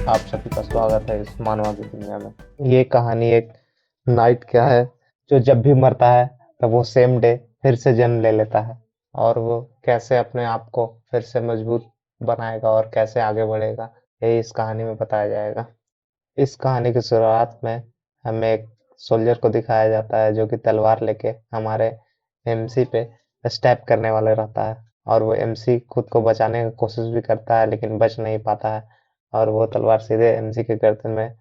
आप सभी का स्वागत है इस मानवा की दुनिया में। ये कहानी एक नाइट का है जो जब भी मरता है तब वो सेम डे फिर से जन्म ले लेता है और वो कैसे अपने आप को फिर से मजबूत बनाएगा और कैसे आगे बढ़ेगा, यही इस कहानी में बताया जाएगा। इस कहानी की शुरुआत में हमें एक सोल्जर को दिखाया जाता है जो कि तलवार लेके हमारे एमसी पे स्टेप करने वाले रहता है और वो एमसी खुद को बचाने की कोशिश भी करता है लेकिन बच नहीं पाता है और वो तलवार सीधे एमसी के गर्दन में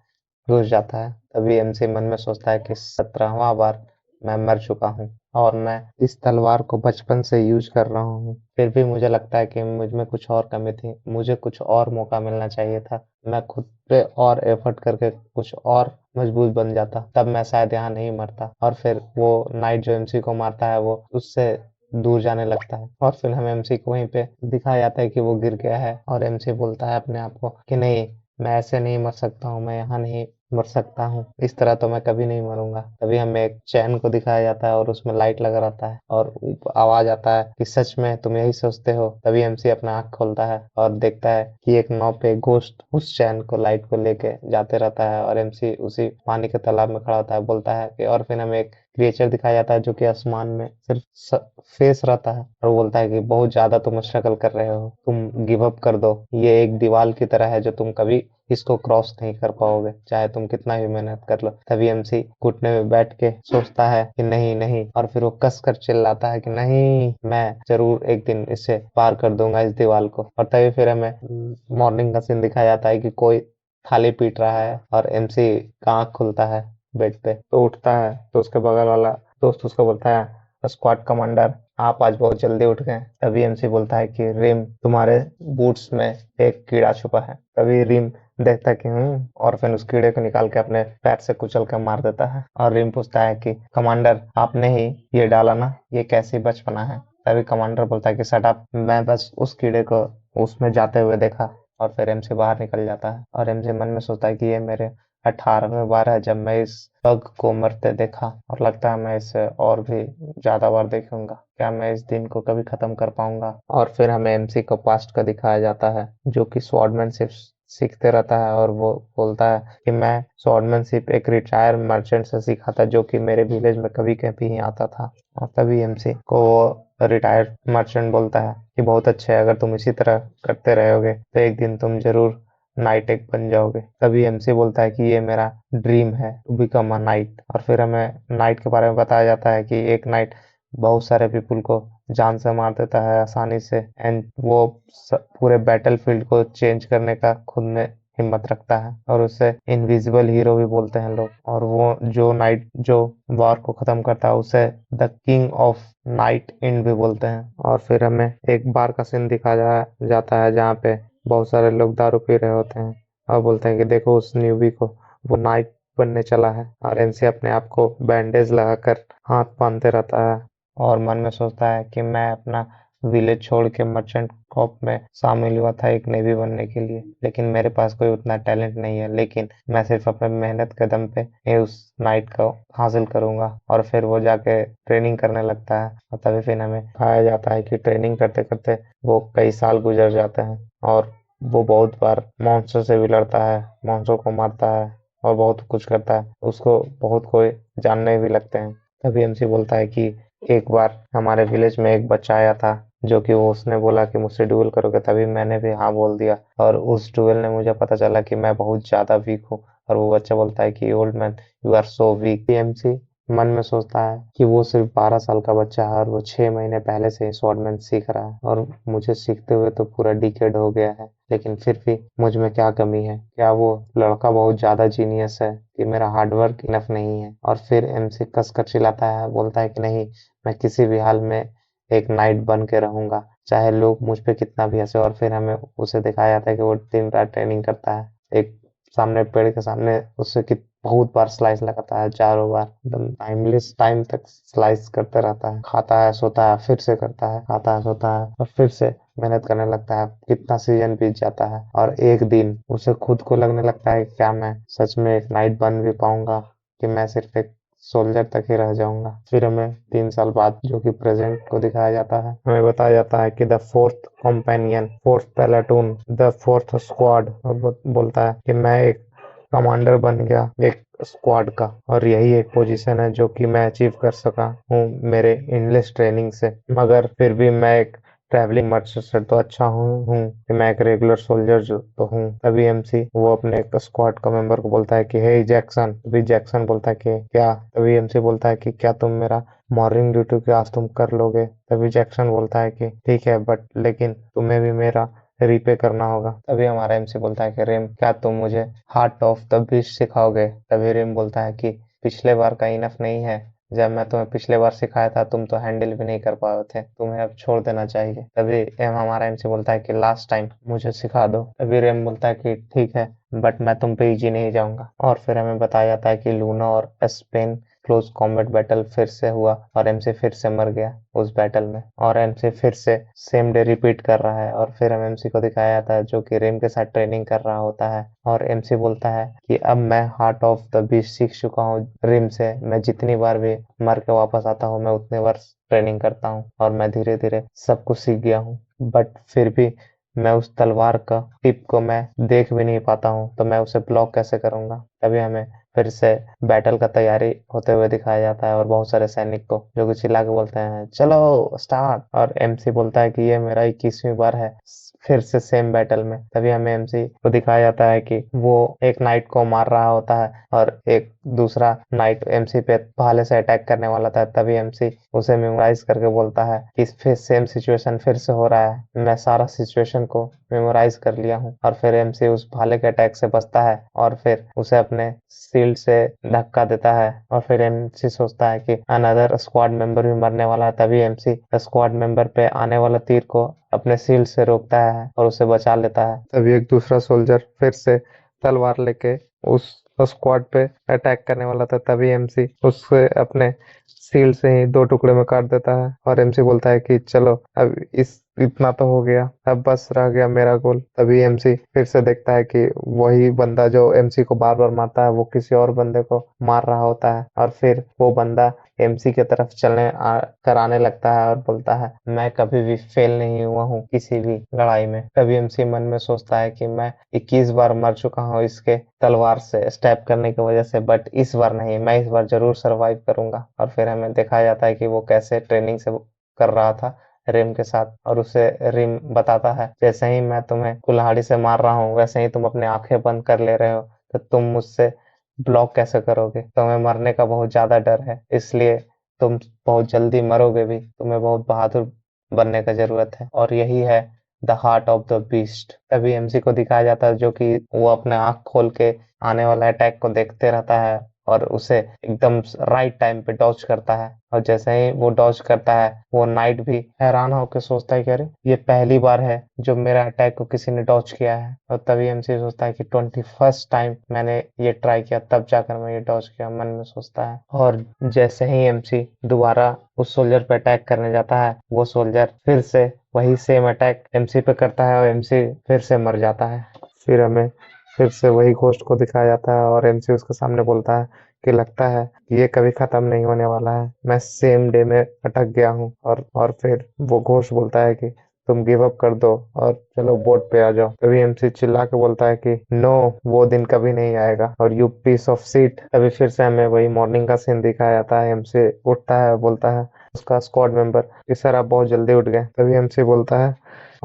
घुस जाता है। तभी एमसी मन में सोचता है कि 17वां बार मैं मर चुका हूँ और मैं इस तलवार को बचपन से यूज कर रहा हूँ, फिर भी मुझे लगता है कि मुझ में कुछ और कमी थी, मुझे कुछ और मौका मिलना चाहिए था, मैं खुद पे और एफर्ट करके कुछ और मजबूत बन जाता तब मैं शायद यहाँ नहीं मरता। और फिर वो नाइट जो एमसी को मारता है वो उससे दूर जाने लगता है और फिर हमें एमसी को वहीं पे दिखाया जाता है कि वो गिर गया है और एमसी बोलता है अपने आप को कि नहीं, मैं ऐसे नहीं मर सकता हूँ, मैं यहाँ नहीं मर सकता हूँ, इस तरह तो मैं कभी नहीं मरूंगा। तभी हमें एक चैन को दिखाया जाता है और उसमें लाइट लगा रहता है और आवाज आता है कि सच में तुम यही सोचते हो। तभी एमसी अपना आँख खोलता है और देखता है कि एक नाव पे घोस्ट उस चैन को लाइट को लेके जाते रहता है और एमसी उसी पानी के तालाब में खड़ा होता है, बोलता है कि और फिर हमें एक क्रिएचर दिखाया जाता है जो कि आसमान में सिर्फ फेस रहता है और वो बोलता है कि बहुत ज्यादा तुम स्ट्रगल कर रहे हो, तुम गिव अप कर दो, ये एक दीवार की तरह है जो तुम कभी इसको क्रॉस नहीं कर पाओगे चाहे तुम कितना भी मेहनत कर लो। तभी एमसी घुटने में बैठ के सोचता है कि नहीं नहीं, और फिर वो कस कर चिल्लाता है कि नहीं, मैं जरूर एक दिन इसे पार कर दूंगा इस दीवार को। और तभी फिर हमें मॉर्निंग का सीन दिखाया जाता है कि कोई थाली पीट रहा है और एमसी का आँख खुलता है बेड पे, तो उठता है तो उसके बगल वाला दोस्त उसको बोलता है स्क्वाड कमांडर आप आज बहुत जल्दी उठ गए। तभी एमसी बोलता है कि रिम तुम्हारे बूट्स में एक कीड़ा छुपा है। तभी रिम देखता है कि और फिर उस कीड़े को निकाल के अपने पैर से कुचल कर मार देता है और रिम पूछता है कि कमांडर आपने ही ये डाला ना, ये कैसी बचपना है। तभी कमांडर बोलता है कि सट अप, मैं बस उस कीड़े को उसमें जाते हुए देखा। और फिर एमसी बाहर निकल जाता है और एमसी मन में सोचता है कि ये मेरे 18वें बार है जब मैं इस बग को मरते देखा और लगता है मैं इसे और भी ज्यादा बार देखूंगा, क्या मैं इस दिन को कभी खत्म कर पाऊंगा। और फिर हमें एमसी को पास्ट का दिखाया जाता है जो कि स्वॉर्डमैनशिप सीखते रहता है और वो बोलता है कि मैं स्वॉर्डमैनशिप एक रिटायर मर्चेंट से सीखा था जो कि मेरे विलेज में कभी कभी ही आता था। और तभी एमसी को वो रिटायर्ड मर्चेंट बोलता है कि बहुत अच्छे है, अगर तुम इसी तरह करते रहोगे तो एक दिन तुम जरूर नाइट एक बन जाओगे। तभी एमसी बोलता है कि ये मेरा ड्रीम है टू बिकम अ नाइट। और फिर हमें नाइट के बारे में बताया जाता है कि एक नाइट बहुत सारे पीपल को जान से मार देता है आसानी से एंड वो पूरे बैटलफील्ड को चेंज करने का खुद में हिम्मत रखता है और उसे इनविजिबल हीरो भी बोलते हैं लोग। और वो जो नाइट जो वॉर को खत्म करता है उसे the king of night and भी बोलते हैं। और फिर हमें एक बार का सीन दिखाया जाता है जहाँ पे बहुत सारे लोग दारू पी रहे होते हैं और बोलते हैं कि देखो उस न्यूबी को, वो नाइट बनने चला है। और एमसी अपने आप को बैंडेज लगाकर हाथ बांधते रहता है और मन में सोचता है कि मैं अपना विलेज छोड़ के मर्चेंट कॉप में शामिल हुआ था एक नेवी बनने के लिए, लेकिन मेरे पास कोई उतना टैलेंट नहीं है, लेकिन मैं सिर्फ अपने मेहनत के दम पे ही उस नाइट को हासिल करूंगा। और फिर वो जाके ट्रेनिंग करने लगता है और तभी फिर हमें दिखाया जाता है कि ट्रेनिंग करते करते वो कई साल गुजर जाते हैं और वो बहुत बार मॉन्स्टर से भी लड़ता है, मॉन्स्टर को मारता है और बहुत कुछ करता है, उसको बहुत कोई जानने भी लगते हैं। तभी एमसी बोलता है कि एक बार हमारे विलेज में एक बच्चा आया था जो कि वो उसने बोला कि मुझसे डुएल करोगे, तभी मैंने भी हाँ बोल दिया और उस डुएल ने मुझे पता चला कि मैं बहुत ज्यादा वीक हूँ। और वो बच्चा बोलता है कि old man you are so weak. MC मन में सोचता है कि वो सिर्फ 12 साल का बच्चा है और वो 6 महीने पहले से ही स्वॉर्डमैन सीख रहा है और मुझे सीखते हुए तो पूरा डिकेड हो गया है, लेकिन फिर भी मुझ में क्या कमी है, क्या वो लड़का बहुत ज्यादा जीनियस है कि मेरा हार्डवर्क इनफ नहीं है। और फिर एमसी कस कर चिल्लाता है, बोलता है कि नहीं, मैं किसी भी हाल में एक नाइट बन के रहूंगा चाहे लोग मुझ पे कितना भी हंसे। और फिर हमें उसे दिखाया जाता है कि वो दिन रात ट्रेनिंग करता है, एक सामने पेड़ के सामने उससे कि बहुत बार स्लाइस लगाता है, चारों बार एकदम टाइमलेस टाइम तक स्लाइस करते रहता है, खाता है सोता है फिर से करता है, खाता है सोता है और फिर से मेहनत करने लगता है। कितना सीजन बीत जाता है और एक दिन उसे खुद को लगने लगता है कि क्या मैं सच में एक नाइट बन भी पाऊंगा कि मैं सिर्फ एक सोल्जर तक ही रह जाऊंगा। फिर हमें 3 साल बाद जो कि प्रेजेंट को दिखाया जाता है, हमें बताया जाता है कि the fourth companion, fourth platoon, the fourth squad, और बोलता है कि मैं एक कमांडर बन गया एक स्क्वाड का, और यही एक पोजीशन है जो कि मैं अचीव कर सका हूँ मेरे इंडलेस ट्रेनिंग से। मगर फिर भी मैं एक ट्रैवलिंग मर्चेंट से तो अच्छा हूँ कि मैं एक रेगुलर सोल्जर जो तो हूँ। तभी एमसी वो अपने एक स्क्वाड का मेंबर को बोलता है कि हे जैक्सन। तभी जैक्सन बोलता है कि क्या। तभी एमसी बोलता है कि क्या तुम मेरा मॉर्निंग ड्यूटी के आज तुम कर लोगे। तभी जैक्सन बोलता है कि ठीक है, बट लेकिन तुम्हें भी मेरा रीपे करना होगा। तभी हमारा एमसी बोलता है कि रिम, क्या तुम मुझे हार्ट ऑफ द बीस्ट सिखाओगे। तभी रिम बोलता है कि पिछले बार का इनफ नहीं है। जब मैं तुम्हें पिछले बार सिखाया था तुम तो हैंडल भी नहीं कर पाए थे, तुम्हें अब छोड़ देना चाहिए। तभी एम हमारा एमसी बोलता है कि लास्ट टाइम मुझे सिखा दो। तभी रेम बोलता है कि ठीक है, बट मैं तुम पे इजी नहीं जाऊंगा। और फिर हमें बताया जाता है कि लूना और स्पेन क्लोज कॉम्बैट बैटल फिर से हुआ और एमसी फिर से मर गया उस बैटल में, और एमसी फिर से सेम डे रिपीट कर रहा है। और फिर हम एमसी को दिखाया जाता है जो कि रेम के साथ ट्रेनिंग कर रहा होता है, और एमसी बोलता है कि अब मैं हार्ट ऑफ द बीस्ट सीख चुका हूँ रिम से। मैं जितनी बार भी मर के वापस आता हूँ मैं उतने बार ट्रेनिंग करता हूँ और मैं धीरे धीरे सब कुछ सीख गया हूँ। बट फिर भी मैं उस तलवार का टिप को मैं देख भी नहीं पाता हूँ, तो मैं उसे ब्लॉक कैसे करूंगा। तभी हमें फिर से बैटल का तैयारी होते हुए दिखाया जाता है और बहुत सारे सैनिक को जो कि चिल्ला के बोलते हैं चलो स्टार्ट। और एमसी बोलता है कि ये मेरा 21वीं बार है फिर से सेम बैटल में। तभी हमें एमसी को दिखाया जाता है कि वो एक नाइट को मार रहा होता है और एक दूसरा नाइट एमसी पे भाले से अटैक करने वाला था। तभी एमसी उसे मेमोराइज करके बोलता है कि फिर सेम सिचुएशन फिर से हो रहा है, मैं सारा सिचुएशन को मेमोराइज कर लिया हूँ। और फिर एमसी उस भाले के अटैक से बचता है और फिर उसे अपने शील्ड से धक्का देता है। और फिर एमसी सोचता है कि अनदर स्क्वाड मेंबर भी मरने वाला है। तभी एमसी स्क्वाड मेंबर पे आने वाला तीर को अपने शील्ड से रोकता है और उसे बचा लेता है। तभी एक दूसरा सोल्जर फिर से तलवार लेके उस स्क्वाड पे अटैक करने वाला था। तभी एमसी उससे अपने शील्ड से ही 2 टुकड़े में काट देता है और एमसी बोलता है कि चलो अब इस इतना तो हो गया, अब बस रह गया मेरा गोल। तभी एमसी फिर से देखता है कि वही बंदा जो एमसी को बार बार मारता है वो किसी और बंदे को मार रहा होता है, और फिर वो बंदा एमसी की तरफ चलने कराने लगता है और बोलता है मैं कभी भी फेल नहीं हुआ हूँ किसी भी लड़ाई में। तभी एमसी मन में सोचता है कि मैं 21 बार मर चुका हूँ इसके तलवार से स्टैब करने की वजह से, बट इस बार नहीं, मैं इस बार जरूर सरवाइव करूंगा। और फिर हमें दिखाया जाता है कि वो कैसे ट्रेनिंग से कर रहा था रिम के साथ, और उसे रिम बताता है जैसे ही मैं तुम्हें कुल्हाड़ी से मार रहा हूँ वैसे ही तुम अपने आंखें बंद कर ले रहे हो, तो तुम मुझसे ब्लॉक कैसे करोगे। तुम्हें मरने का बहुत ज्यादा डर है, इसलिए तुम बहुत जल्दी मरोगे भी। तुम्हें बहुत बहादुर बनने का जरूरत है, और यही है the heart of the beast. तभी एमसी को दिखाया जाता है जो कि वो अपने आंख खोल के आने वाला अटैक को देखते रहता है और उसे एकदम राइट टाइम पे डॉज करता है। और जैसे ही वो डॉज करता है वो नाइट भी हैरान होकर सोचता है कि अरे ये पहली बार है जो मेरा अटैक को किसी ने डॉज किया है। और तभी एमसी सोचता है कि 21st टाइम मैंने ये ट्राई किया तब जाकर मैं ये डॉज किया, मन में सोचता है। और जैसे ही एमसी दोबारा उस सोल्जर पे अटैक करने जाता है वो सोल्जर फिर से वही सेम अटैक एमसी पे करता है और एमसी फिर से मर जाता है। फिर हमें फिर से वही घोस्ट को दिखाया जाता है और एमसी उसके सामने बोलता है कि लगता है कि ये कभी खत्म नहीं होने वाला है, मैं सेम डे में अटक गया हूँ। और फिर वो घोस्ट बोलता है कि तुम गिव अप कर दो और चलो बोट पे आ जाओ। तभी एमसी चिल्ला के बोलता है कि नो, वो दिन कभी नहीं आएगा और यू पीस ऑफ सीट। तभी फिर से हमें वही मॉर्निंग का सीन दिखाया जाता है। एमसी उठता है, बोलता है उसका स्क्वाड मेंबर कि सर आप बहुत जल्दी उठ गए। तभी एमसी बोलता है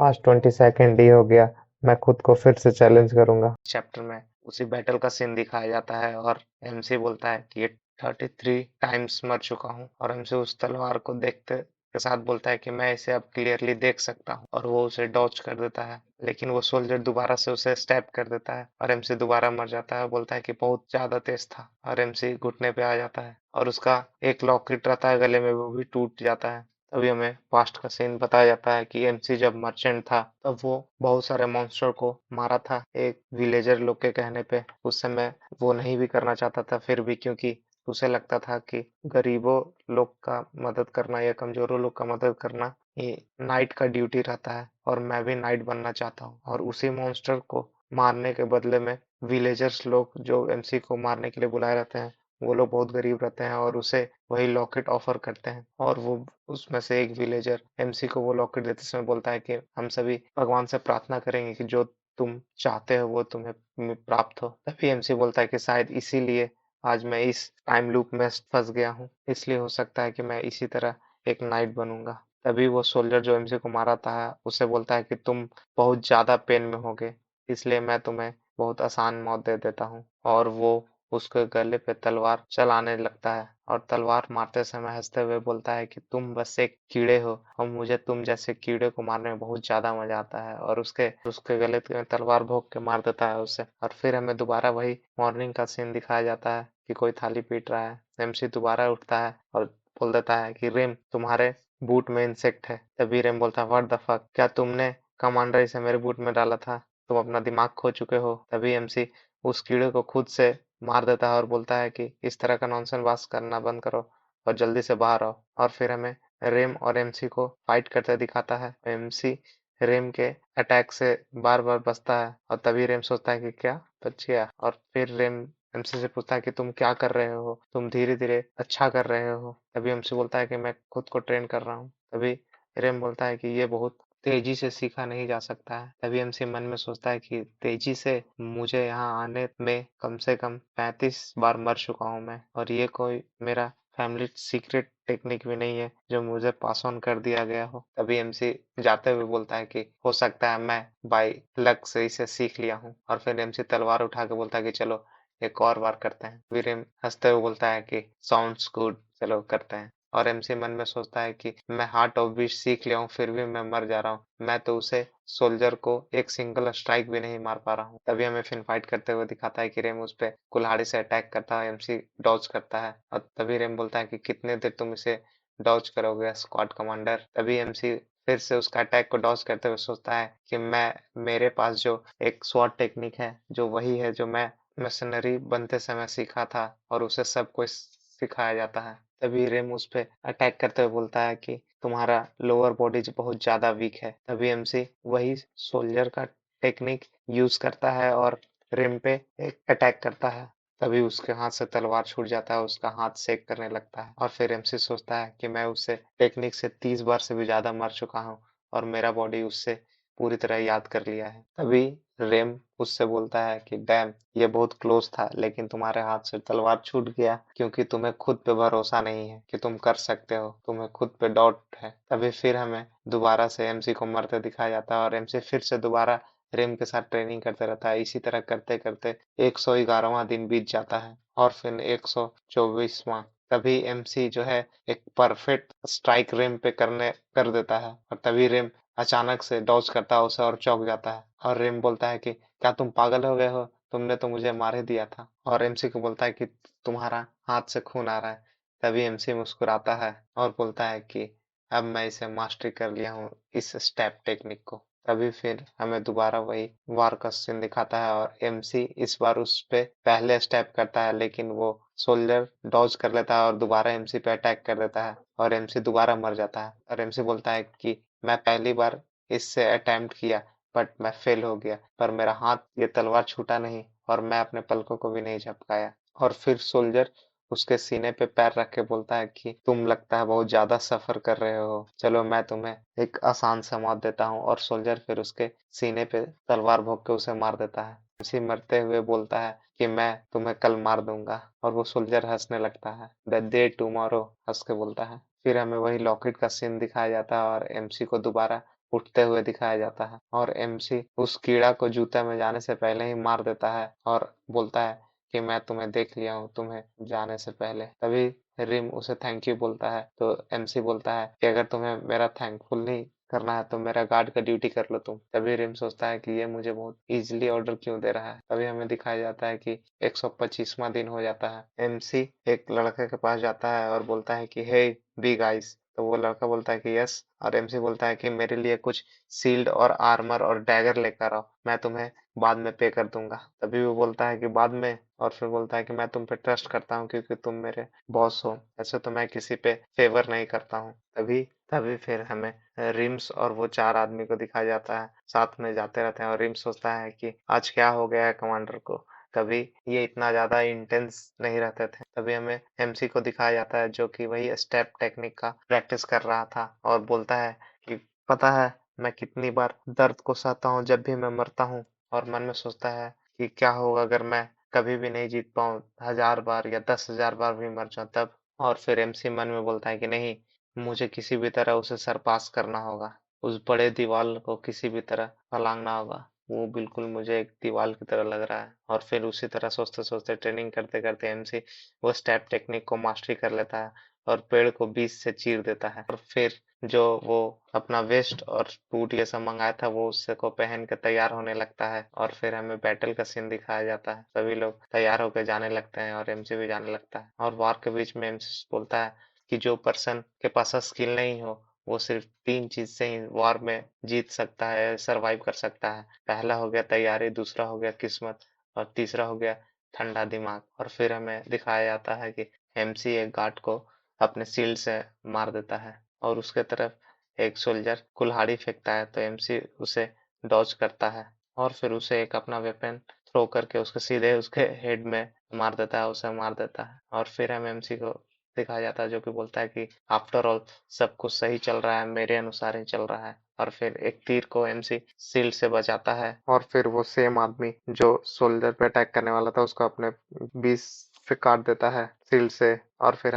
आज 22nd ही हो गया, मैं खुद को फिर से चैलेंज करूंगा। चैप्टर में उसी बैटल का सीन दिखाया जाता है और एमसी बोलता है कि ये 33 टाइम्स मर चुका हूँ। और एमसी उस तलवार को देखते के साथ बोलता है कि मैं इसे अब क्लियरली देख सकता हूँ, और वो उसे डॉज कर देता है। लेकिन वो सोल्जर दोबारा से उसे स्टैब कर देता है और एमसी दोबारा मर जाता है। बोलता है कि बहुत ज्यादा तेज था, और एमसी घुटने पे आ जाता है और उसका एक लॉकेट रहता है गले में वो भी टूट जाता है। तभी हमें पास्ट का सीन बताया जाता है कि एमसी जब मर्चेंट था तब वो बहुत सारे मॉन्स्टर को मारा था एक विलेजर लोग के कहने पे। उस समय वो नहीं भी करना चाहता था, फिर भी क्योंकि उसे लगता था कि गरीबों लोग का मदद करना या कमजोरों लोग का मदद करना ये नाइट का ड्यूटी रहता है, और मैं भी नाइट बनना चाहता हूँ। और उसी मॉन्स्टर को मारने के बदले में विलेजर्स लोग जो एमसी को मारने के लिए बुलाए रहते हैं वो लोग बहुत गरीब रहते हैं और उसे वही लॉकेट ऑफर करते हैं, और वो उसमें से एक विलेजर एमसी को वो लॉकेट देते समय बोलता है कि हम सभी भगवान से प्रार्थना करेंगे कि जो तुम चाहते हो वो तुम्हें प्राप्त हो। तभी एमसी बोलता है कि शायद इसीलिए आज मैं इस टाइम लूप में फंस गया हूँ, इसलिए हो सकता है कि मैं इसी तरह एक नाइट बनूंगा। तभी वो सोल्जर जो एमसी को मारा था उसे बोलता है कि तुम बहुत ज्यादा पेन में होगे, इसलिए मैं तुम्हें बहुत आसान मौत दे देता हूँ। और वो उसके गले पे तलवार चलाने लगता है और तलवार मारते समय हंसते हुए बोलता है कि तुम बस एक कीड़े हो और मुझे तुम जैसे कीड़े को मारने में बहुत ज्यादा मजा आता है, और उसके उसके गले में तलवार भोंक के मार देता है उसे। और फिर हमें दोबारा वही मॉर्निंग का सीन दिखाया जाता है कि कोई थाली पीट रहा है। एमसी दोबारा उठता है और बोल देता है कि रेम, तुम्हारे बूट में इंसेक्ट है। तभी रेम बोलता है व्हाट द फक, क्या तुमने कमांडर इसे मेरे बूट में डाला था? तुम अपना दिमाग खो चुके हो। तभी एमसी उस कीड़े को खुद से मार देता है और बोलता है कि इस तरह का नॉनसेंस बात करना बंद करो और जल्दी से बाहर आओ। और फिर हमें रेम और एमसी को फाइट करते दिखाता है। एमसी रेम के अटैक से बार बार बचता है और तभी रेम सोचता है कि क्या बच गया, और फिर रेम एमसी से पूछता है कि तुम क्या कर रहे हो, तुम धीरे धीरे अच्छा कर रहे हो। तभी एमसी बोलता है कि मैं खुद को ट्रेन कर रहा हूँ। तभी रेम बोलता है कि ये बहुत तेजी से सीखा नहीं जा सकता है। तभी एमसी मन में सोचता है कि तेजी से, मुझे यहाँ आने में कम से कम 35 बार मर चुका हूँ मैं, और ये कोई मेरा फैमिली सीक्रेट टेक्निक भी नहीं है जो मुझे पास ऑन कर दिया गया हो। तभी एमसी जाते हुए बोलता है कि हो सकता है मैं बाई लक से इसे सीख लिया हूँ। और फिर एमसी तलवार उठा के बोलता है कि चलो एक और बार करते हैं। फिर हंसते हुए बोलता है कि साउंड्स गुड, चलो करते हैं। और एमसी मन में सोचता है कि मैं हार्ट ऑफ बीट सीख लिया हूँ फिर भी मैं मर जा रहा हूँ, मैं तो उसे सोल्जर को एक सिंगल स्ट्राइक भी नहीं मार पा रहा हूँ। तभी हमें फिन फाइट करते हुए दिखाता है कि रेम उस पे कुल्हाड़ी से अटैक करता है, एमसी डॉज करता है। और तभी रेम बोलता है कि कितने देर तुम इसे डॉज करोगे स्क्वाड कमांडर। तभी एमसी फिर से उसका अटैक को डॉज करते हुए सोचता है कि मैं, मेरे पास जो एक स्वॉट टेक्निक है जो वही है जो मैं मशीनरी बनते समय सीखा था और उसे सब कुछ सिखाया जाता है। तभी रेम उस पे अटैक करते हुए बोलता है कि तुम्हारा लोअर बॉडी बहुत ज्यादा वीक है। तभी एमसी वही सोल्जर का टेक्निक यूज करता है और रेम पे एक अटैक करता है। तभी उसके हाथ से तलवार छूट जाता है, उसका हाथ सेक करने लगता है। और फिर एमसी सोचता है कि मैं उससे टेक्निक से 30 बार से भी ज्यादा मर चुका हूँ और मेरा बॉडी उससे पूरी तरह याद कर लिया है। तभी रेम उससे बोलता है कि डैम, ये बहुत क्लोज था लेकिन तुम्हारे हाथ से तलवार छूट गया क्योंकि तुम्हें खुद पे भरोसा नहीं है कि तुम कर सकते हो, तुम्हें खुद पे डाउट है। तभी फिर हमें दोबारा से एमसी को मरते दिखाया जाता है और एमसी फिर से दोबारा रेम के साथ ट्रेनिंग करते रहता है। इसी तरह करते करते 111वां दिन बीत जाता है और फिर 124वां। तभी एमसी जो है एक परफेक्ट स्ट्राइक रेम पे करने कर देता है और तभी रेम अचानक से डॉज करता है उसे और चौंक जाता है। और रेम बोलता है कि क्या तुम पागल हो गए हो, तुमने तो मुझे मार ही दिया था। और एमसी को बोलता है कि तुम्हारा हाथ से खून आ रहा है। तभी एमसी मुस्कुराता है और बोलता है कि अब मैं इसे मास्टरी कर लिया हूँ इस स्टेप टेक्निक को। तभी फिर हमें दोबारा वही वार का सीन दिखाता है और एमसी इस बार उस पे पहले स्टेप करता है लेकिन वो सोल्जर डॉज कर लेता है और दोबारा एमसी पे अटैक कर देता है और एमसी दोबारा मर जाता है। और एमसी बोलता है कि मैं पहली बार इससे अटेम्प्ट किया बट मैं फेल हो गया, पर मेरा हाथ ये तलवार छूटा नहीं और मैं अपने पलकों को भी नहीं झपकाया। और फिर सोल्जर उसके सीने पे पैर रख के बोलता है कि तुम लगता है बहुत ज्यादा सफर कर रहे हो, चलो मैं तुम्हें एक आसान सा मौत देता हूँ। और सोल्जर फिर उसके सीने पे तलवार भोंक के उसे मार देता है। उसी मरते हुए बोलता है कि मैं तुम्हें कल मार दूंगा, और वो सोल्जर हंसने लगता है, द डे टुमारो हंस के बोलता है। फिर हमें वही लॉकेट का सीन दिखाया जाता है और एमसी को दोबारा उठते हुए दिखाया जाता है और एमसी उस कीड़ा को जूते में जाने से पहले ही मार देता है और बोलता है कि मैं तुम्हें देख लिया हूँ तुम्हें जाने से पहले। तभी रिम उसे थैंक यू बोलता है तो एमसी बोलता है कि अगर तुम्हें मेरा थैंकफुल नहीं करना है तो मेरा गार्ड का ड्यूटी कर लो तुम। तभी रिम सोचता है कि ये मुझे बहुत इजीली ऑर्डर क्यों दे रहा है। तभी हमें दिखाया जाता है कि 125वां दिन हो जाता है। एमसी एक लड़के के पास जाता है और बोलता है कि हे बिग आइस। तो वो लड़का बोलता है कि यस, और एमसी बोलता है कि मेरे लिए कुछ सील्ड और आर्मर और डैगर लेकर आओ, मैं तुम्हें बाद में पे कर दूंगा। तभी वो बोलता है कि बाद में, और फिर बोलता है कि मैं तुम पे ट्रस्ट करता हूँ क्योंकि तुम मेरे बॉस हो, ऐसे तो मैं किसी पे फेवर नहीं करता हूँ। तभी तभी फिर हमें रिम्स और वो चार आदमी को दिखाया जाता है, साथ में जाते रहते हैं और रिम्स सोचता है कि आज क्या हो गया है कमांडर को, कभी ये इतना ज़्यादा इंटेंस नहीं रहते थे। तभी हमें एमसी को दिखाया जाता है जो कि वही स्टेप टेक्निक का प्रैक्टिस कर रहा था और बोलता है कि पता है मैं कितनी बार दर्द को सहता हूँ जब भी मैं मरता हूँ, और मन में सोचता है कि क्या होगा अगर मैं कभी भी नहीं जीत पाऊँ, 1000 बार या 10,000 बार भी मर जाऊँ तब। और फिर एमसी मन में बोलता है कि नहीं, मुझे किसी भी तरह उसे सरपास करना होगा, उस बड़े दीवार को किसी भी तरह फलांगना होगा। वो बिल्कुल मुझे एक दीवार की तरह लग रहा है। और फिर उसी तरह सोचते सोचते ट्रेनिंग करते करते एमसी वो स्टेप टेक्निक को मास्टरी कर लेता है और पेड़ को बीच से चीर देता है। और फिर जो वो अपना वेस्ट और बूट ये सब मंगाया था वो उससे को पहन के तैयार होने लगता है, और फिर हमें बैटल का सीन दिखाया जाता है। सभी लोग तैयार होकर जाने लगते हैं और एमसी भी जाने लगता है, और वार के बीच में एमसी बोलता है कि जो पर्सन के पास स्किल नहीं हो वो सिर्फ 3 चीज से ही वॉर में जीत सकता है, सरवाइव कर सकता है। पहला हो गया तैयारी, दूसरा हो गया किस्मत, और तीसरा हो गया ठंडा दिमाग। और फिर हमें दिखाया जाता है कि एमसी एक गार्ड को अपने शील्ड से मार देता है, और उसके तरफ एक सोल्जर कुल्हाड़ी फेंकता है तो एमसी उसे डॉज करता है, और फिर उसे एक अपना वेपन थ्रो करके उसके सीधे उसके हेड में मार देता है, उसे मार देता है। और फिर हम एमसी को दिखाया जाता है जो कि बोलता है कि आफ्टर ऑल सब कुछ सही चल रहा है, मेरे अनुसार ही चल रहा है। और फिर एक तीर को एमसी शील्ड से बचाता है, और फिर वो सेम आदमी जो सोल्जर पे अटैक करने वाला था उसको अपने बीच से काट देता है शील्ड से। और फिर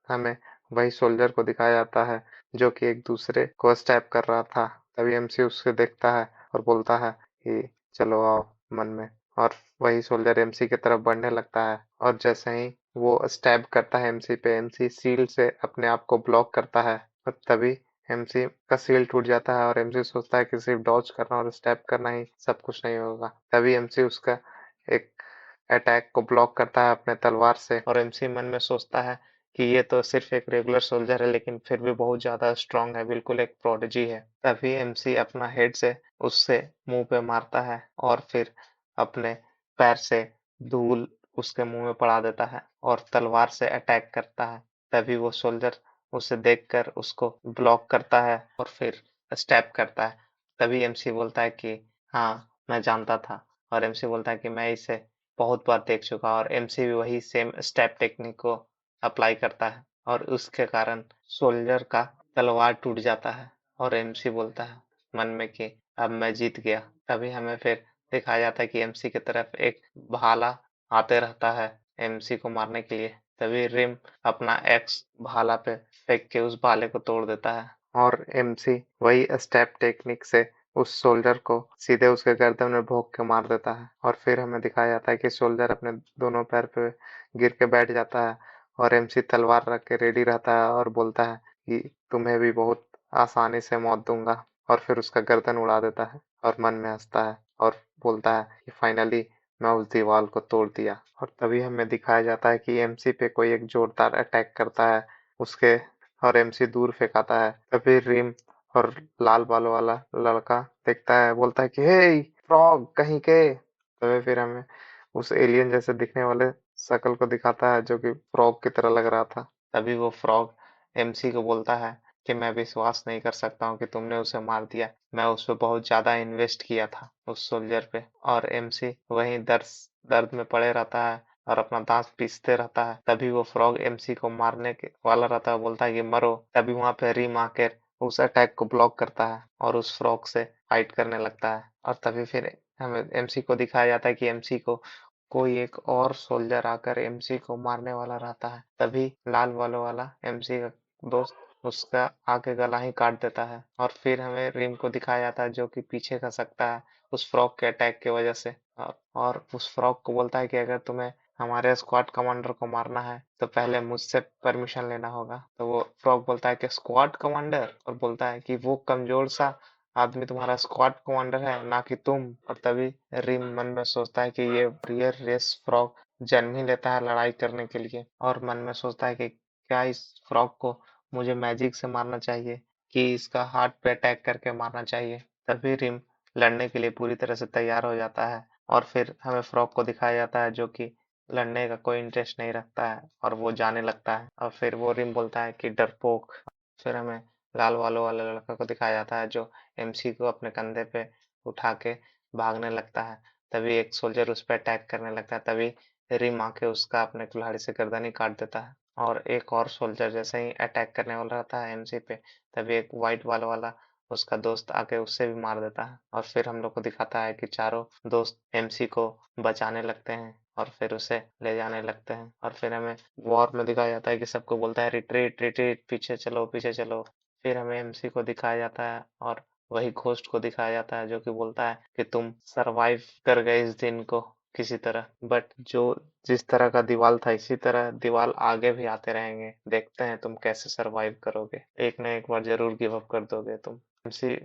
हमें वही सोल्जर को दिखाया जाता है जो कि एक दूसरे को स्टैब कर रहा था। तभी एमसी उससे देखता है और बोलता है कि चलो आओ मन में, और वही सोल्जर एमसी की तरफ बढ़ने लगता है। और जैसे ही वो स्टैब करता है एमसी पे, एमसी शील्ड से अपने आप को ब्लॉक करता है, और तभी एमसी का शील्ड टूट जाता है और एमसी सोचता है कि सिर्फ डॉज करना और स्टैब करना ही सब कुछ नहीं होगा। तभी एमसी उसका एक अटैक को ब्लॉक करता है अपने तलवार से, और एमसी मन में सोचता है कि ये तो सिर्फ एक रेगुलर सोल्जर है लेकिन फिर भी बहुत ज्यादा स्ट्रांग है, बिल्कुल एक प्रोडिजी है। तभी एमसी अपना हेड से उससे मुंह पे मारता है और फिर अपने पैर से धूल उसके मुंह में पड़ा देता है और तलवार से अटैक करता है। तभी वो सोल्जर उसे देखकर उसको ब्लॉक करता है और फिर स्टैप करता है। तभी एमसी बोलता है कि हाँ, मैं जानता था। और एमसी बोलता है कि मैं इसे बहुत बार देख चुका, और एमसी भी वही सेम स्टेप टेक्निक को अप्लाई करता है, और उसके कारण सोल्जर का तलवार टूट जाता है। और एमसी बोलता है मन में कि अब मैं जीत गया। तभी हमें फिर दिखाया जाता है कि एमसी की तरफ एक भाला आते रहता है एमसी को मारने के लिए। तभी रिम अपना एक्स भाला पे फेंक के उस भाले को तोड़ देता है, और एमसी वही स्टेप टेक्निक से उस सोल्जर को सीधे उसके गर्दन में भोंक के मार देता है। और फिर हमें दिखाया जाता है कि सोल्जर अपने दोनों पैर पे गिर के बैठ जाता है, और एमसी तलवार रख के रेडी रहता है और बोलता है कि तुम्हें भी बहुत आसानी से मौत दूंगा, और फिर उसका गर्दन उड़ा देता है और मन में हंसता है और बोलता है कि फाइनली मैं उस दीवार को तोड़ दिया। और तभी हमें दिखाया जाता है कि एमसी पे कोई एक जोरदार अटैक करता है उसके, और एमसी दूर फेंकाता है। तभी रिम और लाल बालों वाला लड़का देखता है, बोलता है कि हे फ्रॉग कहीं के। तभी फिर हमें उस एलियन जैसे दिखने वाले शकल को दिखाता है जो कि फ्रॉग की तरह लग रहा था। तभी वो फ्रॉग एमसी को बोलता है कि मैं विश्वास नहीं कर सकता हूँ कि तुमने उसे मार दिया, मैं उस पर बहुत ज्यादा इन्वेस्ट किया था उस सोल्जर पे। और एमसी वहीं दर्द में पड़े रहता है और अपना दांत पीसते रहता है। तभी वो फ्रॉग एमसी को मारने के वाला रहता है, बोलता है कि मरो। तभी वहां पे रिम आकर उस अटैक को ब्लॉक करता है और उस फ्रॉग से फाइट करने लगता है। और तभी फिर हमें एमसी को दिखाया जाता है कि एमसी को कोई एक और सोल्जर आकर एमसी को मारने वाला रहता है। तभी लाल वालों वाला एमसी का दोस्त उसका आगे गला ही काट देता है, और फिर हमें रिम को दिखाया जाता है जो कि पीछे खसकता है उस फ्रॉग के अटैक की वजह से। और उस फ्रॉग को बोलता है कि अगर तुम्हें हमारे स्क्वाड कमांडर को मारना है तो पहले मुझसे परमिशन लेना होगा। तो वो फ्रॉग बोलता है कि स्क्वाड कमांडर, और बोलता है कि वो कमजोर सा आदमी तुम्हारा स्क्वाड कमांडर है, ना कि तुम। और तभी रिम मन में सोचता है कि ये रियर रेस फ्रॉग जन्म ही लेता है लड़ाई करने के लिए, और मन में सोचता है कि क्या इस फ्रॉग को मुझे मैजिक से मारना चाहिए कि इसका हार्ट पे अटैक करके मारना चाहिए। तभी रिम लड़ने के लिए पूरी तरह से तैयार हो जाता है, और फिर हमें फ्रॉग को दिखाया जाता है जो कि लड़ने का कोई इंटरेस्ट नहीं रखता है और वो जाने लगता है। और फिर वो रिम बोलता है कि डरपोक। फिर हमें लाल वालों वाले लड़का को दिखाया जाता है जो एमसी को अपने कंधे पे उठा के भागने लगता है। तभी एक सोल्जर उस पर अटैक करने लगता है, तभी रिम आके उसका अपने कुल्हाड़ी से गर्दन ही काट देता है। और एक और सोल्जर जैसे ही अटैक करने वाला रहता है एमसी पे, तभी एक वाइट वाल वाला उसका दोस्त आके उससे भी मार देता है। और फिर हम लोग को दिखाता है कि चारों दोस्त एमसी को बचाने लगते हैं और फिर उसे ले जाने लगते हैं। और फिर हमें वॉर में दिखाया जाता है कि सबको बोलता है रिट्रीट रिट्रीट, पीछे चलो पीछे चलो। फिर हमें एमसी को दिखाया जाता है और वही घोस्ट को दिखाया जाता है जो कि बोलता है कि तुम सरवाइव कर गए इस दिन को किसी तरह, बट जो जिस तरह का दीवाल था इसी तरह दीवाल आगे भी आते रहेंगे, देखते हैं तुम कैसे सरवाइव करोगे, एक ना एक बार जरूर गिव अप कर दोगे तुम। एमसी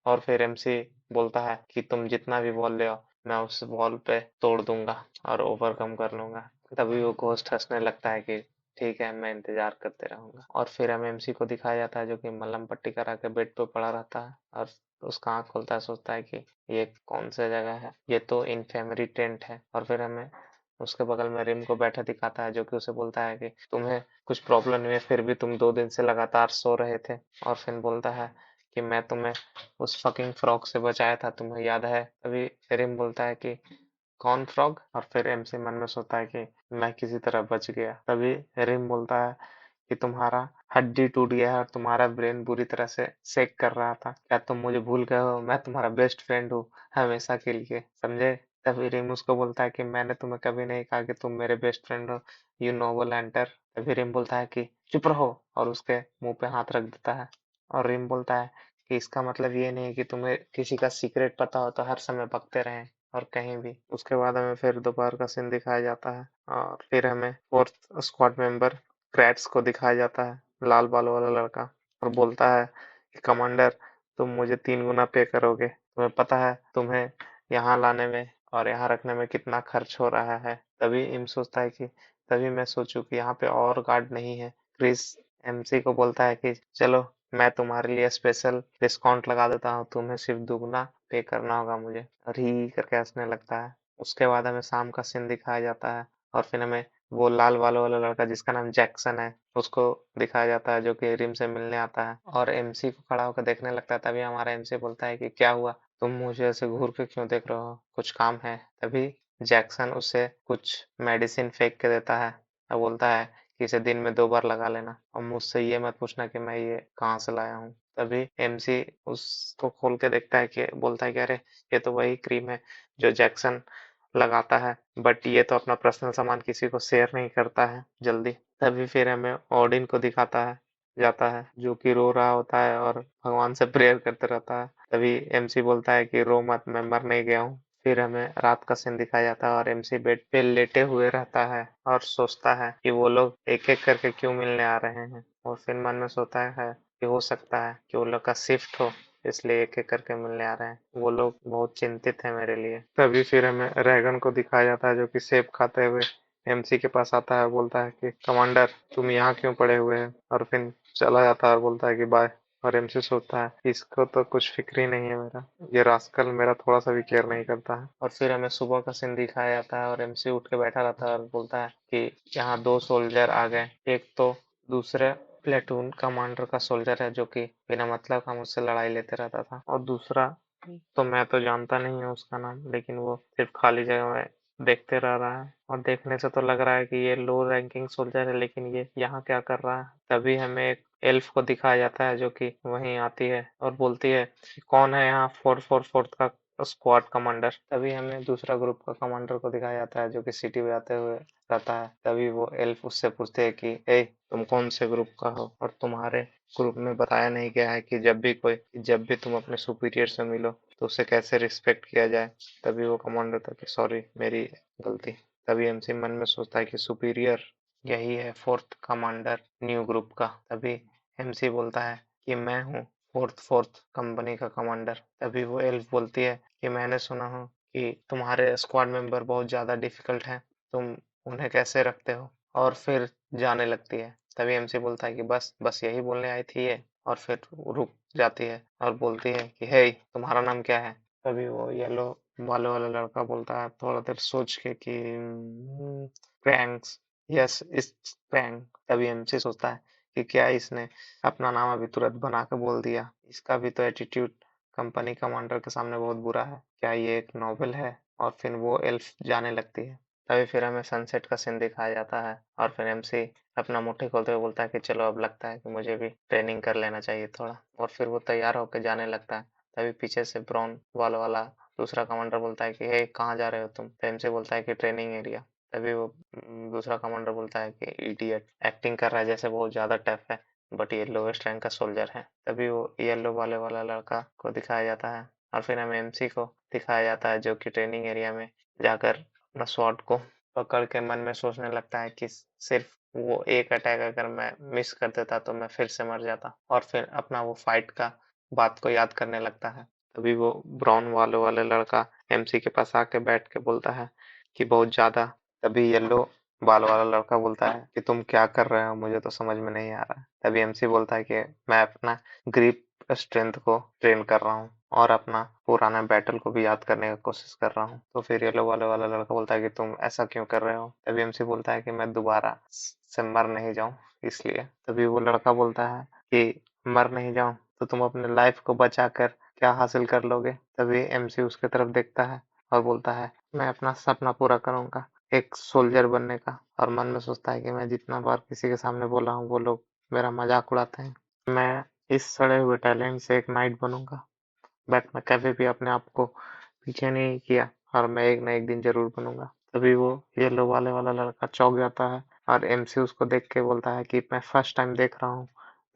और फिर एमसी बोलता है कि तुम जितना भी वॉल ले आओ, मैं उस वॉल पे तोड़ दूंगा और ओवरकम कर लूंगा। तभी वो घोस्ट हंसने लगता है कि ठीक है, मैं इंतजार करते रहूंगा। और फिर हमें एमसी को दिखाया जाता है जो कि मलहम पट्टी करा के बेड पे पड़ा रहता है और उसका आँख खुलता है, सोचता है कि ये कौन सा जगह है, ये तो इन्फेमरी टेंट है। और फिर हमें उसके बगल में रिम को बैठा दिखाता है जो कि उसे बोलता है कि तुम्हें कुछ प्रॉब्लम नहीं है, फिर भी तुम 2 दिन से लगातार सो रहे थे। और फिर बोलता है कि मैं तुम्हें उस फकिंग फ्रॉग से बचाया था, तुम्हें याद है? तभी रिम बोलता है कि कौन फ्रॉग? और फिर एमसी मन में सोचता है कि मैं किसी तरह बच गया। तभी रिम बोलता है कि तुम्हारा हड्डी टूट गया है और तुम्हारा ब्रेन बुरी तरह से शेक कर रहा था, क्या तुम मुझे भूल गए हो? मैं तुम्हारा बेस्ट फ्रेंड हूँ हमेशा के लिए, समझे? तभी रिम उसको बोलता है कि मैंने तुम्हें कभी नहीं कहा कि तुम मेरे बेस्ट फ्रेंड हो, यू नोबल एंटर। तभी रिम बोलता है कि चुप रहो और उसके मुंह पे हाथ रख देता है। और रिम बोलता है कि इसका मतलब ये नहीं कि तुम्हें किसी का सीक्रेट पता हो तो हर समय बकते रहें और कहीं भी। उसके बाद हमें फिर दोपहर का सीन दिखाया जाता है और फिर हमें फोर्थ स्क्वाड मेंबर क्रैट्स को दिखाया जाता है, लाल बालों वाला लड़का, और बोलता है कि कमांडर, तुम मुझे 3 गुना पे करोगे, तुम्हें पता है तुम्हें यहाँ लाने में और यहाँ रखने में कितना खर्च हो रहा है। तभी इम सोचता है कि तभी मैं सोचूं कि यहाँ पे और गार्ड नहीं है। क्रिस एमसी को बोलता है कि चलो मैं तुम्हारे लिए स्पेशल डिस्काउंट लगा देता हूँ, तुम्हें सिर्फ 2 गुना पे करना होगा मुझे। और ही करके हंसने लगता है। उसके बाद हमें शाम का सीन दिखाया जाता है और फिर हमें वो लाल बालों वाला लड़का जिसका नाम जैक्सन है उसको दिखाया जाता है जो कि रिम से मिलने आता है और एमसी को खड़ा होकर देखने लगता है। तभी हमारा एमसी बोलता है कि क्या हुआ, तुम मुझे ऐसे घूर के क्यों देख रहे हो, कुछ काम है? तभी जैक्सन उसे कुछ मेडिसिन फेंक के देता है और बोलता है कि इसे दिन में 2 बार लगा लेना और मुझसे ये मत पूछना कि मैं ये कहाँ से लाया हूँ। तभी एमसी उसको खोल के देखता है कि बोलता है कि अरे ये तो वही क्रीम है जो जैक्सन लगाता है, बट ये तो अपना पर्सनल सामान किसी को शेयर नहीं करता है जल्दी। तभी फिर हमें ओडिन को दिखाता है जाता है जो कि रो रहा होता है और भगवान से प्रेयर करते रहता है। तभी एमसी बोलता है कि रो मत, मैं मर नहीं गया हूँ। फिर हमें रात का सीन दिखाया जाता है और एमसी बेड पे लेटे हुए रहता है और सोचता है कि वो लोग एक एक करके क्यों मिलने आ रहे हैं। और फिर मन में सोचता है कि हो सकता है कि वो लोग का शिफ्ट हो, इसलिए एक एक करके मिलने आ रहे हैं, वो लोग बहुत चिंतित है मेरे लिए। तभी फिर हमें रैगन को दिखाया जाता है जो कि सेब खाते हुए एमसी के पास आता है और बोलता है कि कमांडर तुम यहाँ क्यों पड़े हुए हैं, और फिर चला जाता है और बोलता है कि बाय। और एमसी सोचता है इसको तो कुछ फिक्र ही नहीं है मेरा, ये रास्कल मेरा थोड़ा सा भी केयर नहीं करता है। और फिर हमें सुबह का सीन दिखाया जाता है और एमसी उठ के बैठा रहता है और बोलता है कि यहाँ 2 सोल्जर आ गए, एक तो दूसरे प्लेटून कमांडर का सोल्जर है जो कि बिना मतलब का मुझसे लड़ाई लेते रहता था, और दूसरा तो मैं तो जानता नहीं हूँ उसका नाम, लेकिन वो सिर्फ खाली जगह में देखते रह रहा है और देखने से तो लग रहा है कि ये लो रैंकिंग सोल्जर है, लेकिन ये यहाँ क्या कर रहा है। तभी हमें एक एल्फ को दिखाया जाता है जो कि वहीं आती है और बोलती है कि कौन है यहाँ 444 का स्क्वाड कमांडर। तभी हमें दूसरा ग्रुप का कमांडर को दिखाया जाता है जो कि सिटी में आते हुए रहता है। तभी वो एल्फ उससे पूछते हैं कि ए तुम कौन से ग्रुप का हो और तुम्हारे ग्रुप में बताया नहीं गया है कि जब भी तुम अपने सुपीरियर से मिलो तो उसे कैसे रिस्पेक्ट किया जाए। तभी वो कमांडर था कि सॉरी मेरी गलती। तभी एमसी मन में सोचता है कि सुपीरियर यही है फोर्थ कमांडर न्यू ग्रुप का। तभी एमसी बोलता है कि मैं हूँ फोर्थ फोर्थ कंपनी का कमांडर। तभी वो एल्फ बोलती है कि मैंने सुना हूँ कि तुम्हारे स्क्वाड मेंबर बहुत ज्यादा डिफिकल्ट हैं, तुम उन्हें कैसे रखते हो? और फिर जाने लगती है। तभी एमसी बोलता है कि बस बस यही बोलने आई थी ये, और फिर रुक जाती है और बोलती है कि हे तुम्हारा नाम क्या है? तभी वो येलो बालों वाला लड़का बोलता है थोड़ा देर सोच के कि प्रैंक्स, यस इस प्रैंक। तभी एमसी सोचता है कि क्या इसने अपना नाम अभी तुरंत बना के बोल दिया, इसका भी तो एटीट्यूड कंपनी कमांडर के सामने बहुत बुरा है, क्या ये एक नॉवेल है? और फिर वो एल्फ जाने लगती है। तभी फिर हमें सनसेट का सीन दिखाया जाता है और फिर एमसी अपना मुट्ठी खोलते हुए बोलता है कि चलो अब लगता है कि मुझे भी ट्रेनिंग कर लेना चाहिए थोड़ा, और फिर वो तैयार होकर जाने लगता है। तभी पीछे से ब्राउन वाल वाला दूसरा कमांडर बोलता है कि हे कहाँ जा रहे हो तुम? तो एमसी बोलता है कि ट्रेनिंग एरिया। तभी वो दूसरा कमांडर बोलता है कि इडियट, एक्टिंग कर रहा है जैसे बहुत ज्यादा टफ है, बट ये लोवेस्ट रैंक का सोल्जर है। तभी वो येलो वाले वाला लड़का को दिखाया जाता है और फिर हमें एमसी को दिखाया जाता है जो कि ट्रेनिंग एरिया में जाकर अपना स्वॉर्ड को पकड़ के मन में सोचने लगता है कि सिर्फ वो एक अटैक अगर मैं मिस कर देता तो मैं फिर से मर जाता, और फिर अपना वो फाइट का बात को याद करने लगता है। तभी वो ब्राउन वाले वाले लड़का एमसी के पास आके बैठ के बोलता है कि बहुत ज्यादा। तभी येलो बाल वाला लड़का बोलता है कि तुम क्या कर रहे हो, मुझे तो समझ में नहीं आ रहा है। तभी एमसी बोलता है कि मैं अपना ग्रिप स्ट्रेंथ को ट्रेन कर रहा हूँ और अपना पुराना बैटल को भी याद करने की कोशिश कर रहा हूँ। तो फिर येलो वाले वाला लड़का बोलता है कि तुम ऐसा क्यों कर रहे हो? तभी एमसी बोलता है कि मैं दोबारा से मर नहीं जाऊं इसलिए। तभी वो लड़का बोलता है कि मर नहीं जाऊं तो तुम अपने लाइफ को बचा कर क्या हासिल कर लोगे? तभी एमसी उसके तरफ देखता है और बोलता है मैं अपना सपना पूरा करूंगा, एक सोल्जर बनने का। और मन में सोचता है कि मैं जितना बार किसी के सामने बोला हूँ वो लोग मेरा मजाक उड़ाते हैं, मैं इस सड़े हुए टैलेंट से एक नाइट बनूंगा, बट मैं कभी भी अपने आप को पीछे नहीं किया और मैं एक ना एक दिन जरूर बनूंगा। तभी वो येलो वाले वाला लड़का चौंक जाता है और एमसी उसको देख के बोलता है कि मैं फर्स्ट टाइम देख रहा हूँ।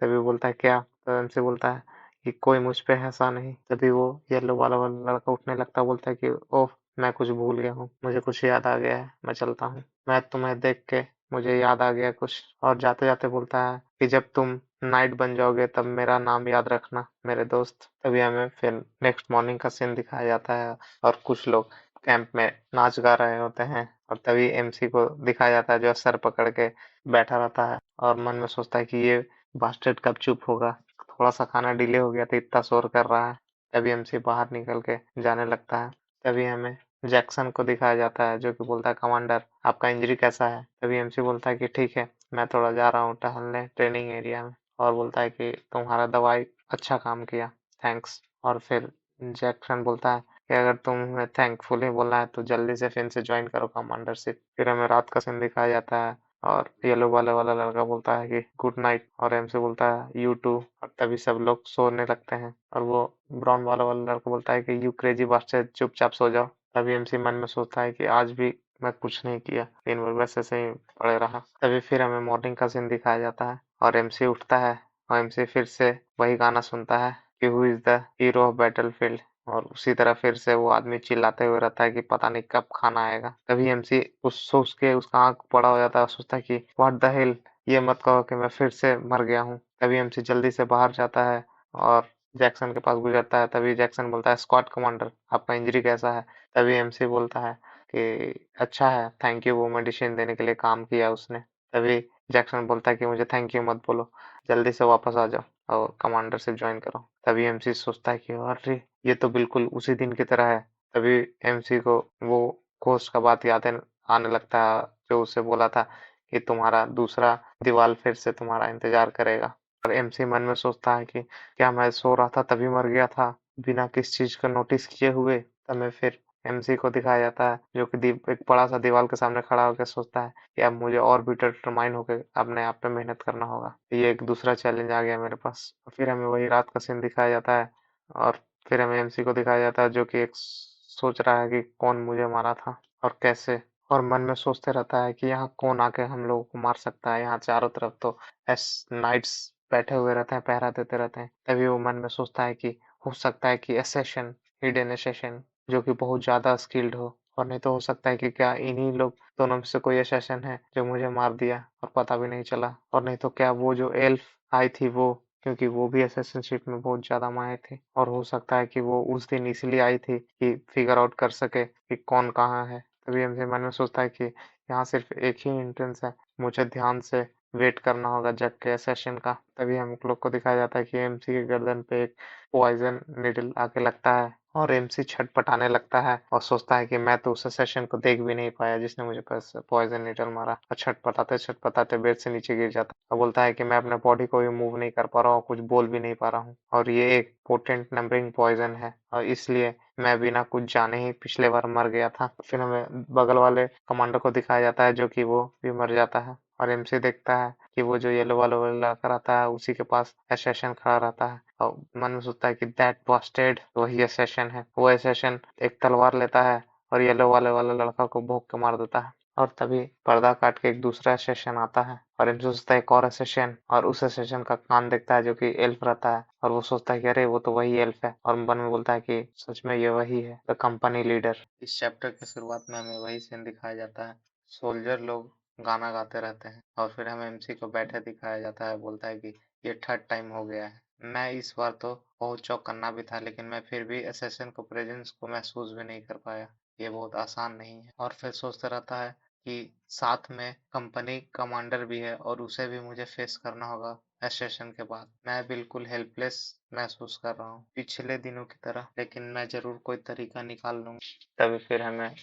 तभी वो बोलता है क्या? तो एमसी बोलता है कि कोई मुझ पे हंसा नहीं। तभी वो येलो वाला वाला लड़का उठने लगता है, बोलता है कि ओह मैं कुछ भूल गया हूँ, मुझे कुछ याद आ गया है, मैं चलता हूँ। मैं तुम्हें देख के मुझे याद आ गया कुछ, और जाते जाते बोलता है कि जब तुम नाइट बन जाओगे तब मेरा नाम याद रखना मेरे दोस्त। तभी हमें फिर नेक्स्ट मॉर्निंग का सीन दिखाया जाता है और कुछ लोग कैंप में नाच गा रहे होते हैं और तभी एमसी को दिखाया जाता है जो सर पकड़ के बैठा रहता है और मन में सोचता है कि ये बास्टर्ड कब चुप होगा, थोड़ा सा खाना डिले हो गया तो इतना शोर कर रहा है। तभी एमसी बाहर निकल के जाने लगता है। तभी हमें जैक्सन को दिखाया जाता है जो कि बोलता है कमांडर आपका इंजरी कैसा है? तभी एमसी बोलता है कि ठीक है, मैं थोड़ा जा रहा हूँ टहलने ट्रेनिंग एरिया में, और बोलता है कि तुम्हारा दवाई अच्छा काम किया, थैंक्स। और फिर जैक्सन बोलता है कि अगर तुम्हें थैंकफुल ही बोलना है तो जल्दी से फिर से ज्वाइन करो कमांडरशिप। फिर हमें रात का सीन दिखाया जाता है और येलो वाले वाला लड़का बोलता है कि गुड नाइट और एमसी बोलता है यू टू, और तभी सब लोग सोने लगते हैं और वो ब्राउन वाला लड़का बोलता है कि यू क्रेजी बास्टर्ड चुपचाप सो जाओ। तभी एमसी मन में सोचता है कि आज भी मैं कुछ नहीं किया, दिन भर बस ऐसे ही पड़े रहा। तभी फिर हमें मॉर्निंग का सीन दिखाया जाता है और एमसी उठता है और एमसी फिर से वही गाना सुनता है कि who is the hero of battlefield, और उसी तरह फिर से वो आदमी चिल्लाते हुए रहता है कि पता नहीं कब खाना आएगा। तभी एमसी उस सोच के उसका आंख बड़ा हो जाता है और सोचता है कि व्हाट द हेल, ये मत कहो कि मैं फिर से मर गया हूँ। तभी एमसी जल्दी से बाहर जाता है और जैक्सन के पास गुजरता है। तभी जैक्सन बोलता है स्क्वाड कमांडर आपका इंजरी कैसा है? तभी एमसी बोलता है कि अच्छा है, थैंक यू, वो मेडिसिन देने के लिए काम किया उसने। तभी जैक्सन बोलता है कि मुझे थैंक यू मत बोलो, जल्दी से वापस आ जाओ और कमांडर से ज्वाइन करो। तभी एमसी सोचता है कि अरे ये तो बिल्कुल उसी दिन की तरह है। तभी एमसी को वो कोच का बात याद आने लगता है जो उसे बोला था कि तुम्हारा दूसरा दीवार फिर से तुम्हारा इंतजार करेगा। और एमसी मन में सोचता है कि क्या मैं सो रहा था तभी मर गया था बिना किसी चीज को नोटिस किए हुए? तब फिर एमसी को दिखाया जाता है जो कि एक बड़ा सा दीवार के सामने खड़ा होकर सोचता है कि अब मुझे और भी डिटरमाइन होकर अपने आप पे मेहनत करना होगा, ये एक दूसरा चैलेंज आ गया मेरे पास। और फिर हमें वही रात का सीन दिखाया जाता है और फिर हमें एमसी को दिखाया जाता है जो कि एक सोच रहा है कि कौन मुझे मारा था और कैसे, और मन में सोचते रहता है कि यहाँ कौन आके हम लोगों को मार सकता है। यहाँ चारों तरफ तो एस नाइट्स बैठे हुए रहते हैं, पहरा देते रहते हैं। तभी वो मन में सोचता है कि हो सकता है कि एसेशन, हिडन एसेशन जो कि बहुत ज्यादा स्किल्ड हो, और नहीं तो हो सकता है कि क्या इन्हीं लोग दोनों में से कोई एसेशन है जो मुझे मार दिया और पता भी नहीं चला, और नहीं तो क्या वो जो एल्फ आई थी वो, क्योंकि वो भी असेसिनशिप में बहुत ज्यादा माहिर थे, और हो सकता है कि वो उस दिन इसलिए आई थी कि फिगर आउट कर सके कि कौन कहाँ है। तभी एमसी मन में सोचता है कि यहाँ सिर्फ एक ही एंट्रेंस है, मुझे ध्यान से वेट करना होगा जग के सेशन का। तभी हम लोग को दिखाया जाता है कि एमसी के गर्दन पे एक पॉइजन निडल आके लगता है और एमसी छटपटाने लगता है और सोचता है कि मैं तो उस सेशन को देख भी नहीं पाया जिसने मुझे पॉइजन निडल मारा, और छटपटाते छटपटाते बेड से नीचे गिर जाता है और बोलता है कि मैं अपने बॉडी को भी मूव नहीं कर पा रहा हूँ, कुछ बोल भी नहीं पा रहा हूँ, और ये एक पोटेंट नंबरिंग पॉइजन है और इसलिए मैं बिना कुछ जाने ही पिछले बार मर गया था। फिर हमें बगल वाले कमांडर को दिखाया जाता है जो कि वो भी मर जाता है, और एमसी देखता है कि वो जो येलो वाला लड़का रहता है उसी के पास एसेशन खड़ा रहता है, और मन में सोचता है कि दैट बास्टर्ड वही एसेशन है। वो एसेशन एक तलवार लेता है और येलो वाला लड़का को भोंक के मार देता है। और तभी पर्दा काट के एक दूसरा सेशन आता है, और एम सोचता है एक और सेशन, और उस सेशन का कान देखता है जो कि एल्फ रहता है, और वो सोचता है कि अरे वो तो वही एल्फ है, और मन में बोलता है कि सच में ये वही है, द कंपनी लीडर। इस चैप्टर के शुरुआत में हमें वही सीन दिखाया जाता है। सोल्जर लोग गाना गाते रहते हैं, और फिर हमें एमसी को बैठे दिखाया जाता है। बोलता है कि ये थर्ड टाइम हो गया है, मैं इस बार तो बहुत चौकन्ना भी था, लेकिन मैं फिर भी एसेसन को प्रेजेंस को महसूस भी नहीं कर पाया। ये बहुत आसान नहीं है। और फिर सोचता रहता है कि साथ में कंपनी कमांडर भी है और उसे भी मुझे फेस करना होगा एसेशन के बाद। मैं बिल्कुल हेल्पलेस महसूस कर रहा हूँ पिछले दिनों की तरह, लेकिन मैं जरूर कोई तरीका निकाल लूंगा। तभी फिर हमें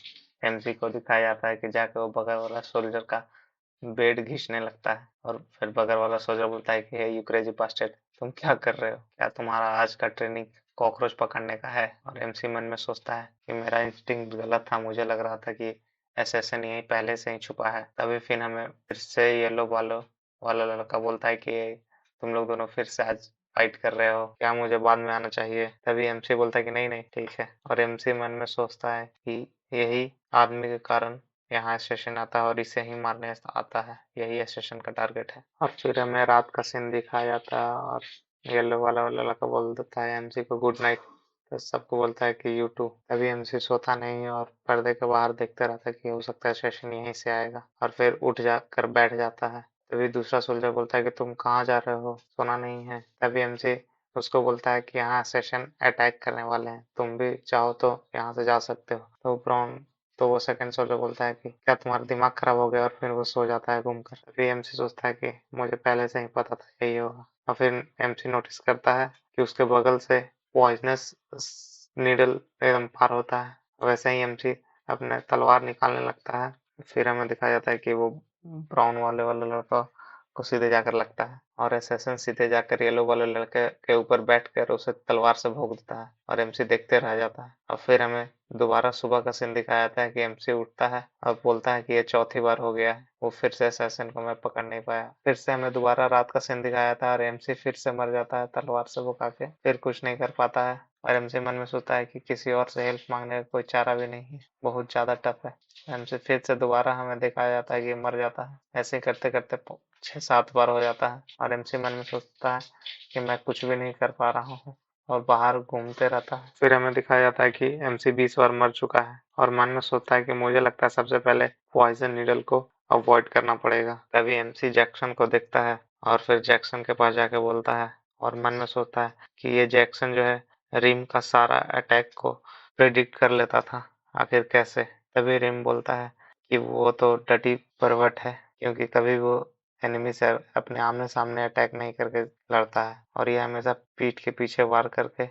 एमसी को दिखाया जाता है कि जाके वो बगल वाला सोल्जर का बेड घिसने लगता है, और फिर बगल वाला सोल्जर बोलता है कि हे यू क्रेजी बास्टर्ड, तुम क्या कर रहे हो? क्या तुम्हारा आज का ट्रेनिंग कॉकरोच पकड़ने का है? और एमसी मन में सोचता है कि मेरा इंस्टिंक्ट गलत था, मुझे लग रहा था कि एसेसन यहीं पहले से ही छुपा है। तभी फिर हमें फिर से येलो वालो वाला लड़का बोलता है कि तुम लोग दोनों फिर से आज फाइट कर रहे हो, क्या मुझे बाद में आना चाहिए? तभी एमसी बोलता है कि नहीं नहीं ठीक है, और एमसी मन में सोचता है कि यही आदमी के कारण यहाँ स्टेशन आता है और इसे ही मारने आता है, यही स्टेशन का टारगेट है। और फिर हमें रात का सीन दिखाया जाता है, और येलो वाला लड़का बोल देता है एमसी को गुड नाइट, तो सबको बोलता है कि यू टू। तभी एमसी सोता नहीं और पर्दे के बाहर देखते रहता है कि हो सकता है स्टेशन यहीं से आएगा, और फिर उठ जाकर बैठ जाता है। तभी दूसरा सोल्जर बोलता है कि तुम कहाँ जा रहे हो, सोना नहीं है? तभी एमसी उसको बोलता है कि यहाँ सेशन अटैक करने वाले हैं, तुम भी चाहो तो यहाँ से जा सकते हो। तो ब्राउन तो वो सेकंड सोल्जर बोलता है कि क्या तुम्हारा दिमाग खराब हो गया, और फिर वो सो जाता है घूमकर। फिर एमसी सोचता है कि मुझे पहले से ही पता था यही होगा। और फिर एमसी नोटिस करता है कि उसके बगल से पॉइजनस नीडल एकदम पार होता है। वैसे ही एमसी अपने तलवार निकालने लगता है। फिर हमें दिखाया जाता है कि वो ब्राउन वाले लड़का को सीधे जाकर लगता है, और एसेसन सीधे जाकर येलो वाले लड़के के ऊपर बैठकर उसे तलवार से भोग देता है, और एमसी देखते रह जाता है। और फिर हमें दोबारा सुबह का सीन दिखाया जाता है कि एमसी उठता है और बोलता है कि ये चौथी बार हो गया है, वो फिर से असैसिन को मैं पकड़ नहीं पाया। फिर से हमें दोबारा रात का सीन दिखाया था, और एमसी फिर से मर जाता है तलवार से भुका के, फिर कुछ नहीं कर पाता है। और एमसी मन में सोचता है कि किसी और से हेल्प मांगने का कोई चारा भी नहीं है, बहुत ज्यादा टफ है। एमसी फिर से दोबारा हमें दिखाया जाता है कि मर जाता है। ऐसे करते करते 6-7 बार हो जाता है, और एमसी मन में सोचता है कि मैं कुछ भी नहीं कर पा रहा हूँ, और बाहर घूमते रहता है। फिर हमें दिखाया जाता है कि एमसी 20 बार मर चुका है, और मन में सोचता है कि मुझे लगता है सबसे पहले पॉइजन नीडल को अवॉइड करना पड़ेगा। तभी एमसी जैक्सन को देखता है, और फिर जैक्सन के पास जाके बोलता है, और मन में सोचता है कि ये जैक्सन जो है रिम का सारा अटैक को प्रेडिक्ट कर लेता था, आखिर कैसे? तभी रिम बोलता है कि वो तो डटी परवट है, क्योंकि कभी वो एनिमी से अपने आमने सामने अटैक नहीं करके लड़ता है, और ये हमेशा पीठ के पीछे वार करके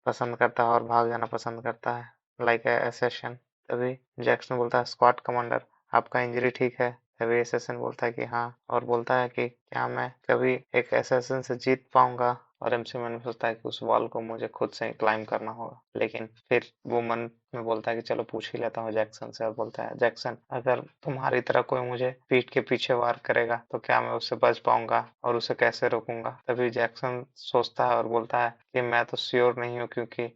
पसंद करता है और भाग जाना पसंद करता है, लाइक असैसिन। तभी जैक्सन बोलता है स्क्वाड कमांडर, आपका इंजरी ठीक है? तभी असैसिन बोलता है कि हाँ, और बोलता है कि क्या मैं कभी एक असैसिन से जीत पाऊंगा? और एमसी मन में सोचता है कि उस वॉल को मुझे खुद से क्लाइम करना होगा, लेकिन फिर वो मन में बोलता है कि चलो पूछ ही लेता हूँ जैक्सन से, और बोलता है जैक्सन, अगर तुम्हारी तरह कोई मुझे पीठ के पीछे वार करेगा तो क्या मैं उससे बच पाऊंगा, और उसे कैसे रोकूंगा? तभी जैक्सन सोचता है और बोलता है कि मैं तो श्योर नहीं हूँ, क्योंकि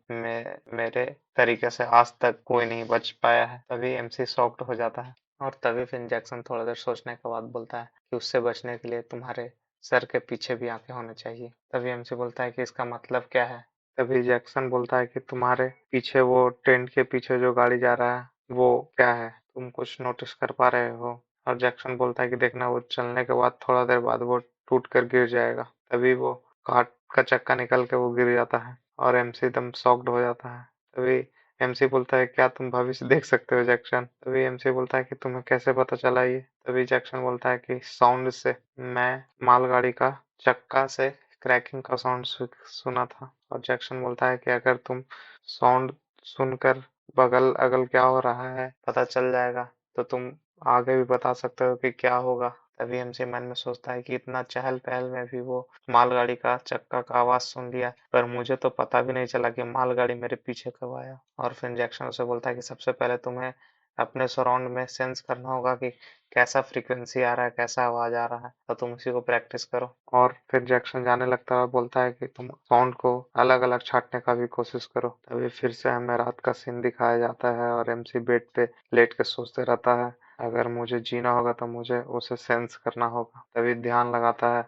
मेरे तरीके से आज तक कोई नहीं बच पाया है। तभी एमसी शॉक्ड हो जाता है, और तभी फिर जैक्सन थोड़ा देर सोचने के बाद बोलता है कि उससे बचने के लिए तुम्हारे सर के पीछे भी आंखें होने चाहिए। तभी एमसी बोलता है कि इसका मतलब क्या है? तभी जैक्सन बोलता है कि तुम्हारे पीछे वो टेंट के पीछे जो गाड़ी जा रहा है वो क्या है, तुम कुछ नोटिस कर पा रहे हो? और जैक्सन बोलता है कि देखना, वो चलने के बाद थोड़ा देर बाद वो टूट कर गिर जाएगा। तभी वो काट का चक्का निकल के वो गिर जाता है, और एमसी एकदम शॉक्ड हो जाता है। तभी एमसी बोलता है क्या तुम भविष्य देख सकते हो जैक्सन? तभी एमसी बोलता है कि तुम्हें कैसे पता चला ये? तभी जैक्सन बोलता है कि साउंड से, मैं मालगाड़ी का चक्का से क्रैकिंग का साउंड सुना था। और जैक्सन बोलता है कि अगर तुम साउंड सुनकर बगल अगल क्या हो रहा है पता चल जाएगा तो तुम आगे भी बता सकते हो कि क्या होगा। तभी एमसी मन में सोचता है कि इतना चहल पहल में भी वो मालगाड़ी का चक्का का आवाज सुन लिया, पर मुझे तो पता भी नहीं चला कि मालगाड़ी मेरे पीछे कब आया। और फिर जैक्सन उसे बोलता है कि सबसे पहले तुम्हें अपने सराउंड में सेंस करना होगा कि कैसा फ्रीक्वेंसी आ रहा है, कैसा आवाज आ रहा है, और तुम उसी को प्रैक्टिस करो। और फिर जैक्सन जाने लगता है और बोलता है कि तुम साउंड को अलग अलग छांटने का भी कोशिश करो। तभी फिर से हमें रात का सीन दिखाया जाता है और एमसी बेड पे लेट के सोचते रहता है, अगर मुझे जीना होगा तो मुझे उसे सेंस करना होगा। तभी ध्यान लगाता है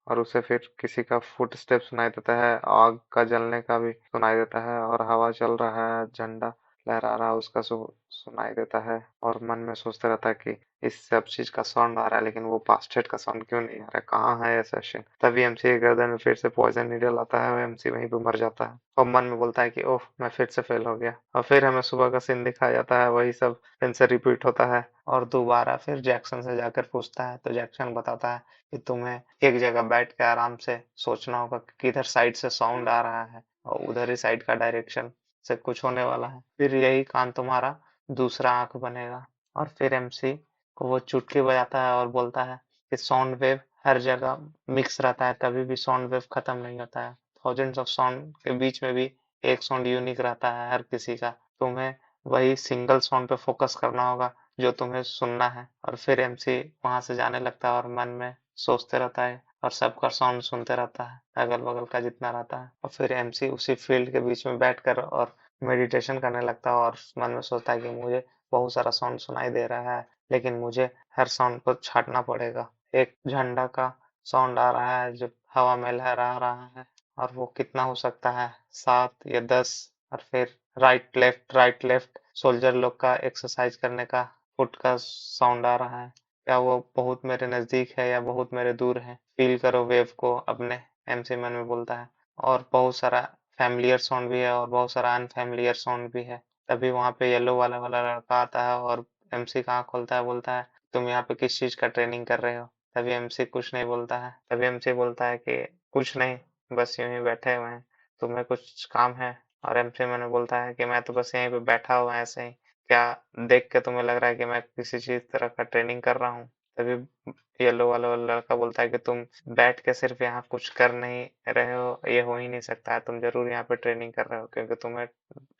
और उसे फिर किसी का फुट स्टेप सुनाई देता है, आग का जलने का भी सुनाई देता है, और हवा चल रहा है, झंडा लहरा रहा है उसका सुनाई देता है। और मन में सोचता रहता है कि इस सब चीज का साउंड आ रहा है, लेकिन वो बास्टेड का साउंड क्यों नहीं आ रहा है, कहाँ है एसेसिन। तभी एमसी के गर्दन में फिर से पॉइजन नीडल आता है और एमसी वहीं पे मर जाता है और मन में बोलता है कि ओह, मैं फिर से फेल हो गया। और फिर हमें सुबह का सीन दिखाया जाता है, वही सब फिर से रिपीट होता है और दोबारा फिर जैक्सन से जाकर पूछता है, तो जैक्सन बताता है कि तुम्हें एक जगह बैठ के आराम से सोचना होगा कि किधर साइड से साउंड आ रहा है और उधर ही साइड का डायरेक्शन से कुछ होने वाला है, फिर यही कान तुम्हारा दूसरा आंख बनेगा। और फिर एमसी को वो चुटकी बजाता है और बोलता है कि साउंड वेव हर जगह मिक्स रहता है, कभी भी साउंड वेव खत्म नहीं होता है, थाउजेंड्स ऑफ साउंड के बीच में भी एक साउंड यूनिक रहता है हर किसी का, तुम्हें वही सिंगल साउंड पे फोकस करना होगा जो तुम्हें सुनना है। और फिर एमसी वहां से जाने लगता है और मन में सोचते रहता है और सबका साउंड सुनते रहता है, अगल बगल का जितना रहता है। और फिर एमसी उसी फील्ड के बीच में बैठकर और मेडिटेशन करने लगता है और मन में सोचता है कि मुझे बहुत सारा साउंड सुनाई दे रहा है, लेकिन मुझे हर साउंड को छांटना पड़ेगा। एक झंडा का साउंड आ रहा है जो हवा में लहरा रहा है, और वो कितना हो सकता है, 7 या 10। और फिर राइट लेफ्ट सोल्जर लोग का एक्सरसाइज करने का फुट का साउंड आ रहा है, क्या वो बहुत मेरे नजदीक है या बहुत मेरे दूर है, फील करो वेव को अपने, एमसी मन में बोलता है। और बहुत सारा फैमिलियर साउंड भी है और बहुत सारा अनफैमिलियर साउंड भी है। तभी वहां पे येलो वाला वाला लड़का आता है और एमसी का आँख खोलता है, बोलता है तुम यहाँ पे किस चीज का ट्रेनिंग कर रहे हो। तभी एमसी कुछ नहीं बोलता है, तभी एमसी बोलता है कि कुछ नहीं, बस यूं ही बैठे हुए हैं, तुम्हें कुछ काम है। और एमसी मैंने बोलता है कि मैं तो बस यहीं पे बैठा हुआ ऐसे ही, क्या देख के तुम्हें लग रहा है कि मैं किसी चीज तरह का ट्रेनिंग कर रहा हूँ। तभी येलो वाला लड़का बोलता है कि तुम बैठ के सिर्फ यहाँ कुछ कर नहीं रहे हो, ये हो ही नहीं सकता है, तुम जरूर यहाँ पे ट्रेनिंग कर रहे हो क्योंकि तुम्हें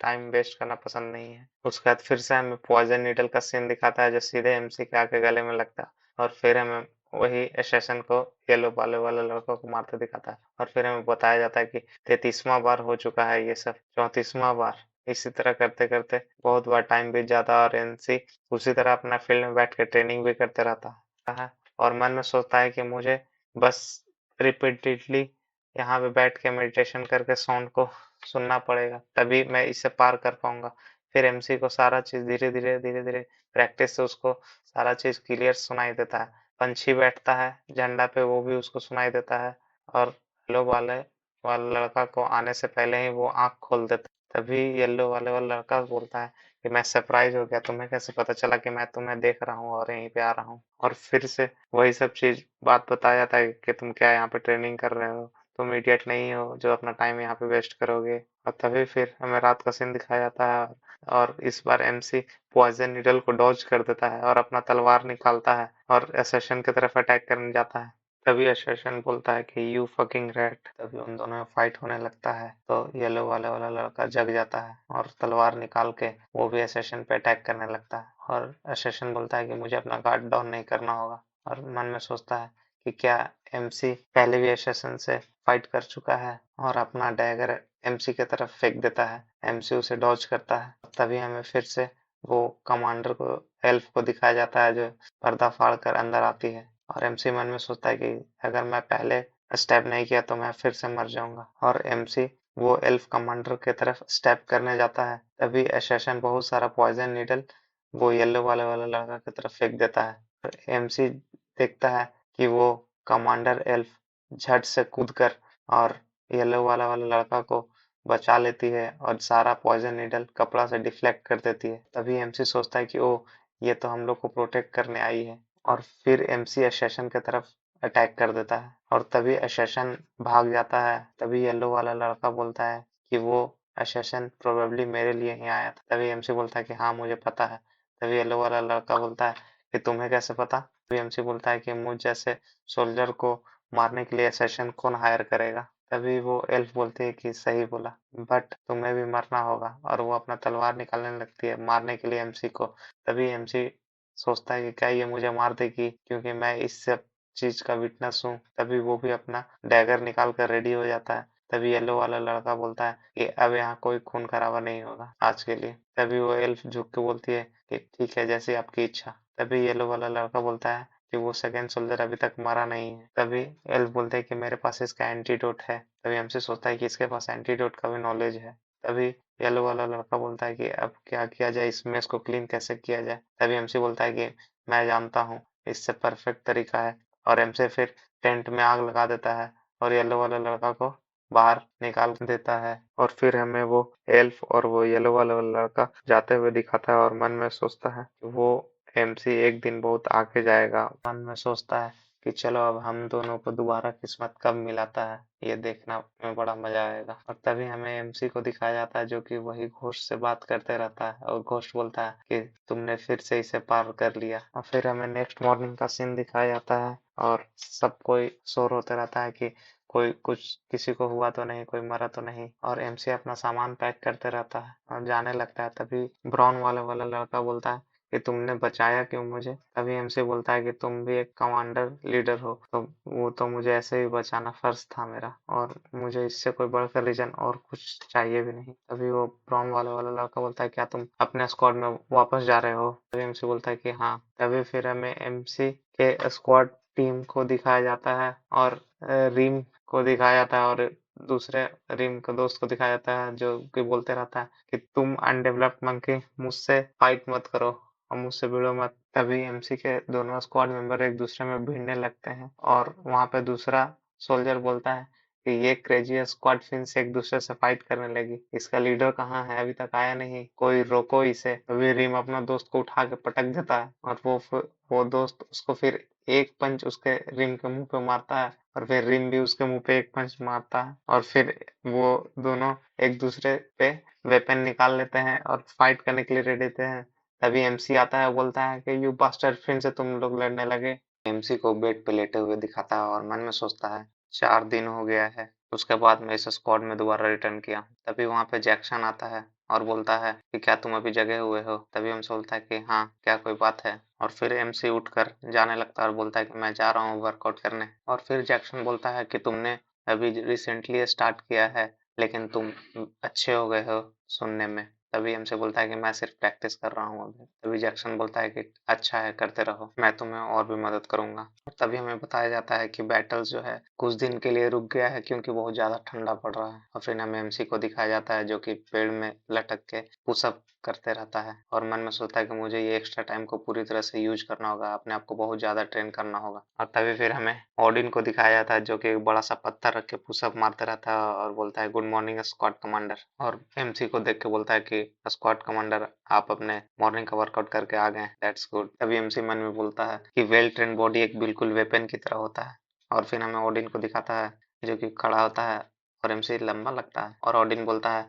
टाइम वेस्ट करना पसंद नहीं है। उसके बाद फिर से हमें पॉइजन नीडल का सीन दिखाता है जो सीधे एमसी के आके गले में लगता है, और फिर हमें वही एसेसन को येलो वाले वाले लड़कों को मारते दिखाता है। और फिर हमें बताया जाता है कि 33वां बार हो चुका है ये सब, 34वां बार। इसी तरह करते करते बहुत बार टाइम बीत जाता है और एनसी उसी तरह अपना फील्ड में बैठ के ट्रेनिंग भी करते रहता है और मन में सोचता है कि मुझे बस रिपीटेडली यहाँ पे बैठ के मेडिटेशन करके साउंड को सुनना पड़ेगा, तभी मैं इसे पार कर पाऊंगा। फिर एमसी को सारा चीज धीरे धीरे प्रैक्टिस से उसको सारा चीज क्लियर सुनाई देता है। पंछी बैठता है झंडा पे, वो भी उसको सुनाई देता है, और येलो वाले लड़का को आने से पहले ही वो आंख खोल देता है। तभी येलो वाले वाला लड़का बोलता है कि मैं सरप्राइज हो गया, तुम्हें कैसे पता चला कि मैं तुम्हें देख रहा हूँ और यहीं पे आ रहा हूँ। और फिर से वही सब चीज बात बताया जाता है कि तुम क्या यहाँ पे ट्रेनिंग कर रहे हो, तुम इडियट नहीं हो जो अपना टाइम यहाँ पे वेस्ट करोगे। और तभी फिर हमें रात का सीन दिखाया जाता है और इस बार एमसी पॉइजन नीडल को डॉज कर देता है और अपना तलवार निकालता है और एसेशन की तरफ अटैक करने जाता है। तभी एसेशन बोलता है कि यू फकिंग रैट। तभी उन दोनों में फाइट होने लगता है, तो येलो वाले वाला लड़का जग जाता है और तलवार निकाल के वो भी एसेशन पे अटैक करने लगता है। और एसेशन बोलता है कि मुझे अपना गार्ड डाउन नहीं करना होगा, और मन में सोचता है कि क्या एमसी पहले भी एसेशन से फाइट कर चुका है, और अपना डैगर एमसी की तरफ फेंक देता है। एमसी उसे डॉज करता है, तभी हमें फिर से वो कमांडर को, एल्फ को दिखाया जाता है जो पर्दा फाड़ कर अंदर आती है। और एमसी मन में सोचता है कि अगर मैं पहले स्टेप नहीं किया तो मैं फिर से मर जाऊंगा। और एमसी वो एल्फ कमांडर की तरफ स्टेप करने जाता है, तभी एसेशन बहुत सारा पॉइजन नीडल वो येलो वाले वाला लड़का की तरफ फेंक देता है। और एमसी देखता है कि वो कमांडर एल्फ झट से कूद कर और येलो वाला वाला लड़का को बचा लेती है और सारा पॉइजन नीडल कपड़ा से डिफ्लेक्ट कर देती है। तभी एमसी सोचता है कि ओ, ये तो हम लोग को प्रोटेक्ट करने आई है। और फिर एमसी एसेशन की तरफ अटैक कर देता है और तभी एसेशन भाग जाता है। तभी येलो वाला लड़का बोलता है कि वो एसेशन प्रोबेबली मेरे लिए ही आया था। तभी एमसी बोलता है कि हाँ मुझे पता है। तभी येलो वाला लड़का बोलता है कि तुम्हें कैसे पता। तभी एमसी बोलता है कि मुझ जैसे सोल्जर को मारने के लिए असैसिन कौन हायर करेगा। तभी वो एल्फ बोलती है कि सही बोला, बट तुम्हें भी मरना होगा, और वो अपना तलवार निकालने लगती है मारने के लिए एमसी को। तभी एमसी सोचता है कि क्या ये मुझे मार देगी, क्योंकि मैं इस सब चीज का विटनेस हूँ। तभी वो भी अपना डैगर निकाल कर रेडी हो जाता है। तभी येलो वाला लड़का बोलता है कि अब यहाँ कोई खून खराबा नहीं होगा आज के लिए। तभी वो एल्फ झुक के बोलती है कि ठीक है, जैसी आपकी इच्छा। तभी येलो वाला लड़का बोलता है कि वो सेकंड सोल्जर अभी तक मरा नहीं है। तभी एल्फ बोलते हैं कि मेरे पास इसका एंटीडोट है। तभी एमसी सोचता है कि इसके पास एंटीडोट का भी नॉलेज है। तभी येलो वाला लड़का बोलता है कि अब क्या किया जाए, इसमें इसको क्लीन कैसे किया जाए। तभी एमसी बोलता है कि मैं जानता हूँ, इससे परफेक्ट तरीका है। और एमसी फिर टेंट में आग लगा देता है और येलो वाला लड़का को बाहर निकाल देता है। और फिर हमें वो एल्फ और वो येलो वाला लड़का जाते हुए दिखाता है और मन में सोचता है कि वो एमसी एक दिन बहुत आगे जाएगा। मन में सोचता है कि चलो अब हम दोनों को दोबारा किस्मत कब मिलाता है, ये देखना में बड़ा मजा आएगा। और तभी हमें एमसी को दिखाया जाता है जो कि वही घोस्ट से बात करते रहता है, और घोस्ट बोलता है कि तुमने फिर से इसे पार कर लिया। और फिर हमें नेक्स्ट मॉर्निंग का सीन दिखाया जाता है और सब कोई शोर होते रहता है कि कोई कुछ किसी को हुआ तो नहीं, कोई मरा तो नहीं। और एमसी अपना सामान पैक करते रहता है और जाने लगता है। तभी ब्राउन वाला वाला लड़का बोलता है कि तुमने बचाया क्यों मुझे। तभी एमसी बोलता है कि तुम भी एक कमांडर लीडर हो, तो वो तो मुझे ऐसे ही बचाना फर्ज था मेरा, और मुझे इससे कोई बढ़कर रीजन और कुछ चाहिए भी नहीं। तभी वो ब्राउन वाला लड़का बोलता है क्या तुम अपने स्क्वाड में वापस जा रहे हो। तभी एमसी बोलता है कि हाँ। तभी फिर हमें एमसी के स्क्वाड टीम को दिखाया जाता है और रीम को दिखाया जाता है, और दूसरे रीम के दोस्त को दिखाया जाता है जो कि बोलते रहता है कि तुम अनडेवलप्ड मंकी मुझसे फाइट मत करो और मुझसे भिड़ो मत। तभी एमसी के दोनों स्क्वाड मेंबर एक दूसरे में भिड़ने लगते हैं और वहां पे दूसरा सोल्जर बोलता है कि ये क्रेजी स्क्वाड फिर से एक दूसरे से फाइट करने लगी, इसका लीडर कहाँ है, अभी तक आया नहीं, कोई रोको इसे। तभी रिम अपना दोस्त को उठा के पटक देता है और वो दोस्त उसको फिर एक पंच उसके रिम के मुंह पे मारता है, और फिर रिम भी उसके मुंह पे एक पंच मारता है, और फिर वो दोनों एक दूसरे पे वेपन निकाल लेते हैं और फाइट करने के लिए रेडी होते हैं। तभी एमसी आता है, बोलता है कि यू बास्टर्ड, फिर से तुम लोग लड़ने लगे। एमसी को बेड पे लेटे हुए दिखाता है और मन में सोचता है 4 दिन हो गया है उसके बाद मैं इस स्क्वाड में दोबारा रिटर्न किया। तभी वहां पे जैक्सन आता है और बोलता है कि क्या तुम अभी जगे हुए हो। तभी एमसी बोलता है कि हाँ, क्या कोई बात है। और फिर एमसी उठकर जाने लगता है और बोलता है कि मैं जा रहा हूँ वर्कआउट करने। और फिर जैक्सन बोलता है कि तुमने अभी रिसेंटली स्टार्ट किया है, लेकिन तुम अच्छे हो गए हो सुनने में। तभी हमसे बोलता है कि मैं सिर्फ प्रैक्टिस कर रहा हूँ अभी। तभी जैक्सन बोलता है कि अच्छा है, करते रहो, मैं तुम्हें और भी मदद करूंगा। और तभी हमें बताया जाता है कि बैटल जो है कुछ दिन के लिए रुक गया है क्योंकि बहुत ज्यादा ठंडा पड़ रहा है। और फिर हमें एमसी को दिखाया जाता है जो कि पेड़ में लटक के पुशअप करते रहता है और मन में सोचता है कि मुझे ये एक्स्ट्रा टाइम को पूरी तरह से यूज करना होगा, अपने आप को बहुत ज्यादा ट्रेन करना होगा। और तभी फिर हमें ओडिन को दिखाया जाता है जो कि एक बड़ा सा पत्थर रख के पुशअप मारता रहता है और बोलता है गुड मॉर्निंग स्क्वाड कमांडर। और एमसी को देख के बोलता है कि स्क्वाड कमांडर, आप अपने मॉर्निंग का वर्कआउट करके आ गए, दैट्स गुड। तभी एमसी मन में बोलता है कि वेल ट्रेन बॉडी एक बिल्कुल वेपन की तरह होता है। और फिर हमें ओडिन को दिखाता है जो कि खड़ा होता है और एमसी लंबा लगता है, और ओडिन बोलता है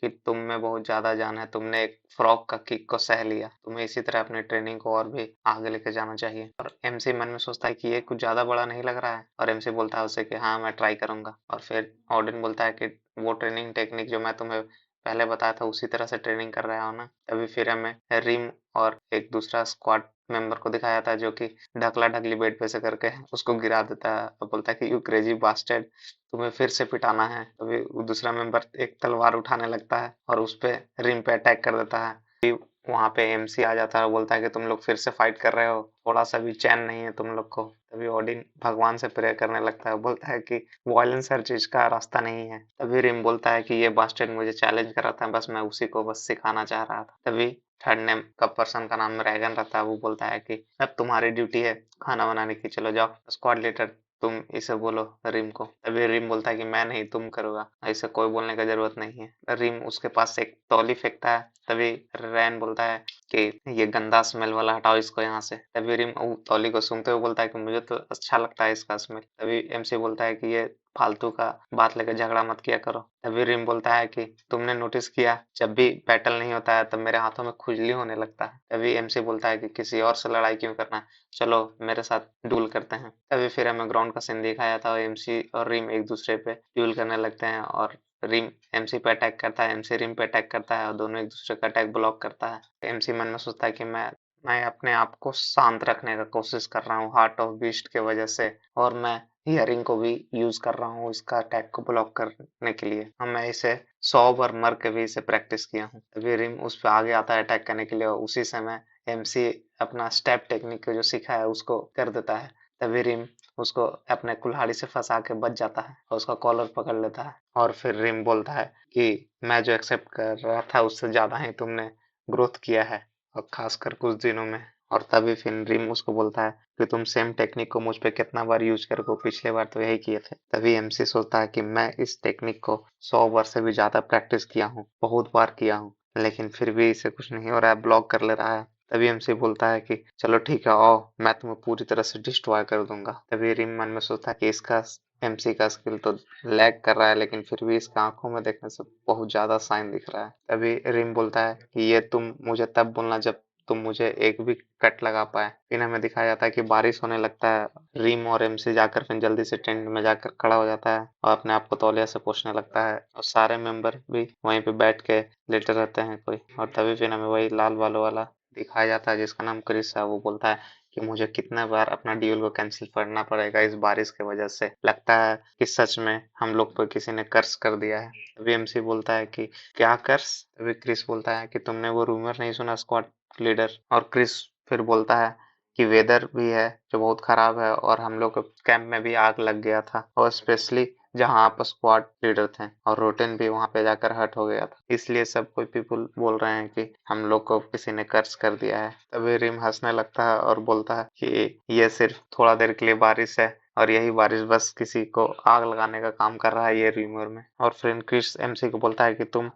कि तुम में बहुत ज्यादा जान है, तुमने एक फ्रॉग का किक को सह लिया, तुम्हें इसी तरह अपनी ट्रेनिंग को और भी आगे लेके जाना चाहिए। और एमसी मन में सोचता है कि ये कुछ ज्यादा बड़ा नहीं लग रहा है, और एमसी बोलता है उसे कि हाँ, मैं ट्राई करूंगा। और फिर ऑडिन बोलता है कि वो ट्रेनिंग टेक्निक जो मैं तुम्हें पहले बताया था उसी तरह से ट्रेनिंग कर रहा हो ना। तभी फिर हमें रिम और एक दूसरा स्क्वाड मेंबर को दिखाया था जो कि ढकला ढकली बेड पे से करके उसको गिरा देता है और बोलता है कि यू क्रेजी बास्टर्ड, तुम्हें फिर से पिटाना है। तभी वो दूसरा मेंबर एक तलवार उठाने लगता है और उस पे रिम पे अटैक कर देता है। वहां पे एमसी आ जाता है और बोलता है कि तुम लोग फिर से फाइट कर रहे हो, थोड़ा सा भी चैन नहीं है तुम लोग को। तभी ओडिन भगवान से प्रेयर करने लगता है, बोलता है कि वायलेंस हर चीज का रास्ता नहीं है। तभी रिम बोलता है कि ये बास्टर्ड मुझे चैलेंज कर रहा था, बस मैं उसी को बस सिखाना चाह रहा था। तभी थर्ड नेम का पर्सन का नाम रैगन रहता है, वो बोलता है कि अब तुम्हारी ड्यूटी है खाना बनाने की, चलो जाओ स्क्वाड लीडर, तुम इसे बोलो रिम को। तभी रिम बोलता है कि मैं नहीं, तुम करोगा, ऐसे कोई बोलने का जरूरत नहीं है। रिम उसके पास से एक तौली फेंकता है। तभी रैन बोलता है कि ये गंदा स्मेल वाला हटाओ इसको यहाँ से। तभी रिम तौली को सूंघते हुए बोलता है कि मुझे तो अच्छा लगता है इसका स्मेल। तभी एमसी बोलता है कि ये फालतू का बात लेकर झगड़ा मत किया करो। तभी रिम बोलता है कि तुमने नोटिस किया जब भी बैटल नहीं होता है तब मेरे हाथों में खुजली होने लगता है। तभी एमसी बोलता है कि किसी और से लड़ाई क्यों करना है, चलो मेरे साथ डुएल करते हैं। तभी फिर हमें ग्राउंड का सीन दिखाया था और एमसी और रिम एक दूसरे पे डुएल करने लगते हैं और रिम एमसी पे अटैक करता है, एमसी रिम पे अटैक करता है और दोनों एक दूसरे का अटैक ब्लॉक करता है। एमसी मन में सोचता है कि मैं अपने आप को शांत रखने का कोशिश कर रहा हूँ हार्ट ऑफ बीस्ट के वजह से, और मैं हियरिंग को भी यूज कर रहा हूँ इसका अटैक को ब्लॉक करने के लिए। और मैं इसे 100 बार मर के भी इसे प्रैक्टिस किया हूँ। तभी रिम उस पर आगे आता है अटैक करने के लिए और उसी समय एमसी अपना स्टेप टेक्निक को जो सीखा है उसको कर देता है। तभी रिम उसको अपने कुल्हाड़ी से फंसा के बच जाता है और उसका कॉलर पकड़ लेता है। और फिर रिम बोलता है कि मैं जो एक्सेप्ट कर रहा था उससे ज्यादा ही तुमने ग्रोथ किया है, और खासकर कुछ दिनों में। और तभी फिर रिम उसको बोलता है कि तुम सेम टेक्निक को मुझ पे कितना बार यूज कर को, पिछले बार तो यही किए थे। तभी एमसी सोचता है कि मैं इस टेक्निक को 100 बार से भी ज्यादा प्रैक्टिस किया हूँ, बहुत बार किया हूँ, लेकिन फिर भी इसे कुछ नहीं हो रहा है, ब्लॉक कर ले रहा है। तभी एमसी बोलता है कि चलो ठीक है आओ, मैं तुम्हें पूरी तरह से डिस्ट्रॉय कर दूंगा। तभी रिम मन में सोचता है कि इसका एमसी का स्किल तो लैग कर रहा है, लेकिन फिर भी इसका आंखों में देखने से बहुत ज्यादा साइन दिख रहा है। तभी रिम बोलता है कि ये तुम मुझे तब बोलना जब तुम मुझे एक भी कट लगा पाए। फिर हमें दिखाया जाता है कि बारिश होने लगता है, रिम और एमसी जाकर फिर जल्दी से टेंट में जाकर खड़ा हो जाता है और अपने आप को तौलिया से पोंछने लगता है, और सारे मेंबर भी वहीं पे बैठ के लेटे रहते हैं कोई। और तभी फिर हमें वही लाल बालों वाला दिखाया जाता है जिसका नाम क्रिस है। वो बोलता है कि मुझे कितना बार अपना ड्यूल को कैंसिल करना पड़ेगा इस बारिश की वजह से, लगता है कि सच में हम लोग पर किसी ने कर्स कर दिया है। तभी एमसी बोलता है कि क्या कर्स? तभी क्रिस बोलता है कि तुमने वो रूमर नहीं सुना स्क्वाड लीडर? और क्रिस फिर बोलता है कि वेदर भी है जो बहुत खराब है और हम लोग के कैंप में भी आग लग गया था, और स्पेशली जहाँ आप स्क्वाड लीडर थे, और रोटेन भी वहां पे जाकर हर्ट हो गया था, इसलिए सब कोई पीपल बोल रहे हैं कि हम लोग को किसी ने कर्ज कर दिया है। तभी रिम हंसने लगता है और बोलता है कि ये सिर्फ थोड़ा देर के लिए बारिश है, और यही बारिश बस किसी को आग लगाने का काम कर रहा है ये रूमर में। और फिर क्रिस एमसी को बोलता है कि तुम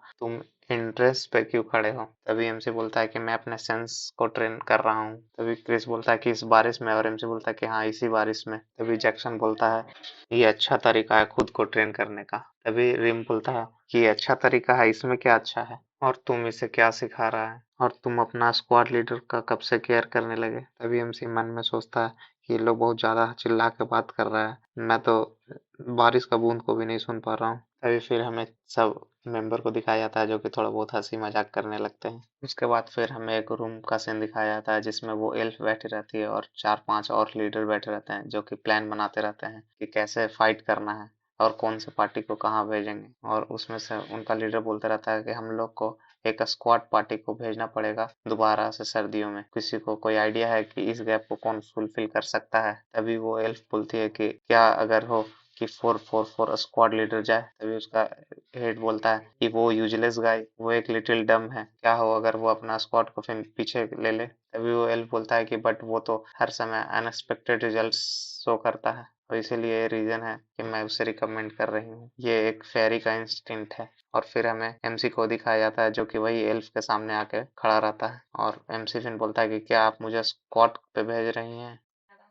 इंटरेस्ट पे क्यों खड़े हो? तभी एमसी बोलता है कि मैं अपने सेंस को ट्रेन कर रहा हूँ। तभी क्रिस बोलता है कि इस बारिश में, और एमसी बोलता है कि हाँ इसी बारिश में। तभी जैक्सन बोलता है ये अच्छा तरीका है खुद को ट्रेन करने का। तभी रिम बोलता है कि ये अच्छा तरीका है, इसमें क्या अच्छा है, और तुम इसे क्या सिखा रहा है, और तुम अपना स्क्वाड लीडर का कब से केयर करने लगे? तभी एमसी मन में सोचता है कि ये लोग बहुत ज्यादा चिल्ला के बात कर रहा है, मैं तो बारिश का बूंद को भी नहीं सुन पा रहा हूँ। तभी फिर हमें सब मेंबर को दिखाया जाता है जो कि थोड़ा बहुत हंसी मजाक करने लगते हैं। उसके बाद फिर हमें एक रूम का सीन दिखाया जाता है जिसमें वो एल्फ बैठी रहती है और 4-5 और लीडर बैठे रहते हैं जो कि प्लान बनाते रहते हैं कि कैसे फाइट करना है और कौन से पार्टी को कहाँ भेजेंगे। और उसमें से उनका लीडर बोलता रहता है कि हम लोग को एक स्क्वाड पार्टी को भेजना पड़ेगा दोबारा से सर्दियों में। किसी को कोई आइडिया है कि इस गैप को कौन फुलफिल कर सकता है? तभी वो एल्फ बोलती है कि क्या अगर हो कि 444 स्क्वाड लीडर जाए? तभी उसका हेड बोलता है कि वो यूजलेस गाय, वो एक लिटिल डम है, क्या हो अगर वो अपना स्क्वाड को फिर पीछे ले ले? तभी वो एल्फ बोलता है कि बट वो तो हर समय अनएक्सपेक्टेड रिजल्ट शो करता है, और इसीलिए ये रीजन है कि मैं उसे रिकमेंड कर रही हूँ, ये एक फेरी का इंस्टिंक्ट है। और फिर हमें एमसी को दिखाया जाता है जो कि वही एल्फ के सामने आके खड़ा रहता है, और एमसी फिर बोलता है कि क्या आप मुझे स्क्वाड पे भेज रही हैं?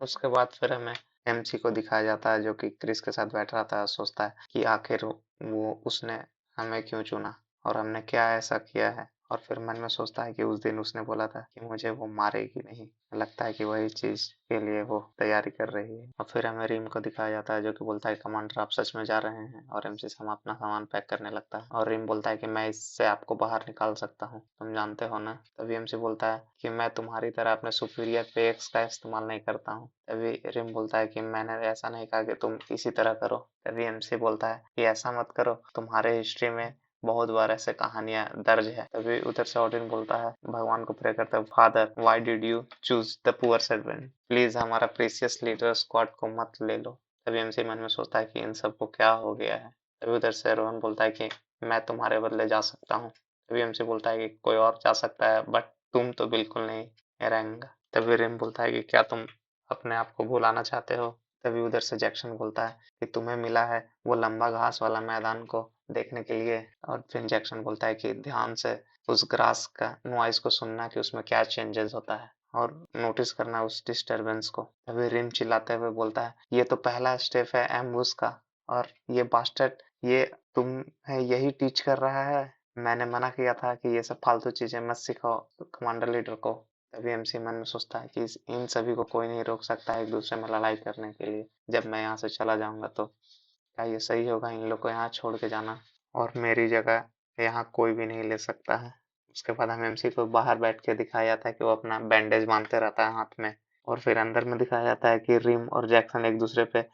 उसके बाद फिर हमें एमसी को दिखाया जाता है जो कि क्रिस के साथ बैठ रहा था, सोचता है कि आखिर वो उसने हमें क्यों चुना और हमने क्या ऐसा किया है। और फिर मन में सोचता है कि उस दिन उसने बोला था कि मुझे वो मारेगी नहीं, लगता है कि वही चीज के लिए वो तैयारी कर रही है। और फिर हमें रिम को दिखाया जाता है जो कि बोलता है कमांडर आप सच में जा रहे हैं? और एमसी से हम अपना सामान पैक करने लगता है, और रिम बोलता है कि मैं इससे आपको बाहर निकाल सकता हूँ, तुम जानते हो ना? तभी एमसी बोलता है कि मैं तुम्हारी तरह अपने सुपीरियर पेक्स का इस्तेमाल नहीं करता हूँ। तभी रिम बोलता है कि मैंने ऐसा नहीं कहा कि तुम इसी तरह करो। तभी एमसी बोलता है कि ऐसा मत करो, तुम्हारे हिस्ट्री में बहुत बार ऐसे कहानियां दर्ज है। तभी उधर से ओडिन बोलता है, भगवान को प्रे करता है, father why did you choose the poor servant, please हमारा प्रीसियस लीडर स्क्वाड को मत ले लो। तभी एमसी मन में सोचता है कि इन सबको क्या हो गया है। तभी उधर से रोहन बोलता है कि मैं तुम्हारे बदले जा सकता हूँ। तभी एमसी बोलता है कि कोई और जा सकता है बट तुम तो बिल्कुल नहीं रहेंगा। तभी रिम बोलता है कि क्या तुम अपने आप को भुलाना चाहते हो? तभी उधर से जैक्सन बोलता है कि तुम्हें मिला है वो लंबा घास वाला मैदान को देखने के लिए। और फिर जैक्सन बोलता है कि ध्यान से उस ग्रास का नॉइज को सुनना कि उसमें क्या चेंजेस होता है, और नोटिस करना उस डिस्टरबेंस को। तभी रिम चिल्लाते हुए बोलता है ये तो पहला स्टेप है एम्बुश का, और ये बास्टर्ड, ये तुम्हें यही टीच कर रहा है, मैंने मना किया था कि ये सब फालतू चीजें मत सिखाओ कमांडर लीडर को। तभी एमसी मन में सोचता है कि इन सभी को कोई नहीं रोक सकता है एक दूसरे में लड़ाई करने के लिए, जब मैं यहाँ से चला जाऊंगा तो क्या ये सही होगा इन लोग को यहाँ छोड़ के जाना, और मेरी जगह यहाँ कोई भी नहीं ले सकता है। उसके बाद हम एमसी को बाहर बैठ के दिखाया जाता है कि वो अपना बैंडेज बांधते रहता है हाथ में, और फिर अंदर में दिखाया जाता है कि रिम और जैक्सन एक दूसरे पे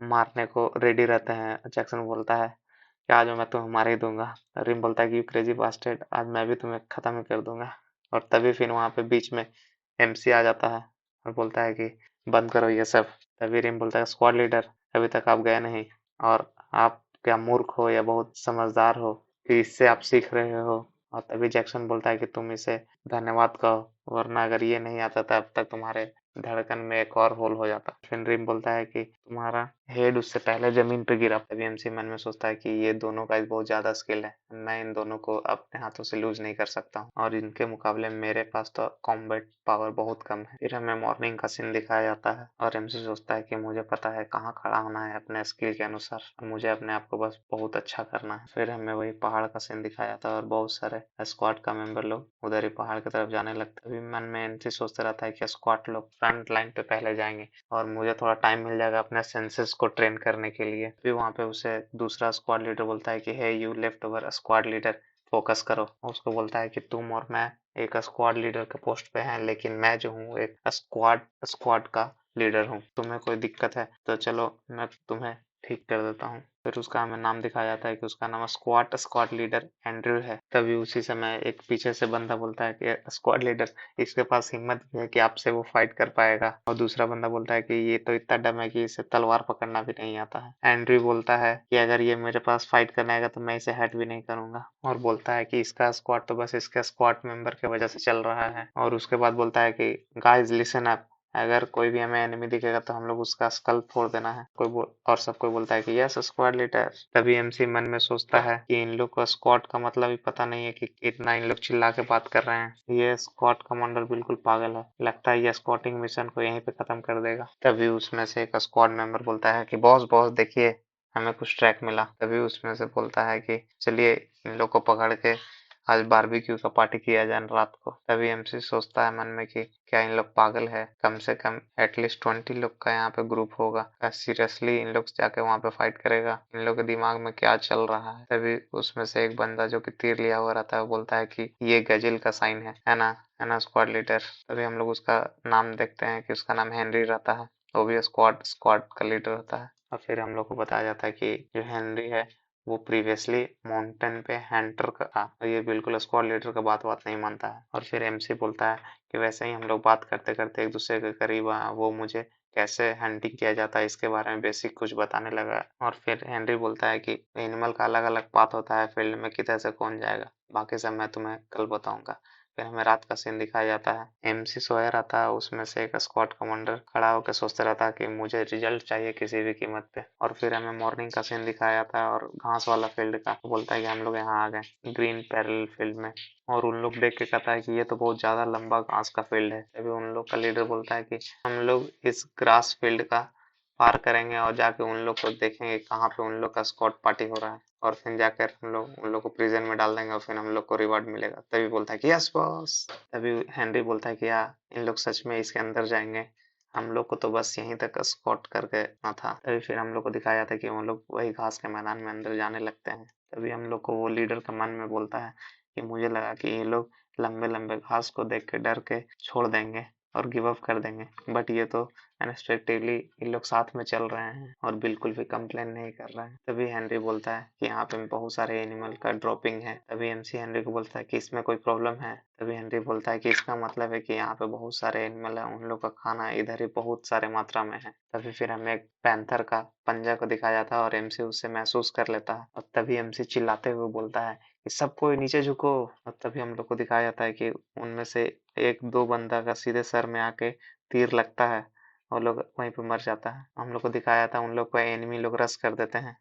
मारने को रेडी रहते हैं। जैक्सन बोलता है कि आज मैं तुम्हें मार ही दूंगा। रिम बोलता है कि यू क्रेजी बास्टर्ड, आज मैं भी तुम्हें खत्म ही कर दूंगा। और तभी फिर वहां पे बीच में एमसी आ जाता है और बोलता है कि बंद करो ये सब। तभी रिम बोलता है स्क्वाड लीडर, अभी तक आप गए नहीं, और आप क्या मूर्ख हो या बहुत समझदार हो कि इससे आप सीख रहे हो। और तभी जैक्सन बोलता है कि तुम इसे धन्यवाद कहो, वरना अगर ये नहीं आता तब तक तुम्हारे धड़कन में एक और होल हो जाता। फिर रिम बोलता है कि तुम्हारा हेड उससे पहले जमीन पे गिरा। तभी एमसी मन में सोचता है कि ये दोनों का बहुत ज्यादा स्किल है, मैं इन दोनों को अपने हाथों से लूज नहीं कर सकता हूँ, और इनके मुकाबले मेरे पास तो कॉम्बैट पावर बहुत कम है। फिर हमें मॉर्निंग का सीन दिखाया जाता है और एमसी सोचता है कि मुझे पता है कहाँ खड़ा होना है अपने स्किल के अनुसार, और मुझे अपने आप को बस बहुत अच्छा करना है। फिर हमें वही पहाड़ का सीन दिखाया जाता है और बहुत सारे स्क्वाड का मेंबर लोग उधर ही पहाड़ की तरफ जाने लगते हैं। अभी मन में एमसी सोचते रहता है कि स्क्वाड लोग फ्रंट लाइन पे पहले जाएंगे और मुझे थोड़ा टाइम मिल जाएगा अपने सेंसेस को ट्रेन करने के लिए। फिर वहां पे उसे दूसरा स्क्वाड लीडर बोलता है कि hey you left over squad leader, focus करो। उसको बोलता है कि तुम और मैं एक स्क्वाड लीडर के पोस्ट पे हैं, लेकिन मैं जो हूँ एक स्क्वाड स्क्वाड का लीडर हूँ। तुम्हें कोई दिक्कत है तो चलो मैं तुम्हें ठीक कर देता हूँ। फिर उसका हमें नाम दिखाया जाता है कि उसका नाम स्क्वाड लीडर एंड्रयू है। तभी उसी समय एक पीछे से बंदा बोलता है कि स्क्वाड लीडर, इसके पास हिम्मत भी है कि आपसे वो फाइट कर पाएगा। और दूसरा बंदा बोलता है कि ये तो इतना डम है कि इसे तलवार पकड़ना भी नहीं आता है। एंड्रयू बोलता है कि अगर ये मेरे पास फाइट करने आएगा तो मैं इसे हर्ट भी नहीं करूंगा, और बोलता है कि इसका स्क्वाड तो बस इसके स्क्वाड मेंबर की वजह से चल रहा है। और उसके बाद बोलता है कि गाइस लिसन अप, अगर कोई भी हमें एनिमी दिखेगा तो हम लोग उसका स्कल फोड़ देना है। और सब कोई बोलता है कि यस स्क्वाड लीडर। तभी एमसी मन में सोचता है कि इन लोग को स्क्वाड का मतलब ही पता नहीं है कि इतना इन लोग चिल्ला के बात कर रहे हैं। ये स्क्वाड कमांडर बिल्कुल पागल है, लगता है ये स्क्वाटिंग मिशन को यहीं पे खत्म कर देगा। तभी उसमें से एक स्क्वाड मेंबर बोलता है कि बॉस बॉस देखिए, हमें कुछ ट्रैक मिला। तभी उसमें से बोलता है कि चलिए इन लोग को पकड़ के आज बारबेक्यू का पार्टी किया जाए रात को। तभी एमसी सोचता है मन में कि क्या इन लोग पागल है, कम से कम एटलीस्ट 20 लोग का यहाँ पे ग्रुप होगा, क्या सीरियसली इन लोग जाके वहाँ पे फाइट करेगा, इन लोग के दिमाग में क्या चल रहा है। तभी उसमें से एक बंदा जो कि तीर लिया हुआ रहता है वो बोलता है कि ये गजिल का साइन है ना, है ना स्क्वाड लीडर। तभी हम लोग उसका नाम देखते हैं कि उसका नाम हेनरी रहता है, वो भी स्क्वाड स्क्वाड का लीडर होता है। और फिर हम लोग को बताया जाता है कि जो हेनरी है वो प्रीवियसली माउंटेन पे हंटर का था, और ये बिल्कुल स्क्वाड लीडर का बात नहीं मानता है। और फिर एमसी बोलता है कि वैसे ही हम लोग बात करते करते एक दूसरे के करीब आए, वो मुझे कैसे हंटिंग किया जाता है इसके बारे में बेसिक कुछ बताने लगा। और फिर हेनरी बोलता है कि एनिमल का अलग अलग पाथ होता है, फील्ड में किधर से कौन जाएगा, बाकी सब मैं तुम्हें कल बताऊंगा। फिर हमें रात का सीन दिखाया जाता है, एमसी सोया रहता है, उसमें से एक स्क्वाड कमांडर खड़ा होकर सोचता रहता है कि मुझे रिजल्ट चाहिए किसी भी कीमत पे। और फिर हमें मॉर्निंग का सीन दिखाया जाता है और घास वाला फील्ड का, बोलता है कि हम लोग यहाँ आ गए ग्रीन पैरेलल फील्ड में। और उन लोग देख के कहता है कि ये तो बहुत ज्यादा लंबा घास का फील्ड है। तभी उन लोग का लीडर बोलता है कि हम लोग इस ग्रास फील्ड का पार करेंगे और जाके उन लोग को देखेंगे कहाँ पे उन लोग का स्क्वाड पार्टी हो रहा है, और फिर जाकर हम लोग उन लोग को प्रिजन में डाल देंगे और फिर हम लोग को रिवॉर्ड मिलेगा। तभी बोलता है कि यस बॉस। तभी हेनरी बोलता है कि यार इन लोग सच में इसके अंदर जाएंगे, हम लोग को तो बस यहीं तक स्कॉट करके ना था। तभी फिर हम लोग को दिखाया जाता है कि वो लोग वही घास के मैदान में अंदर जाने लगते हैं। तभी हम लोग को वो लीडर का मन में बोलता है कि मुझे लगा कि ये लोग लंबे लंबे घास को देख के डर के छोड़ देंगे और गिव अप कर देंगे, बट ये तो अनएक्सपेक्टेडली इन लोग साथ में चल रहे हैं और बिल्कुल भी कंप्लेन नहीं कर रहे हैं। तभी हेनरी बोलता है कि यहाँ पे बहुत सारे एनिमल का ड्रॉपिंग है। तभी एमसी हेनरी को बोलता है कि इसमें कोई प्रॉब्लम है। तभी हेनरी बोलता है कि इसका मतलब है कि यहाँ पे बहुत सारे एनिमल है, उन लोग का खाना इधर ही बहुत सारे मात्रा में है। तभी फिर हमें एक पैंथर का पंजा को दिखाया जाता है और एमसी उससे महसूस कर लेता है, और तभी एमसी चिल्लाते हुए बोलता है कि सबको नीचे झुको। और तभी हम लोग को दिखाया जाता है कि उनमें से एक दो बंदा का सीधे सर में आके तीर लगता है और लोग वहीं पे मर जाता है। हम लोग को दिखाया था उन लोग को एनिमी लोग रश कर देते हैं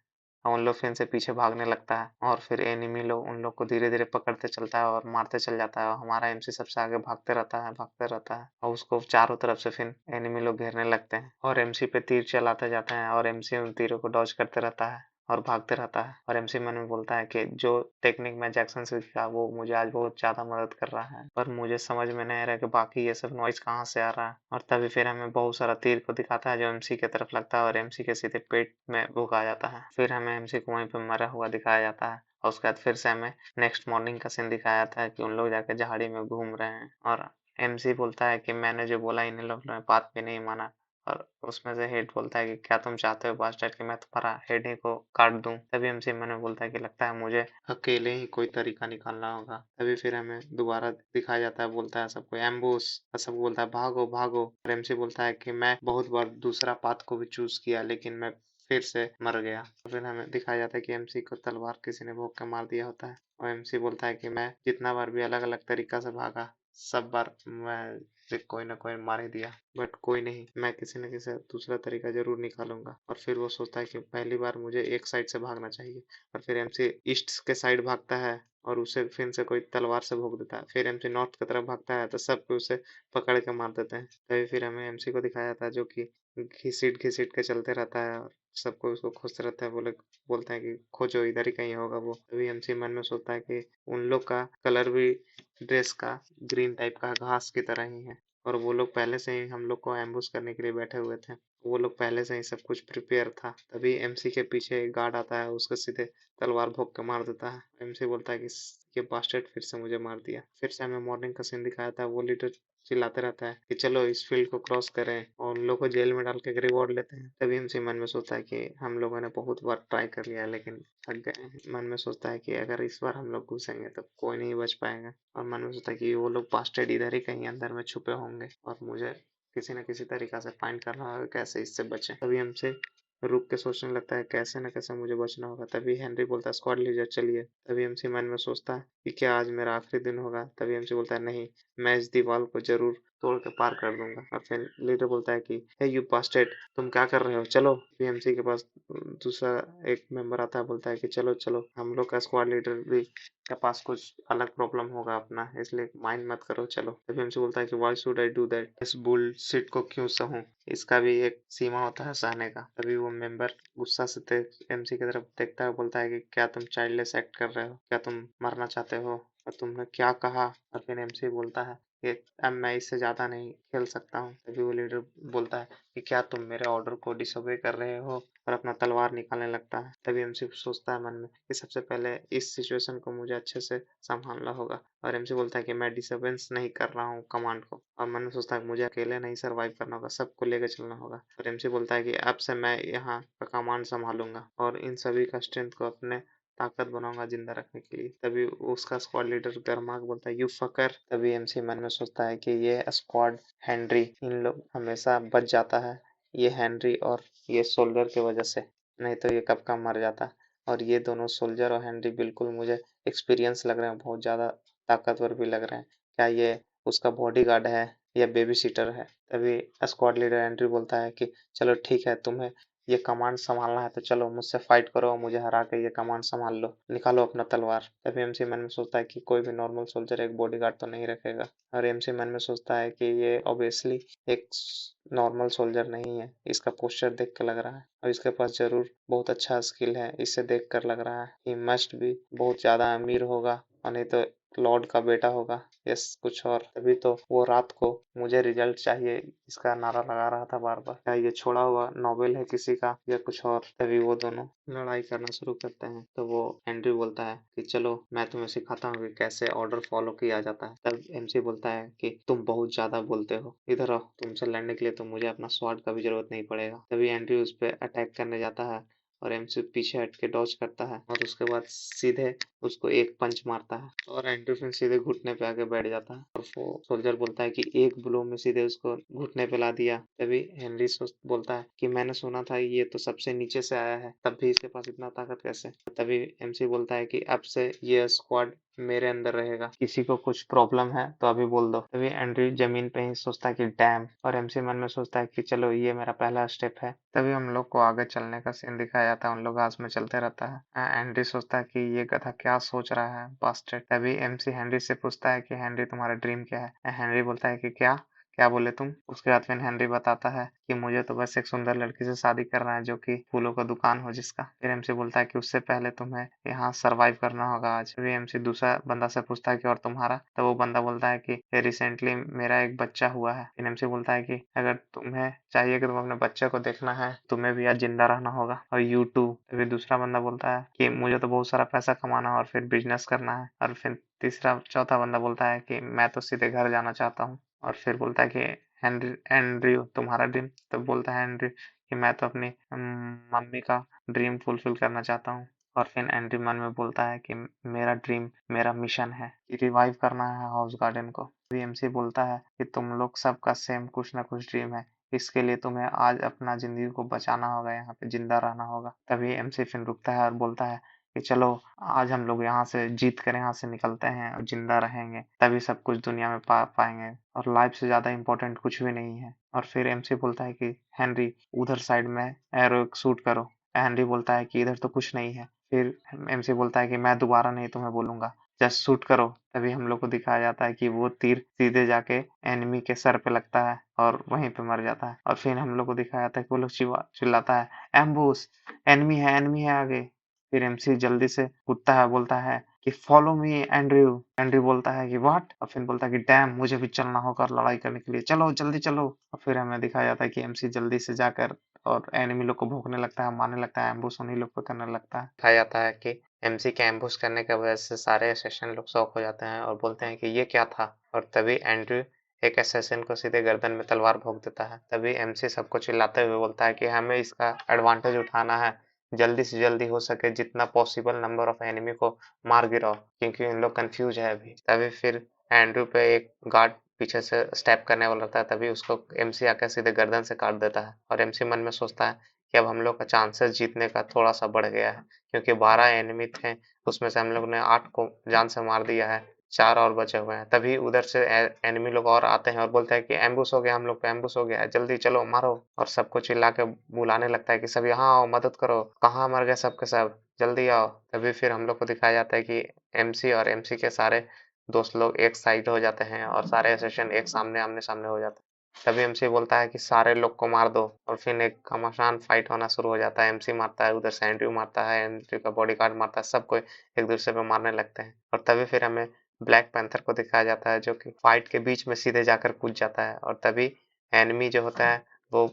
और उन लोग फिर से पीछे भागने लगता है और फिर एनिमी लोग उन लोग को धीरे-धीरे पकड़ते चलता है और मारते चल जाता है और हमारा एमसी सबसे आगे भागते रहता है और उसको चारों तरफ से फिर एनिमी लोग घेरने लगते हैं और एमसी पे तीर चलाते जाते हैं और एमसी उन तीरों को डॉज करते रहता है और भागते रहता है और एमसी मन में बोलता है कि जो टेक्निक मैं जैक्सन से सीखा वो मुझे आज बहुत ज्यादा मदद कर रहा है, पर मुझे समझ में नहीं आ रहा कि बाकी ये सब नॉइज कहाँ से आ रहा है। और तभी फिर हमें बहुत सारा तीर को दिखाता है जो एमसी की तरफ लगता है और एमसी के सीधे पेट में घुस आ जाता है। फिर हमें एमसी को वहीं पे मरा हुआ दिखाया जाता है और उसके बाद फिर से हमें नेक्स्ट मॉर्निंग का सीन दिखाया जाता है कि उन लोग जाके झाड़ी में घूम रहे हैं और एमसी बोलता है कि मैंने जो बोला इन लोग ने बात भी नहीं माना। और उसमें से हेड बोलता है कि क्या तुम चाहते हो बास्टर्ड कि मैं तुम्हारा हेड ही को काट दूं। तभी एमसी मन में बोलता है कि लगता है मुझे अकेले ही कोई तरीका निकालना होगा। तभी फिर हमें दोबारा दिखाया जाता है, बोलता है सबको एम्बुश और सब बोलता है भागो भागो और एमसी बोलता है कि मैं बहुत बार दूसरा पाथ को भी चूज किया लेकिन मैं फिर से मर गया। फिर हमें दिखाया जाता है कि एमसी को तलवार किसी ने भोंक के मार दिया होता है और एमसी बोलता है कि मैं जितना बार भी अलग अलग तरीका से भागा सब बार मैं से कोई ना कोई मार ही दिया, बट कोई नहीं, मैं किसी न किसी दूसरा तरीका जरूर निकालूंगा। और फिर वो सोचता है कि पहली बार मुझे एक साइड से भागना चाहिए और फिर एमसी ईस्ट के साइड भागता है और उसे फिर से कोई तलवार से भोंक देता है। फिर एमसी नॉर्थ की तरफ भागता है तो सब कोई उसे पकड़ के मार देते हैं। तभी फिर हमें एमसी को दिखाया जाता है जो कि घिसीट घिसीट के चलते रहता है और सबको उसको खोजते रहता है। बोलते हैं कि खोजो इधर ही कहीं होगा वो। तभी एमसी मन में सोचता है कि उन लोग का कलर भी ड्रेस का ग्रीन टाइप का घास की तरह ही है और वो लोग पहले से ही हम लोग को एम्बुश करने के लिए बैठे हुए थे। वो लोग पहले से ही सब कुछ प्रिपेयर था। तभी एमसी के पीछे एक गार्ड आता है, उसको सीधे तलवार भोंक के मार देता है। एमसी बोलता है कि ये बास्टर्ड फिर से मुझे मार दिया। फिर से हमें मॉर्निंग का सीन दिखाया था। वो लीडर चिल्लाते रहता है कि चलो इस फील्ड को क्रॉस करें और उन लोग को जेल में डाल के रिवॉर्ड लेते हैं। तभी एमसी मन में सोचता है कि हम लोगों ने बहुत बार ट्राई कर लिया लेकिन थक गए हैं। मन में सोचता है कि अगर इस बार हम लोग घुसेंगे तो कोई नहीं बच पाएगा और मन में सोचता है कि वो लोग बास्टर्ड इधर ही कहीं अंदर में छुपे होंगे और मुझे किसी न किसी तरीका से फाइंड करना होगा कैसे इससे बचें। तभी हमसे रुक के सोचने लगता है कैसे न कैसे मुझे बचना होगा। तभी हेनरी बोलता है स्क्वाड लीडर चलिए। तभी एमसी मन में सोचता है कि क्या आज मेरा आखिरी दिन होगा। तभी एमसी बोलता है नहीं, मैं इस दीवार को जरूर तोड़ के पार कर दूंगा। और फिर लीडर बोलता है कि हे यू बास्टर्ड, तुम क्या कर रहे हो, चलो। एमसी के पास दूसरा एक मेंबर आता है, बोलता है कि चलो चलो, हम लोग का स्क्वाड लीडर भी के पास कुछ अलग प्रॉब्लम होगा अपना, इसलिए माइंड मत करो, चलो। तभी एमसी बोलता है कि why should I do that, इस बुलशिट को क्यों सहूं, इसका भी एक सीमा होता है सहने का। तभी वो मेंबर गुस्सा से एमसी की तरफ देखता है, बोलता है कि क्या तुम चाइल्डलेस एक्ट कर रहे हो, क्या तुम मरना चाहते हो और तुमने क्या कहा। और फिर एमसी बोलता है कि अब मैं इससे ज्यादा नहीं खेल सकता हूँ। तभी वो लीडर बोलता है कि क्या तुम मेरे ऑर्डर को डिसोबे कर रहे हो और अपना तलवार निकालने लगता है। तभी एमसी सोचता है मन में कि सबसे पहले इस सिचुएशन को मुझे अच्छे से संभालना होगा और एमसी बोलता है कि मैं डिस्टर्बेंस नहीं कर रहा हूँ कमांड को। और मन में सोचता है कि मुझे अकेले नहीं सरवाइव करना होगा, सबको लेकर चलना होगा। और एमसी बोलता है कि अब से मैं यहाँ का कमांड संभालूंगा और इन सभी का स्ट्रेंथ को अपने ताकत बनाऊंगा जिंदा रखने के लिए। तभी उसका स्क्वाड लीडर गरमाक बोलता है यू फकर। तभी एमसी मन में सोचता है कि ये स्क्वाड हेनरी, इन लोग हमेशा बच जाता है, ये हेनरी और ये सोल्जर की वजह से, नहीं तो ये कब का मर जाता। और ये दोनों सोल्जर और हेनरी बिल्कुल मुझे एक्सपीरियंस लग रहे हैं, बहुत ज्यादा ताकतवर भी लग रहे हैं। क्या ये उसका बॉडीगार्ड है या बेबी सीटर है। तभी स्क्वाड लीडर हेनरी बोलता है कि चलो ठीक है, तुम्हें ये कमांड संभालना है तो चलो मुझसे फाइट करो और मुझे हरा के ये कमांड संभाल लो, निकालो अपना तलवार। तभी एमसी मन में सोचता है कि कोई भी नॉर्मल सोल्जर एक बॉडीगार्ड तो नहीं रखेगा और एमसी मन में सोचता है कि ये ऑब्वियसली एक नॉर्मल सोल्जर नहीं है, इसका पोस्चर देख के लग रहा है और इसके पास जरूर बहुत अच्छा स्किल है, इससे देख कर लग रहा है ये मस्ट भी बहुत ज्यादा अमीर होगा और नहीं तो लॉर्ड का बेटा होगा, यस कुछ और। तभी तो वो रात को मुझे रिजल्ट चाहिए इसका नारा लगा रहा था बार बार। क्या ये छोड़ा हुआ नॉवेल है किसी का या कुछ और। तभी वो दोनों लड़ाई करना शुरू करते हैं तो वो हेनरी बोलता है कि चलो मैं तुम्हें सिखाता हूँ कि कैसे ऑर्डर फॉलो किया जाता है। तब एमसी बोलता है कि तुम बहुत ज्यादा बोलते हो, इधर आओ, तुमसे लड़ने के लिए तो मुझे अपना स्वॉर्ड का भी जरूरत नहीं पड़ेगा। तभी एंड्रयू उस पर अटैक करने जाता है और एमसी पीछे हट के डॉज करता है और उसके बाद सीधे उसको एक पंच मारता है और एंड्रयू फिर सीधे घुटने पे आके बैठ जाता है और वो सोल्जर बोलता है कि एक ब्लो में सीधे उसको घुटने पे ला दिया। तभी हेनरी बोलता है कि मैंने सुना था ये तो सबसे नीचे से आया है, तब भी इसके पास इतना ताकत कैसे। तभी एमसी बोलता है कि अब से ये स्क्वाड मेरे अंदर रहेगा, किसी को कुछ प्रॉब्लम है तो अभी बोल दो। तभी एंड्रयू जमीन पे ही सोचता है कि डैम, और एमसी मन में सोचता है कि चलो ये मेरा पहला स्टेप है। तभी हम लोग को आगे चलने का सीन दिखाया जाता है, उन लोग आस में चलते रहता है। एंड्रयू सोचता है कि ये गधा क्या सोच रहा है बास्टर्ड। तभी एमसी हेनरी से पूछता है कि हेनरी तुम्हारा ड्रीम क्या है। हेनरी बोलता है कि क्या क्या बोले तुम। उसके बाद फिर हेनरी बताता है कि मुझे तो बस एक सुंदर लड़की से शादी करना है जो कि फूलों का दुकान हो जिसका। फिर एमसी बोलता है कि उससे पहले तुम्हें यहाँ सरवाइव करना होगा आज। फिर एमसी दूसरा बंदा से पूछता है कि और तुम्हारा। तो वो बंदा बोलता है कि रिसेंटली मेरा एक बच्चा हुआ है। फिर एमसी बोलता है कि अगर तुम्हें चाहिए कि तुम अपने बच्चे को देखना है, तुम्हें भी आज जिंदा रहना होगा, और यू टू। फिर दूसरा बंदा बोलता है कि मुझे तो बहुत सारा पैसा कमाना है और फिर बिजनेस करना है। और फिर तीसरा चौथा बंदा बोलता है कि मैं तो सीधे घर जाना चाहता हूँ। और फिर बोलता है कि एंड्रयू तुम्हारा ड्रीम। तो बोलता है एंड्रयू कि मैं तो अपनी मम्मी का ड्रीम फुलफिल करना चाहता हूँ। और फिर एंड्रयू मन में बोलता है कि मेरा ड्रीम, मेरा मिशन है कि रिवाइव करना है हाउस गार्डन को। एमसी बोलता है कि तुम लोग सबका सेम कुछ ना कुछ ड्रीम है, इसके लिए तुम्हें आज अपना जिंदगी को बचाना होगा, यहाँ पे जिंदा रहना होगा। तभी एमसी फिर रुकता है और बोलता है कि चलो आज हम लोग यहाँ से जीत कर यहाँ से निकलते हैं और जिंदा रहेंगे, तभी सब कुछ दुनिया में पा पाएंगे, और लाइफ से ज्यादा इम्पोर्टेंट कुछ भी नहीं है। और फिर एमसी बोलता है कि हेनरी उधर साइड में एरो शूट करो। हेनरी बोलता है कि इधर तो कुछ नहीं है। फिर एमसी बोलता है कि मैं दोबारा नहीं तुम्हें बोलूंगा, जस्ट शूट करो। तभी हम लोग को दिखाया जाता है कि वो तीर सीधे जाके एनिमी के सर पे लगता है और वहीं पे मर जाता है। और फिर हम लोग को दिखाया जाता है कि वो लोग चिल्लाता है एम्बुश, एनिमी है आगे। फिर एमसी जल्दी से उठता है, बोलता है कि फॉलो मी एंड्रयू। एंड्रयू बोलता है कि व्हाट, और फिर बोलता है कि डैम मुझे भी चलना होगा लड़ाई करने के लिए, चलो जल्दी चलो। और फिर हमें दिखाया जाता है कि एमसी जल्दी से जाकर और एनिमी लोग को भोंकने लगता है, मारने लगता है, एम्बुश उन्हीं लोग को करने लगता है। दिखाया जाता है कि एमसी के एम्बुश करने की वजह से सारे असेसिन लोग शॉक हो जाते हैं और बोलते हैं कि ये क्या था। और तभी एंड्रयू एक असेसिन को सीधे गर्दन में तलवार भोंक देता है। तभी एमसी सबको चिल्लाते हुए बोलता है कि हमें इसका एडवांटेज उठाना है, जल्दी से जल्दी हो सके जितना पॉसिबल नंबर ऑफ एनिमी को मार गिराओ, क्योंकि इन लोग कंफ्यूज है अभी। तभी फिर एंड्रयू पे एक गार्ड पीछे से स्टेप करने वाला रहता है, तभी उसको एमसी आकर सीधे गर्दन से काट देता है। और एमसी मन में सोचता है कि अब हम लोग का चांसेस जीतने का थोड़ा सा बढ़ गया है, क्योंकि 12 एनिमी थे, उसमें से हम लोग ने 8 को जान से मार दिया है, 4 और बचे हुए हैं। तभी उधर से एनिमी लोग और आते हैं और बोलते हैं कि एम्बुश हो गया, हम लोग पे एम्बुश हो गया है, जल्दी चलो मारो। और सबको चिल्ला के बुलाने लगता है कि सब यहाँ आओ, मदद करो, कहाँ मर गए सबके सब, जल्दी आओ। तभी फिर हम लोग को दिखाया जाता है कि एमसी और एमसी के सारे दोस्त लोग एक साइड हो जाते हैं और सारे एसेशन एक सामने आमने सामने हो जाते हैं। तभी एमसी बोलता है कि सारे लोग को मार दो, और फिर एक घमासान फाइट होना शुरू हो जाता है। एमसी मारता है, उधर से एंड्रयू मारता है, एंड्रयू का बॉडीगार्ड मारता है, सबको एक दूसरे पे मारने लगते हैं। और तभी फिर हमें ब्लैक पैंथर को दिखाया जाता है जो कि फाइट के बीच में सीधे जाकर कूद जाता है। और तभी एनिमी जो होता है वो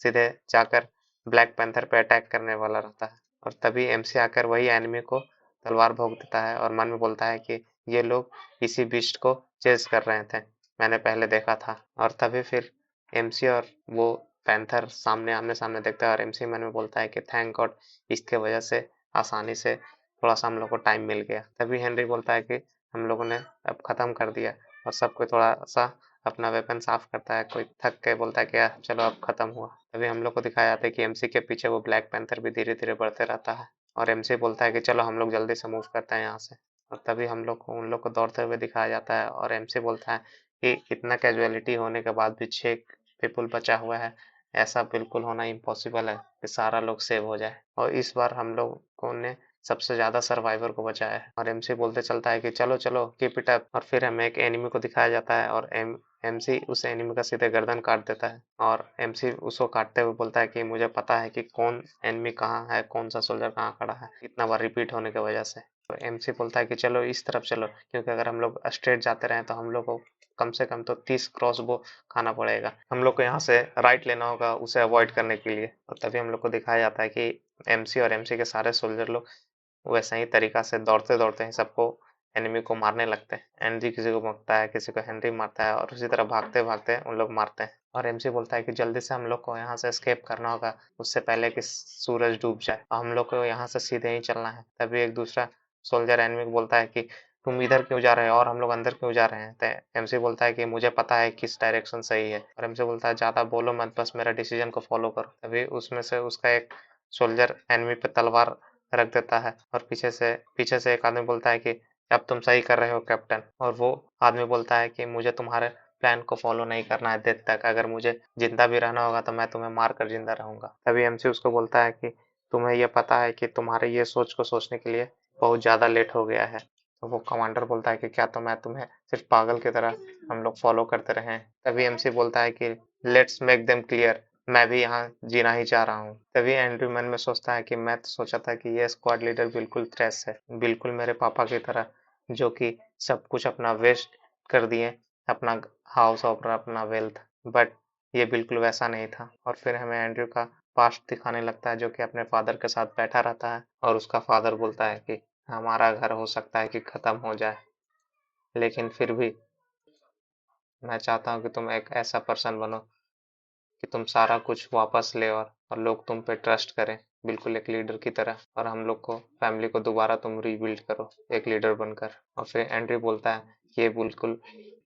सीधे जाकर ब्लैक पैंथर पे अटैक करने वाला रहता है। और तभी एमसी आकर वही एनिमी को तलवार भोंक देता है और मन में बोलता है कि ये लोग इसी बीस्ट को चेज कर रहे थे, मैंने पहले देखा था। और तभी फिर एमसी और वो पैंथर सामने आमने सामने देखता है और एमसी मन में बोलता है कि थैंक गॉड, इसके वजह से आसानी से थोड़ा सा हम लोग को टाइम मिल गया। तभी हेनरी बोलता है कि हम लोगों ने अब खत्म कर दिया, और सबको थोड़ा सा अपना वेपन साफ करता है, कोई थक के बोलता है कि यार चलो अब खत्म हुआ। तभी हम लोग को दिखाया जाता है कि एमसी के पीछे वो ब्लैक पैंथर भी धीरे धीरे बढ़ते रहता है, और एमसी बोलता है कि चलो हम लोग जल्दी से मूव करते हैं यहाँ से। और तभी हम लोग को उन लोग को दौड़ते हुए दिखाया जाता है, और एमसी बोलता है कि इतना कैजुअलिटी होने के बाद भी 6 पीपल बचा हुआ है, ऐसा बिल्कुल होना इम्पॉसिबल है कि सारा लोग सेव हो जाए। और इस बार हम लोगों ने सबसे ज्यादा सर्वाइवर को बचाया है। और एमसी बोलते चलता है कि चलो चलो कीप इट अप। और फिर हमें एक एनिमी को दिखाया जाता है और एमसी उस एनिमी का सीधे गर्दन काट देता है, और एमसी उसको काटते हुए बोलता है कि मुझे पता है कि कौन एनिमी कहाँ है, कौन सा सोल्जर कहाँ खड़ा है, इतना बार रिपीट होने की वजह से। तो एमसी बोलता है कि चलो इस तरफ चलो, क्योंकि अगर हम लोग स्ट्रेट जाते रहे तो हम लोग को कम से कम तो 30 क्रॉसबो खाना पड़ेगा, हम लोग को यहाँ से राइट लेना होगा उसे अवॉइड करने के लिए। और तभी हम लोग को दिखाया जाता है कि एमसी और एमसी के सारे सोल्जर लोग वैसे ही तरीका से दौड़ते दौड़ते ही सबको एनिमी को मारने लगते हैं। एनजी किसी को मारता है, किसी को हेनरी मारता है, और उसी तरह भागते भागते उन लोग मारते हैं। और एमसी बोलता है कि जल्दी से हम लोग को यहाँ से एस्केप करना होगा, उससे पहले कि सूरज डूब जाए, और हम लोग को यहाँ से सीधे ही चलना है। तभी एक दूसरा सोल्जर एनिमी को बोलता है कि तुम इधर क्यों जा रहे हो और हम लोग अंदर क्यों जा रहे हैं। तो एमसी बोलता है कि मुझे पता है किस डायरेक्शन सही है। और एमसी बोलता है ज्यादा बोलो मत, बस मेरा डिसीजन को फॉलो करो। तभी उसमें से उसका एक सोल्जर एनिमी पे तलवार रख देता है, और पीछे से एक आदमी बोलता है कि अब तुम सही कर रहे हो कैप्टन। और वो आदमी बोलता है कि मुझे तुम्हारे प्लान को फॉलो नहीं करना है डेथ तक, अगर मुझे जिंदा भी रहना होगा तो मैं तुम्हें मार कर जिंदा रहूंगा। तभी एमसी उसको बोलता है कि तुम्हें ये पता है कि तुम्हारे ये सोच को सोचने के लिए बहुत ज्यादा लेट हो गया है। तो वो कमांडर बोलता है कि क्या तो मैं तुम्हें सिर्फ पागल की तरह हम लोग फॉलो करते रहे हैं। तभी एमसी बोलता है कि लेट्स मेक देम क्लियर, मैं भी यहाँ जीना ही चाह रहा हूँ। तभी एंड्रयू मन में सोचता है कि मैं तो सोचा था कि ये स्क्वाड लीडर बिल्कुल थ्रेस है, बिल्कुल मेरे पापा की तरह, जो कि सब कुछ अपना वेस्ट कर दिए, अपना हाउस और अपना वेल्थ। बट ये बिल्कुल वैसा नहीं था। और फिर हमें एंड्रयू का पास्ट दिखाने लगता है, जो कि अपने फादर के साथ बैठा रहता है और उसका फादर बोलता है कि हमारा घर हो सकता है कि खत्म हो जाए, लेकिन फिर भी मैं चाहता हूँ कि तुम एक ऐसा पर्सन बनो कि तुम सारा कुछ वापस ले और लोग तुम पे ट्रस्ट करें, बिल्कुल एक लीडर की तरह, और हम लोग को फैमिली को दोबारा तुम रीबिल्ड करो एक लीडर बनकर। और फिर एंड्री बोलता है कि ये बिल्कुल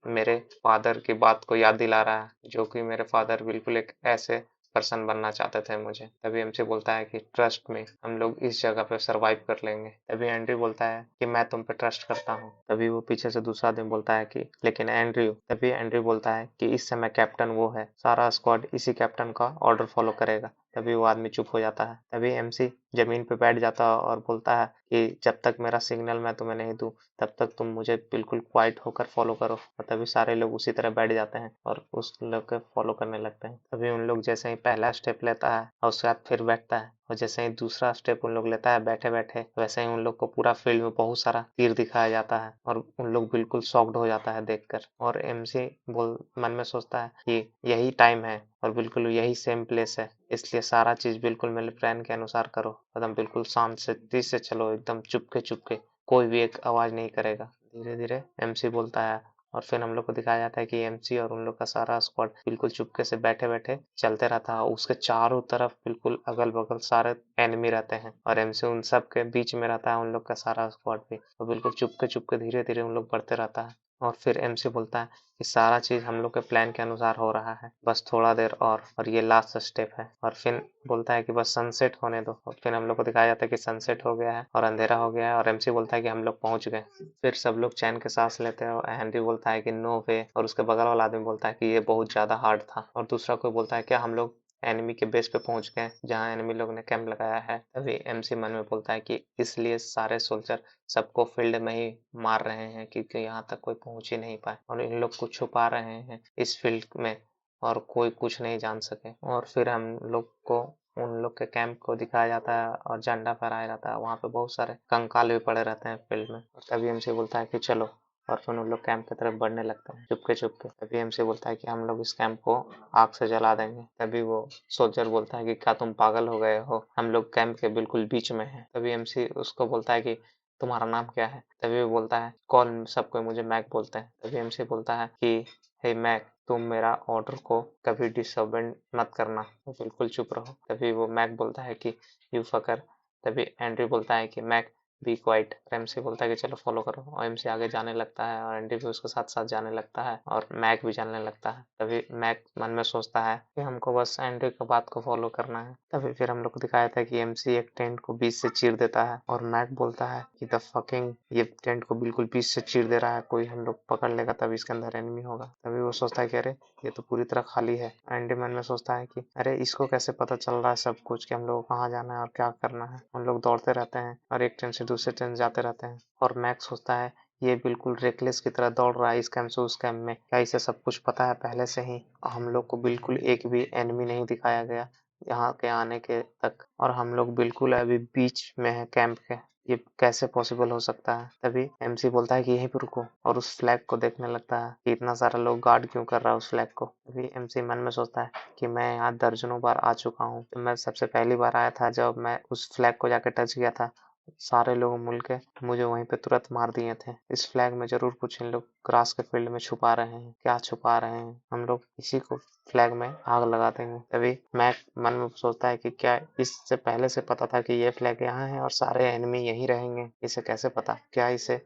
मेरे फादर की बात को याद दिला रहा है, जो कि मेरे फादर बिल्कुल एक ऐसे पर्सन बनना चाहते थे मुझे। तभी एमसी बोलता है कि ट्रस्ट में हम लोग इस जगह पे सरवाइव कर लेंगे। तभी एंड्रयू बोलता है कि मैं तुम पे ट्रस्ट करता हूँ। तभी वो पीछे से दूसरा आदमी बोलता है कि लेकिन एंड्रयू, तभी एंड्रयू बोलता है कि इस समय कैप्टन वो है, सारा स्क्वाड इसी कैप्टन का ऑर्डर फॉलो करेगा। तभी वो आदमी चुप हो जाता है। तभी एमसी जमीन पे बैठ जाता है और बोलता है कि जब तक मेरा सिग्नल मैं तुम्हें नहीं दूं, तब तक तुम मुझे बिल्कुल क्वाइट होकर फॉलो करो। और तभी सारे लोग उसी तरह बैठ जाते हैं और उस लोग को फॉलो करने लगते हैं। तभी उन लोग जैसे ही पहला स्टेप लेता है और उसके बाद फिर बैठता है, और जैसे ही दूसरा स्टेप उन लोग लेता है बैठे बैठे, वैसे ही उन लोग को पूरा फील्ड में बहुत सारा तीर दिखाया जाता है और उन लोग बिल्कुल शॉक्ड हो जाता है देखकर। और एमसी बोल मन में सोचता है कि यही टाइम है और बिल्कुल यही सेम प्लेस है, इसलिए सारा चीज बिल्कुल मेरे प्लान के अनुसार करो, एकदम बिल्कुल शांति से चलो, एकदम चुपके चुपके, कोई भी एक आवाज नहीं करेगा। धीरे धीरे एमसी बोलता है और फिर हम लोग को दिखाया जाता है कि एमसी और उन लोग का सारा स्क्वाड बिल्कुल चुपके से बैठे बैठे चलते रहता है। उसके चारों तरफ बिल्कुल अगल बगल सारे एनिमी रहते हैं और एमसी उन सब के बीच में रहता है, उन लोग का सारा स्क्वाड भी, और बिल्कुल चुपके चुपके धीरे धीरे उन लोग बढ़ते रहता है। और फिर एमसी बोलता है कि सारा चीज हम लोग के प्लान के अनुसार हो रहा है, बस थोड़ा देर और ये लास्ट स्टेप है। और फिर बोलता है कि बस सनसेट होने दो। और फिर हम लोग को दिखाया जाता है कि सनसेट हो गया है और अंधेरा हो गया है और एमसी बोलता है कि हम लोग पहुंच गए। फिर सब लोग चैन के सांस लेते हैं और हेनरी बोलता है कि नो वे, और उसके बगल वाला आदमी बोलता है कि ये बहुत ज्यादा हार्ड था। और दूसरा कोई बोलता है क्या हम लोग एनिमी के बेस पे पहुंच गए जहां एनिमी लोग ने कैंप लगाया है। तभी एमसी मन में बोलता है कि इसलिए सारे सोल्जर सबको फील्ड में ही मार रहे हैं, क्योंकि यहाँ तक कोई पहुंच ही नहीं पाए और इन लोग को छुपा रहे हैं इस फील्ड में और कोई कुछ नहीं जान सके। और फिर हम लोग को उन लोग के कैंप को दिखाया जाता है और झंडा फहराया जाता है, वहाँ पे बहुत सारे कंकाल भी पड़े रहते हैं फील्ड में। और तभी एमसी बोलता है कि चलो, और फिर उन लोग कैंप की तरफ बढ़ने लगते हैं चुपके चुपके। तभी एमसी बोलता है कि हम लोग इस कैंप को आग से जला देंगे। तभी वो सोल्जर बोलता है कि क्या तुम पागल हो गए हो, हम लोग कैंप के बिल्कुल बीच में हैं। तभी एमसी उसको बोलता है कि तुम्हारा नाम क्या है। तभी वो बोलता है कॉल सब कोई मुझे मैक बोलते हैं। तभी एमसी बोलता है कि हे मैक, तुम मेरा ऑर्डर को कभी डिसअबेंड मत करना, बिल्कुल चुप रहो। तभी वो मैक बोलता है कि यू फकर। तभी एंड्री बोलता है कि मैक बी क्वाइट। एमसी बोलता है कि चलो फॉलो करो, और एमसी आगे जाने लगता है और एंड्री भी उसके साथ साथ जाने लगता है और मैक भी जाने लगता है। तभी मैक मन में सोचता है कि हमको बस एंड्री की बात को फॉलो करना है। तभी फिर हम लोग को दिखाया था कि एमसी एक टेंट को बीच से चीर देता है और मैक बोलता है कि द फकिंग, ये टेंट को बिल्कुल बीच से चीर दे रहा है, कोई हम लोग पकड़ लेगा तब इसके अंदर एनिमी होगा। तभी वो सोचता है कि अरे ये तो पूरी तरह खाली है। एंडी मन में सोचता है कि अरे इसको कैसे पता चल रहा है सब कुछ कि हम लोग को कहाँ जाना है और क्या करना है। हम लोग दौड़ते रहते हैं और एक ट्रेन से दूसरे ट्रेन जाते रहते हैं और मैक्स सोचता है ये बिल्कुल रेकलेस की तरह दौड़ रहा है इस कैंप से उस कैंप में, क्या इसे सब कुछ पता है पहले से ही। हम लोग को बिल्कुल एक भी एनिमी नहीं दिखाया गया यहाँ के आने के तक, और हम लोग बिल्कुल अभी बीच में है कैंप के, ये कैसे पॉसिबल हो सकता है। तभी एमसी बोलता है कि यहीं पर रुको और उस फ्लैग को देखने लगता है कि इतना सारा लोग गार्ड क्यों कर रहा है उस फ्लैग को। तभी एमसी मन में सोचता है कि मैं यहाँ दर्जनों बार आ चुका हूँ, तो मैं सबसे पहली बार आया था जब मैं उस फ्लैग को जाकर टच किया था, सारे लोग मिलके मुझे वहीं पे तुरंत मार दिए थे। इस फ्लैग में जरूर कुछ इन लोग ग्रास के फील्ड में छुपा रहे हैं, क्या छुपा रहे हैं, हम लोग इसी को फ्लैग में आग लगा देंगे। तभी मैक मन में सोचता है कि क्या इससे पहले से पता था कि ये फ्लैग यहाँ है और सारे एनिमी यहीं रहेंगे, इसे कैसे पता, क्या इसे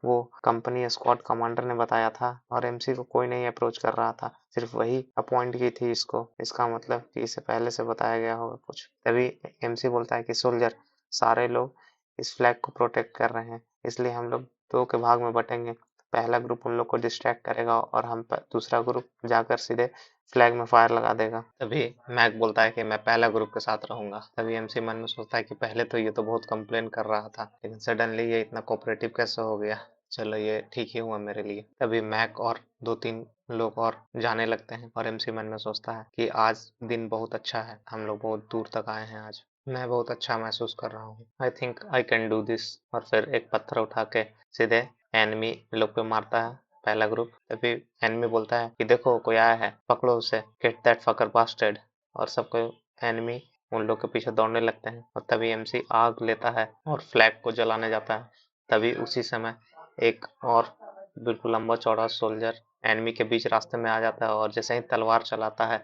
वो कंपनी स्क्वाड कमांडर ने बताया था और एमसी को कोई नहीं अप्रोच कर रहा था, सिर्फ वही अपॉइंट की थी इसको, इसका मतलब कि इसे पहले से बताया गया होगा कुछ। तभी एमसी बोलता है कि सोल्जर, सारे लोग इस फ्लैग को प्रोटेक्ट कर रहे हैं, इसलिए हम लोग दो के भाग में बटेंगे। पहला ग्रुप उन लोग को डिस्ट्रैक्ट करेगा और दूसरा ग्रुप जाकर सीधे फ्लैग में फायर लगा देगा। तभी मैक बोलता है कि मैं पहला ग्रुप के साथ रहूंगा। तभी एमसी मन में सोचता है कि पहले तो ये तो बहुत कंप्लेन कर रहा था, लेकिन सडनली ये इतना कोऑपरेटिव कैसे हो गया। चलो ये ठीक ही हुआ मेरे लिए। तभी मैक और 2-3 लोग और जाने लगते हैं और एमसी मन में सोचता है कि आज दिन बहुत अच्छा है, हम लोग बहुत दूर तक आए हैं आज, मैं बहुत अच्छा महसूस कर रहा हूँ। I think I can do this. और फिर एक पत्थर उठा के सीधे एनिमी लोग पे मारता है पहला ग्रुप। तभी एनिमी बोलता है कि देखो कोई आया है, पकड़ो उसे, गेट दैट फकर बास्टर्ड। और सबको एनिमी उन लोग के पीछे दौड़ने लगते हैं और तभी एमसी आग लेता है और फ्लैग को जलाने जाता है। तभी उसी समय एक और बिल्कुल लंबा चौड़ा सोल्जर एनिमी के बीच रास्ते में आ जाता है और जैसे ही तलवार चलाता है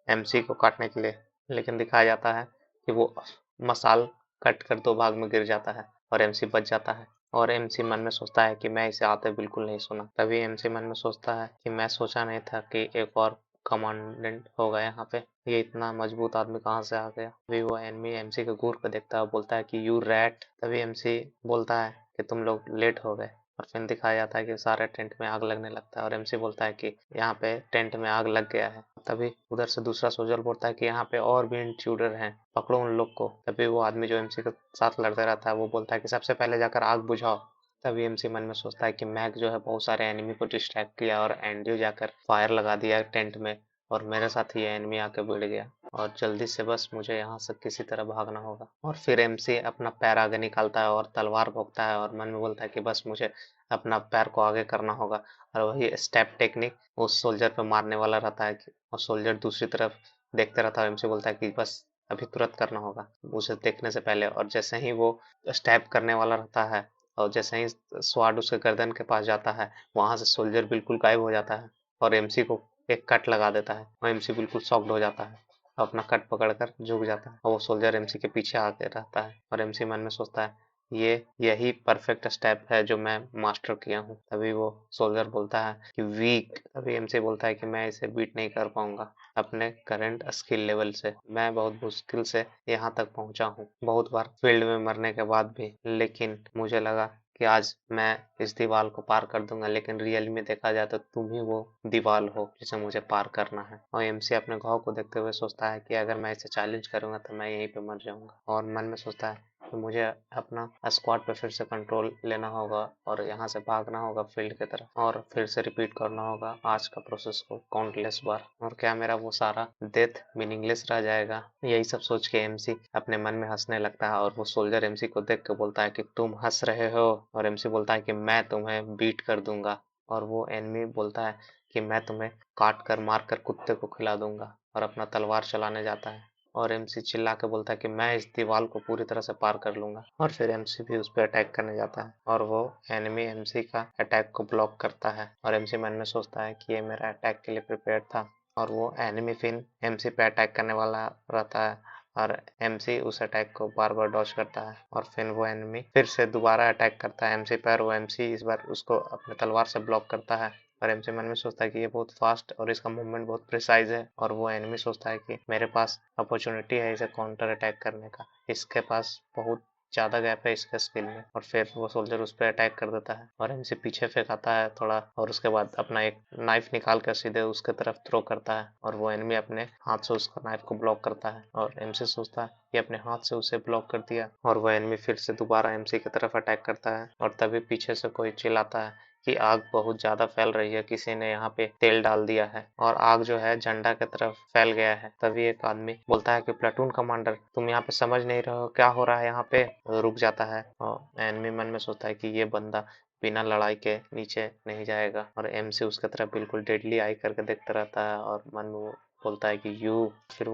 एमसी को काटने के लिए, लेकिन दिखाया जाता है कि वो मसाल कट कर दो भाग में गिर जाता है और एमसी बच जाता है। और एमसी मन में सोचता है कि मैं इसे आते बिल्कुल नहीं सुना। तभी एमसी मन में सोचता है कि मैं सोचा नहीं था कि एक और कमांडेंट होगा यहाँ पे, ये इतना मजबूत आदमी कहाँ से आ गया। तभी वो एनिमी एमसी के घूर पे देखता है और बोलता है कि यू रैट। तभी एमसी बोलता है कि तुम लोग लेट हो गए। और फिर दिखाया जाता है कि सारे टेंट में आग लगने लगता है और एमसी बोलता है कि यहाँ पे टेंट में आग लग गया है। तभी उधर से दूसरा सोल्जर बोलता है कि यहाँ पे और भी इंट्रूडर हैं, पकड़ो उन लोग को। तभी वो आदमी जो एमसी के साथ लड़ता रहता है वो बोलता है कि सबसे पहले जाकर आग बुझाओ। तभी एमसी मन में सोचता है कि मैक जो है बहुत सारे एनिमी को डिस्ट्रैक्ट किया और एंड्रयू जाकर फायर लगा दिया टेंट में और मेरे साथ ये एनिमी आके भिड़ गया और जल्दी से बस मुझे यहाँ से किसी तरह भागना होगा। और फिर एमसी अपना पैर आगे निकालता है और तलवार भोंकता है और मन में बोलता है कि बस मुझे अपना पैर को आगे करना होगा। और वही स्टेप टेक्निक उस सोल्जर पे मारने वाला रहता है और सोल्जर दूसरी तरफ देखते रहता है। एमसी बोलता है कि बस अभी तुरंत करना होगा उसे देखने से पहले। और जैसे ही वो स्टैप करने वाला रहता है और जैसे ही स्वाड उसके गर्दन के पास जाता है, वहां से सोल्जर बिल्कुल गायब हो जाता है और एमसी को एक कट लगा देता है और एमसी बिल्कुल शॉक्ड हो जाता है, अपना कट पकड़कर झुक जाता है और वो सोल्जर एमसी के पीछे आके रहता है। और एमसी मन में सोचता है ये यही परफेक्ट स्टेप है जो मैं मास्टर किया हूँ। तभी वो सोल्जर बोलता है कि वीक। तभी एमसी बोलता है कि मैं इसे बीट नहीं कर पाऊंगा अपने करंट स्किल लेवल से, मैं बहुत मुश्किल से यहाँ तक पहुंचा हूँ, बहुत बार फील्ड में मरने के बाद भी, लेकिन मुझे लगा कि आज मैं इस दीवार को पार कर दूंगा। लेकिन रियल में देखा जाए तो तुम ही वो दीवार हो जिसे मुझे पार करना है। और एमसी अपने घाव को देखते हुए सोचता है कि अगर मैं इसे चैलेंज करूंगा तो मैं यहीं पे मर जाऊंगा। और मन में सोचता है कि मुझे अपना स्क्वाड पे फिर से कंट्रोल लेना होगा और यहाँ से भागना होगा फील्ड की तरफ और फिर से रिपीट करना होगा आज का प्रोसेस को काउंटलेस बार। और क्या मेरा वो सारा डेथ मीनिंगलेस रह जाएगा। यही सब सोच के एमसी अपने मन में हंसने लगता है और वो सोल्जर एमसी को देख के बोलता है कि तुम हंस रहे हो। और एमसी बोलता है कि मैं तुम्हें बीट कर दूंगा। और वो एनिमी बोलता है कि मैं तुम्हें काट कर मार कर कुत्ते को खिला दूंगा और अपना तलवार चलाने जाता है। और एमसी चिल्ला के बोलता है कि मैं इस दीवार को पूरी तरह से पार कर लूंगा। और फिर एमसी भी उस पर अटैक करने जाता है और वो एनिमी एमसी का अटैक को ब्लॉक करता है। और एमसी मन में सोचता है कि ये मेरा अटैक के लिए प्रिपेयर था। और वो एनिमी फिर एमसी पे अटैक करने वाला रहता है और एमसी उस अटैक को बार बार डॉज करता है और फिर वो एनिमी फिर से दोबारा अटैक करता है एमसी पर। वो एमसी इस बार उसको अपने तलवार से ब्लॉक करता है और एमसी मन में सोचता है कि ये बहुत फास्ट और इसका मूवमेंट बहुत प्रिसाइज है। और वो एनिमी सोचता है कि मेरे पास अपॉर्चुनिटी है इसे काउंटर अटैक करने का, इसके पास बहुत ज्यादा गैप है इसके स्किल में। और फिर वो सोल्जर उस पर अटैक कर देता है और एमसी पीछे फेंकाता है थोड़ा और उसके बाद अपना एक नाइफ निकाल कर सीधे उसके तरफ थ्रो करता है और वो एनिमी अपने हाथ से उसका नाइफ को ब्लॉक करता है। और एमसी सोचता है कि अपने हाथ से उसे ब्लॉक कर दिया और वो एनिमी फिर से दोबारा एमसी की तरफ अटैक करता है। और तभी पीछे से कोई चिल्लाता है कि आग बहुत ज्यादा फैल रही है, किसी ने यहाँ पे तेल डाल दिया है और आग जो है झंडा की तरफ फैल गया है। तभी एक आदमी बोलता है कि प्लाटून कमांडर तुम यहाँ पे समझ नहीं रहे हो क्या हो रहा है यहाँ पे, रुक जाता है। और एनिमी मन में सोचता है कि ये बंदा बिना लड़ाई के नीचे नहीं जाएगा। और एमसी उसके तरफ बिल्कुल डेडली आई करके देखता रहता है और मन में वो बोलता है कि यू। फिर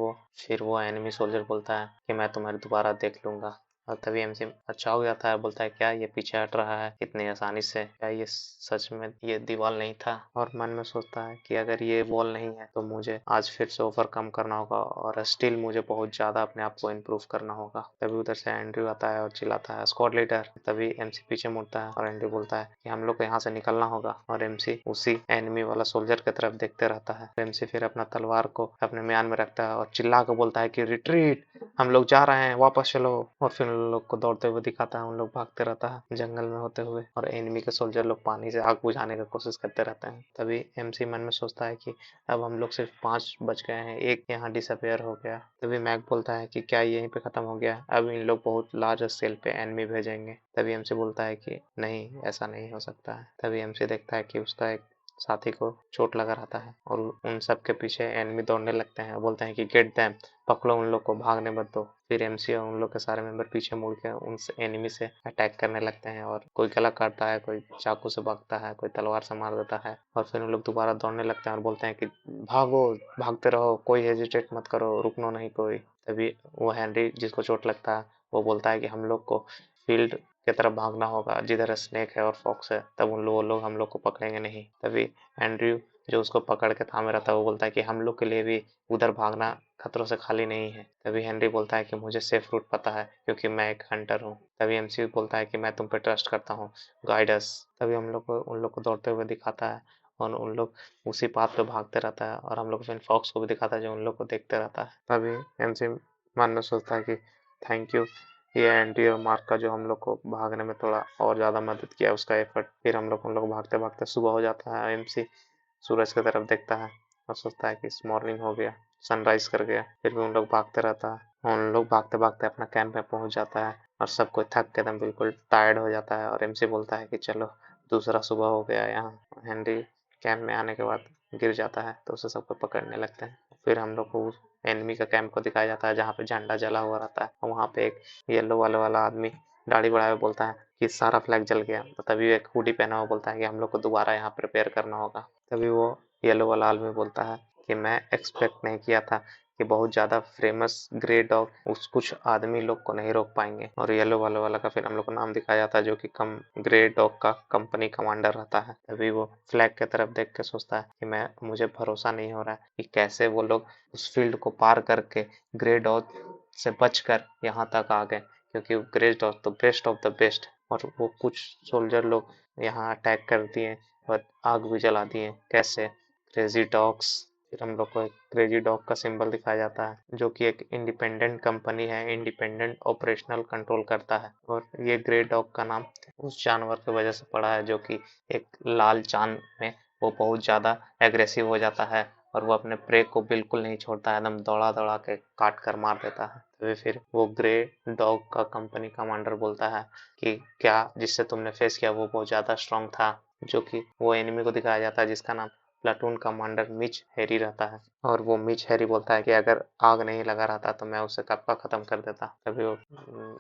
वो एनिमी सोल्जर बोलता है कि मैं तुम्हारी दोबारा देख लूंगा। और तभी एमसी अच्छा हो जाता है, बोलता है क्या ये पीछे हट रहा है इतनी आसानी से, क्या ये सच में ये दीवार नहीं था। और मन में सोचता है कि अगर ये वॉल नहीं है तो मुझे आज फिर से ओवरकम करना होगा और स्टिल मुझे बहुत ज्यादा अपने आप को इम्प्रूव करना होगा। तभी उधर से एंड्रयू आता है और चिल्लाता है स्क्वाड लीडर। तभी एमसी पीछे मुड़ता है और एंड्रयू बोलता है कि हम लोग को यहाँ से निकलना होगा। और एमसी उसी एनिमी वाला सोल्जर की तरफ देखते रहता है। एमसी फिर अपना तलवार को अपने म्यान में रखता है और चिल्ला के बोलता है कि रिट्रीट, हम लोग जा रहे हैं, वापस चलो। और फिर उन लोग को दौड़ते हुए दिखाता है, उन लोग भागते रहता है जंगल में होते हुए, और एनिमी के सोल्जर लोग पानी से आग बुझाने का कोशिश करते रहते हैं। तभी एमसी मन में सोचता है कि अब हम लोग सिर्फ 5 बच गए हैं, एक यहाँ डिसअपेयर हो गया। तभी मैक बोलता है कि क्या यहीं पे खत्म हो गया, अब इन लोग बहुत लार्ज स्केल पे एनिमी भेजेंगे। तभी एमसी बोलता है कि नहीं, ऐसा नहीं हो सकता है। तभी एमसी देखता है कि उसका एक साथी को चोट लगा रहता है और उन सब के पीछे एनिमी दौड़ने लगते हैं, बोलते हैं कि गेट देम, पकड़ो उन लोग को, भागने मत दो। फिर एमसी और उन लोग के सारे मेंबर पीछे मुड़ के उन एनिमी से अटैक करने लगते हैं, और कोई गला काटता है, कोई चाकू से भागता है, कोई तलवार से मार देता है, और फिर उन लोग दोबारा दौड़ने लगते हैं और बोलते हैं कि भागो, भागते रहो, कोई हेजिटेट मत करो, रुकनो नहीं कोई। तभी वो हेनरी जिसको चोट लगता है वो बोलता है कि हम लोग को फील्ड की तरफ भागना होगा जिधर स्नेक है और फॉक्स है, तब वो लोग हम लोग को पकड़ेंगे नहीं। तभी एंड्रयू जो उसको पकड़ के थामे रहता है वो बोलता है कि हम लोग के लिए भी उधर भागना खतरों से खाली नहीं है। तभी हेनरी बोलता है कि मुझे सेफ रूट पता है क्योंकि मैं एक हंटर हूँ। तभी एमसी बोलता है कि मैं तुम पे ट्रस्ट करता हूँ, गाइड अस। तभी हम लोग को उन लोग को दौड़ते हुए दिखाता है और उन लोग उसी पाथ पे भागते रहता है, और हम लोग फिर फॉक्स को भी दिखाता है जो उन लोग को देखते रहता है। तभी एमसी मन में सोचता है कि थैंक यू ये एंड्री और मार्क का जो हम लोग को भागने में थोड़ा और ज़्यादा मदद किया, उसका एफर्ट। फिर हम लोग भागते भागते सुबह हो जाता है। एमसी सूरज की तरफ देखता है और सोचता है कि इस मॉर्निंग हो गया, सनराइज कर गया। फिर भी उन लोग भागते रहता है, उन लोग भागते भागते अपना कैंप में पहुंच जाता है और सब कोई थक के एकदम बिल्कुल टायर्ड हो जाता है, और एमसी बोलता है कि चलो दूसरा सुबह हो गया यहाँ। हेनरी कैंप में आने के बाद गिर जाता है तो उसे सबको पकड़ने लगते हैं। फिर हम लोग को एनिमी का कैंप को दिखाया जाता है जहाँ पे झंडा जला हुआ रहता है, और वहाँ पे एक येलो वाले वाला आदमी दाढ़ी बढ़ाए हुए बोलता है कि सारा फ्लैग जल गया। तो तभी एक हुडी पहना हुआ बोलता है कि हम लोग को दोबारा यहाँ प्रिपेयर करना होगा। तभी वो येलो वाला आदमी बोलता है कि मैं एक्सपेक्ट नहीं किया था कि बहुत ज़्यादा फेमस ग्रे डॉग उस कुछ आदमी लोग को नहीं रोक पाएंगे। और येलो वाला का फिर हम लोग को नाम दिखाया जाता है जो कि ग्रे डॉग का कंपनी कमांडर रहता है। तभी वो फ्लैग की तरफ देख के सोचता है कि मुझे भरोसा नहीं हो रहा है कि कैसे वो लोग उस फील्ड को पार करके ग्रे डॉग से बचकर यहाँ तक आ गए, क्योंकि ग्रे डॉग तो बेस्ट ऑफ द बेस्ट। और वो कुछ सोल्जर लोग यहाँ अटैक कर दिए और आग भी जला दिए, कैसे? Crazy dogs. फिर हम लोग को एक क्रेजी डॉग का सिंबल दिखाया जाता है जो कि एक इंडिपेंडेंट कंपनी है, इंडिपेंडेंट ऑपरेशनल कंट्रोल करता है। और ये ग्रे डॉग का नाम उस जानवर की वजह से पड़ा है जो कि एक लाल चांद में वो बहुत ज़्यादा एग्रेसिव हो जाता है और वो अपने प्रे को बिल्कुल नहीं छोड़ता है, एकदम दौड़ा दौड़ा के काट कर मार देता है। तो फिर वो ग्रे डॉग का कंपनी कमांडर बोलता है कि क्या जिससे तुमने फेस किया वो बहुत ज़्यादा स्ट्रांग था, जो कि वो एनिमी को दिखाया जाता है जिसका नाम प्लाटून कमांडर मिच हैरी रहता है। और वो मिच हैरी बोलता है कि अगर आग नहीं लगा रहता तो मैं उसे कब का खत्म कर देता। तभी वो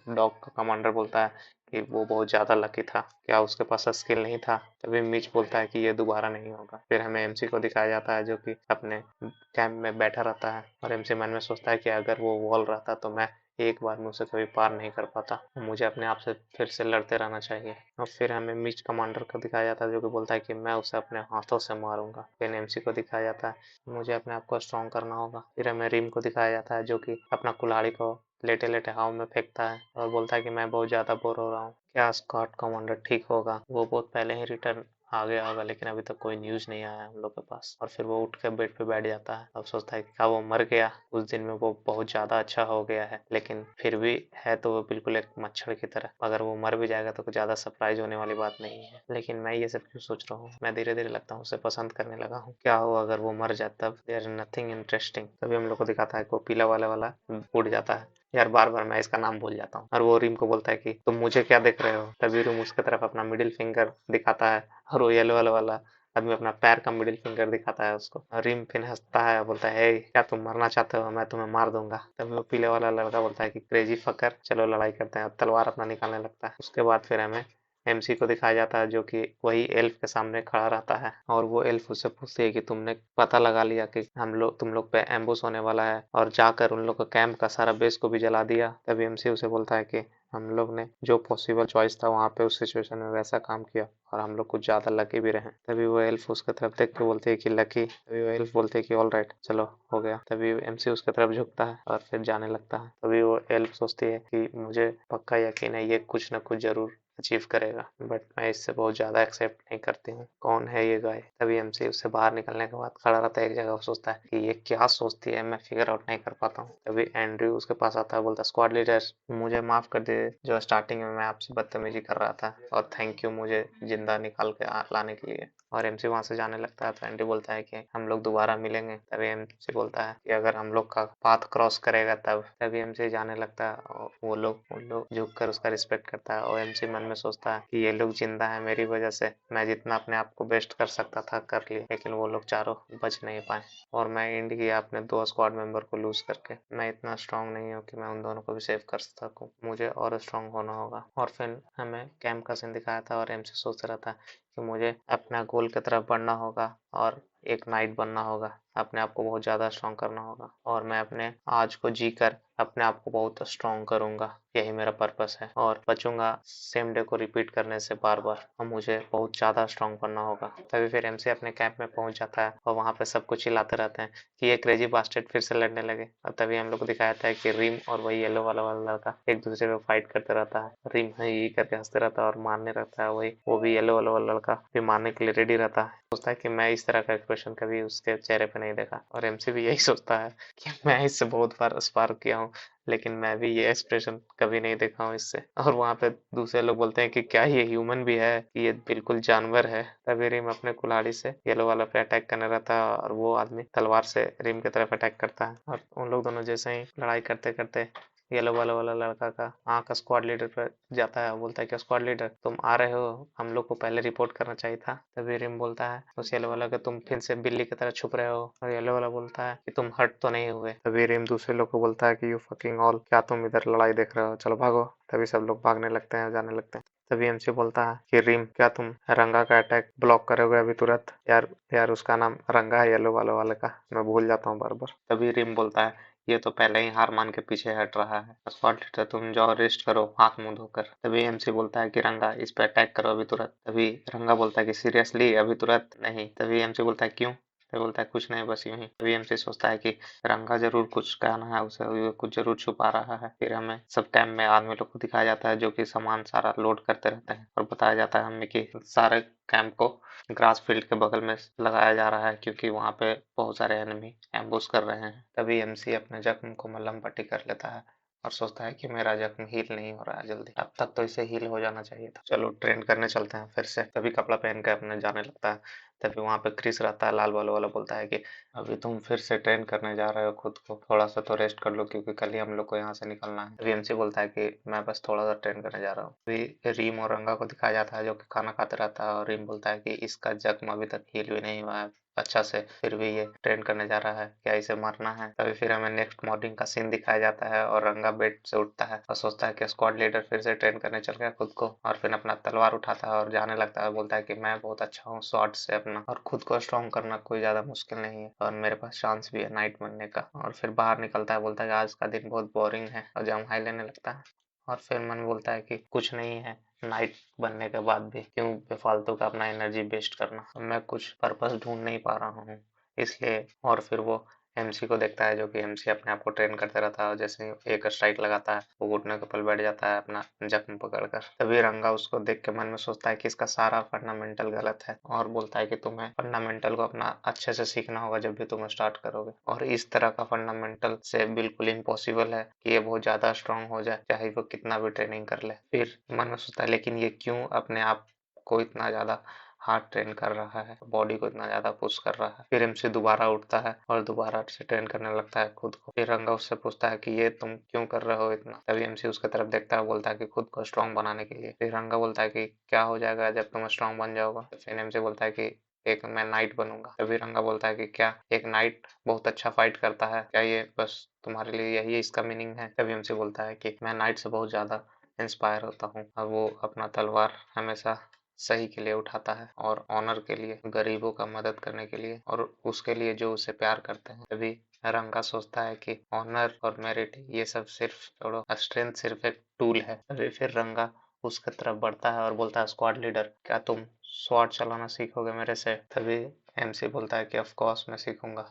डॉग का कमांडर बोलता है कि वो बहुत ज़्यादा लकी था, क्या उसके पास स्किल नहीं था? तभी मिच बोलता है कि ये दोबारा नहीं होगा। फिर हमें एमसी को दिखाया जाता है जो कि अपने कैंप में बैठा रहता है, और एमसी मन में सोचता है कि अगर वो वॉल रहता तो मैं एक बार में उसे कभी पार नहीं कर पाता, मुझे अपने आप से फिर से लड़ते रहना चाहिए। और फिर हमें मिच कमांडर को दिखाया जाता है जो कि बोलता है कि मैं उसे अपने हाथों से मारूंगा। फिर एमसी को दिखाया जाता है मुझे अपने आप को स्ट्रॉन्ग करना होगा। फिर हमें रिम को दिखाया जाता है जो कि अपना कुल्हाड़ी को लेटे लेटे हवा में फेंकता है और बोलता है कि मैं बहुत ज़्यादा बोर हो रहा हूँ, क्या स्कॉट कमांडर ठीक होगा? वो बहुत पहले ही रिटर्न आ गया होगा लेकिन अभी तक कोई न्यूज़ नहीं आया हम लोग के पास। और फिर वो उठ के बेड पे बैठ जाता है, अब सोचता है कि क्या वो मर गया? उस दिन में वो बहुत ज़्यादा अच्छा हो गया है, लेकिन फिर भी है तो वो बिल्कुल एक मच्छर की तरह, अगर वो मर भी जाएगा तो कुछ ज़्यादा सरप्राइज होने वाली बात नहीं है। लेकिन मैं ये सब क्यों सोच रहा हूँ? मैं धीरे धीरे लगता हूँ उसे पसंद करने लगा हूँ, क्या हो अगर वो मर जाए तब? There is nothing interesting. तभी हम लोग को दिखाता है कि वो पीला वाला उड़ जाता है। यार बार बार मैं इसका नाम भूल जाता हूँ। और वो रिम को बोलता है कि तुम मुझे क्या देख रहे हो? तभी रिम उसकी तरफ अपना मिडिल फिंगर दिखाता है और वो येलो वाला आदमी अपना पैर का मिडिल फिंगर दिखाता है उसको। और रिम फिर हंसता है और बोलता है, "हे, क्या तुम मरना चाहते हो? मैं तुम्हें मार दूंगा।" तभी वो पीले वाला लड़का बोलता है कि क्रेजी फकर, चलो लड़ाई करते हैं। तलवार अपना निकालने लगता है। उसके बाद फिर हमें एमसी को दिखाया जाता है जो कि वही एल्फ के सामने खड़ा रहता है, और वो एल्फ उससे पूछती है कि तुमने पता लगा लिया कि तुम लोग पे एम्बुश होने वाला है और जाकर उन लोग का कैंप का सारा बेस को भी जला दिया? तभी एमसी उसे बोलता है कि हम लोग ने जो पॉसिबल चॉइस था वहाँ पे उस सिचुएशन में वैसा काम किया और हम लोग कुछ ज्यादा लकी भी रहे। तभी वो एल्फ उसके तरफ देख के बोलती है कि लकी? तभी वो एल्फ बोलते है कि ऑल राइट, चलो हो गया। तभी एमसी उसके तरफ झुकता है और फिर जाने लगता है। तभी वो एल्फ सोचती है कि मुझे पक्का यकीन है ये कुछ ना कुछ जरूर अचीव करेगा। बट मैं इससे बहुत ज़्यादा एक्सेप्ट नहीं करती हूँ। कौन है ये गाय? तभी एमसी उससे बाहर निकलने के बाद खड़ा रहता है एक जगह, सोचता है कि ये क्या सोचती है, मैं फिगर आउट नहीं कर पाता हूँ। तभी एंड्रयू उसके पास आता है, बोलता है स्क्वाड लीडर मुझे माफ कर दे, जो स्टार्टिंग में मैं आपसे बदतमीजी कर रहा था, और थैंक यू मुझे जिंदा निकाल के लाने के लिए। और एमसी वहां से जाने लगता है तो एंडी बोलता है कि हम लोग दोबारा मिलेंगे। तभी एमसी बोलता है कि अगर हम लोग का पाथ क्रॉस करेगा तब। तभी एमसी जाने लगता है और वो लोग झुक कर उसका रिस्पेक्ट करता है। और एमसी मन में सोचता है कि ये लोग जिंदा है मेरी वजह से, मैं जितना अपने आप को बेस्ट कर सकता था कर लिया, लेकिन वो लोग चारों बच नहीं पाए और मैं एंड किया अपने 2 स्क्वाड मेंबर को लूज करके। मैं इतना स्ट्रांग नहीं हूँ कि मैं उन दोनों को भी सेव कर सकूं, मुझे और स्ट्रांग होना होगा। और फिर हमें कैंप का सीन दिखाया था और एमसी सोच रहा था कि मुझे अपना गोल की तरफ बढ़ना होगा और एक नाइट बनना होगा, अपने आप को बहुत ज़्यादा स्ट्रांग करना होगा और मैं अपने आज को जीकर अपने आप को बहुत स्ट्रांग करूंगा, यही मेरा पर्पस है। और बचूंगा सेम डे को रिपीट करने से बार बार, और मुझे बहुत ज़्यादा स्ट्रांग बनना होगा। तभी फिर एमसी अपने कैंप में पहुंच जाता है और वहाँ पे सब कुछ चिल्लाते रहते हैं कि ये क्रेजी बास्टेड फिर से लड़ने लगे। और तभी हम लोग को दिखाया था कि रिम और वही येलो वाला लड़का एक दूसरे पे फाइट करते रहता है। रिम है ये करके हंसते रहता है और मारने रहता है, वही वो भी येलो वाला लड़का भी मारने के लिए रेडी रहता है। सोचता है कि मैं इस तरह का एक्सप्रेशन कभी उसके चेहरे पे नहीं देखा। और एमसी भी यही सोचता है कि मैं इससे बहुत बार स्पार किया हूँ, लेकिन मैं भी ये एक्सप्रेशन कभी नहीं देखा हूँ इससे। और वहाँ पे दूसरे लोग बोलते हैं कि क्या ये ह्यूमन भी है, ये बिल्कुल जानवर है। तभी रिम अपने कुल्हाड़ी से येलो वाला पे अटैक करने रहता है और वो आदमी तलवार से रिम की तरफ अटैक करता है। और उन लोग दोनों जैसे ही लड़ाई करते करते येलो वाला लड़का का आँख स्क्वाड लीडर पर जाता है। बोलता है कि स्क्वाड लीडर तुम आ रहे हो, हम लोग को पहले रिपोर्ट करना चाहिए था। तभी रिम बोलता है उस येलो वाला कि तुम फिर से बिल्ली की तरह छुप रहे हो। और येलो वाला बोलता है कि तुम हर्ट तो नहीं हुए। तभी रिम दूसरे लोग को बोलता है कि यू फकिंग ऑल, क्या तुम इधर लड़ाई देख रहे हो, चलो भागो। तभी सब लोग भागने लगते हैं, जाने लगते हैं। तभी एमसी बोलता है कि रिम क्या तुम रंगा का अटैक ब्लॉक करोगे अभी तुरंत? यार उसका नाम रंगा है येलो वाले का, मैं भूल जाता हूँ बार बार। तभी रिम बोलता है ये तो पहले ही हार मान के पीछे हट रहा है, स्क्वाड लीडर तुम जाओ रेस्ट करो हाथ मुंह धोकर। तभी एमसी बोलता है कि रंगा इस पे अटैक करो अभी तुरंत। तभी रंगा बोलता है कि सीरियसली अभी तुरंत नहीं। तभी एमसी बोलता है क्यों? तभी बोलता है कुछ नहीं, बस यूं ही। तभी एमसी सोचता है कि रंगा जरूर कुछ कहना है उसे, ये कुछ जरूर छुपा रहा है। फिर हमें सब टाइम में आदमी लोग को दिखाया जाता है जो कि सामान सारा लोड करते रहते हैं और बताया जाता है हमें कि सारे कैंप को ग्रास फील्ड के बगल में लगाया जा रहा है क्योंकि वहाँ पे बहुत सारे एनिमी एम्बुश कर रहे हैं। तभी एमसी अपने जख्म को मलहम पट्टी कर लेता है और सोचता है कि मेरा जख्म हील नहीं हो रहा है जल्दी, अब तक तो इसे हील हो जाना चाहिए था, चलो ट्रेन करने चलते हैं फिर से। तभी कपड़ा पहन के अपने जाने लगता है। तभी वहाँ पे क्रिस रहता है, लाल बालों वाला, बोलता है कि अभी तुम फिर से ट्रेन करने जा रहे हो खुद को, थोड़ा सा तो रेस्ट कर लो क्योंकि कल ही हम लोग को यहाँ से निकलना है। तभी एमसी बोलता है कि मैं बस थोड़ा सा ट्रेन करने जा रहा हूँ। तभी रीम और रंगा को दिखाया जाता है जो कि खाना खाते रहता है और रीम बोलता है कि इसका जख्म अभी तक हील भी नहीं हुआ है अच्छा से, फिर भी ये ट्रेन करने जा रहा है, क्या इसे मरना है? तभी फिर हमें नेक्स्ट मॉर्निंग का सीन दिखाया जाता है और रंगा बेड से उठता है और सोचता है कि स्क्वाड लीडर फिर से ट्रेन करने चल गया खुद को। और फिर अपना तलवार उठाता है और जाने लगता है, बोलता है कि मैं बहुत अच्छा हूँ स्वॉर्ड से अपना, और खुद को स्ट्रॉन्ग करना कोई ज्यादा मुश्किल नहीं है और मेरे पास चांस भी है नाइट बनने का। और फिर बाहर निकलता है, बोलता है कि आज का दिन बहुत बोरिंग है और जम हाई लेने लगता है। और फिर मन बोलता है कि कुछ नहीं है नाइट बनने के बाद भी, क्यों बेफालतू का अपना एनर्जी वेस्ट करना, मैं कुछ पर्पस ढूंढ नहीं पा रहा हूँ इसलिए। और फिर वो एमसी को देखता है जो कि एमसी अपने आप को ट्रेन करते रहता है और जैसे ही एक स्ट्राइक लगाता है वो घुटने के बल बैठ जाता है अपना जख्म पकड़कर। तभी रंगा उसको देख के मन में सोचता है कि इसका सारा फंडामेंटल गलत है और बोलता है कि तुम्हें फंडामेंटल को अपना अच्छे से सीखना होगा जब भी तुम स्टार्ट करोगे, और इस तरह का फंडामेंटल से बिल्कुल इम्पॉसिबल है कि ये बहुत ज्यादा स्ट्रांग हो जाए चाहे वो कितना भी ट्रेनिंग कर ले। फिर मन में सोचता है लेकिन ये क्यों अपने आप को इतना ज्यादा हार्ड ट्रेन कर रहा है, बॉडी को इतना ज्यादा पुश कर रहा है। फिर एमसी दोबारा उठता है और दोबारा से ट्रेन करने लगता है खुद को। फिर रंगा उससे पूछता है कि ये तुम क्यों कर रहे हो इतना? तभी एमसी उसके तरफ देखता है, बोलता है कि खुद को स्ट्रांग बनाने के लिए। फिर रंगा बोलता है कि क्या हो जाएगा जब तुम स्ट्रांग बन जाओगा? फिर एमसी बोलता है कि एक मैं नाइट बनूंगा। तभी रंगा बोलता है कि क्या एक नाइट बहुत अच्छा फाइट करता है, क्या ये बस तुम्हारे लिए यही इसका मीनिंग है? तभी एमसी बोलता है कि मैं नाइट से बहुत ज्यादा इंस्पायर होता हूँ और वो अपना तलवार हमेशा सही के लिए उठाता है और ऑनर के लिए, गरीबों का मदद करने के लिए और उसके लिए जो उसे प्यार करते हैं। तभी रंगा सोचता है कि ऑनर और मेरिट ये सब सिर्फ छोड़ो, स्ट्रेंथ सिर्फ एक टूल है। तभी फिर रंगा उसके तरफ बढ़ता है और बोलता है स्क्वाड लीडर क्या तुम स्वॉर्ड चलाना सीखोगे मेरे से? तभी एमसी बोलता है कि ऑफ कोर्स मैं सीखूंगा।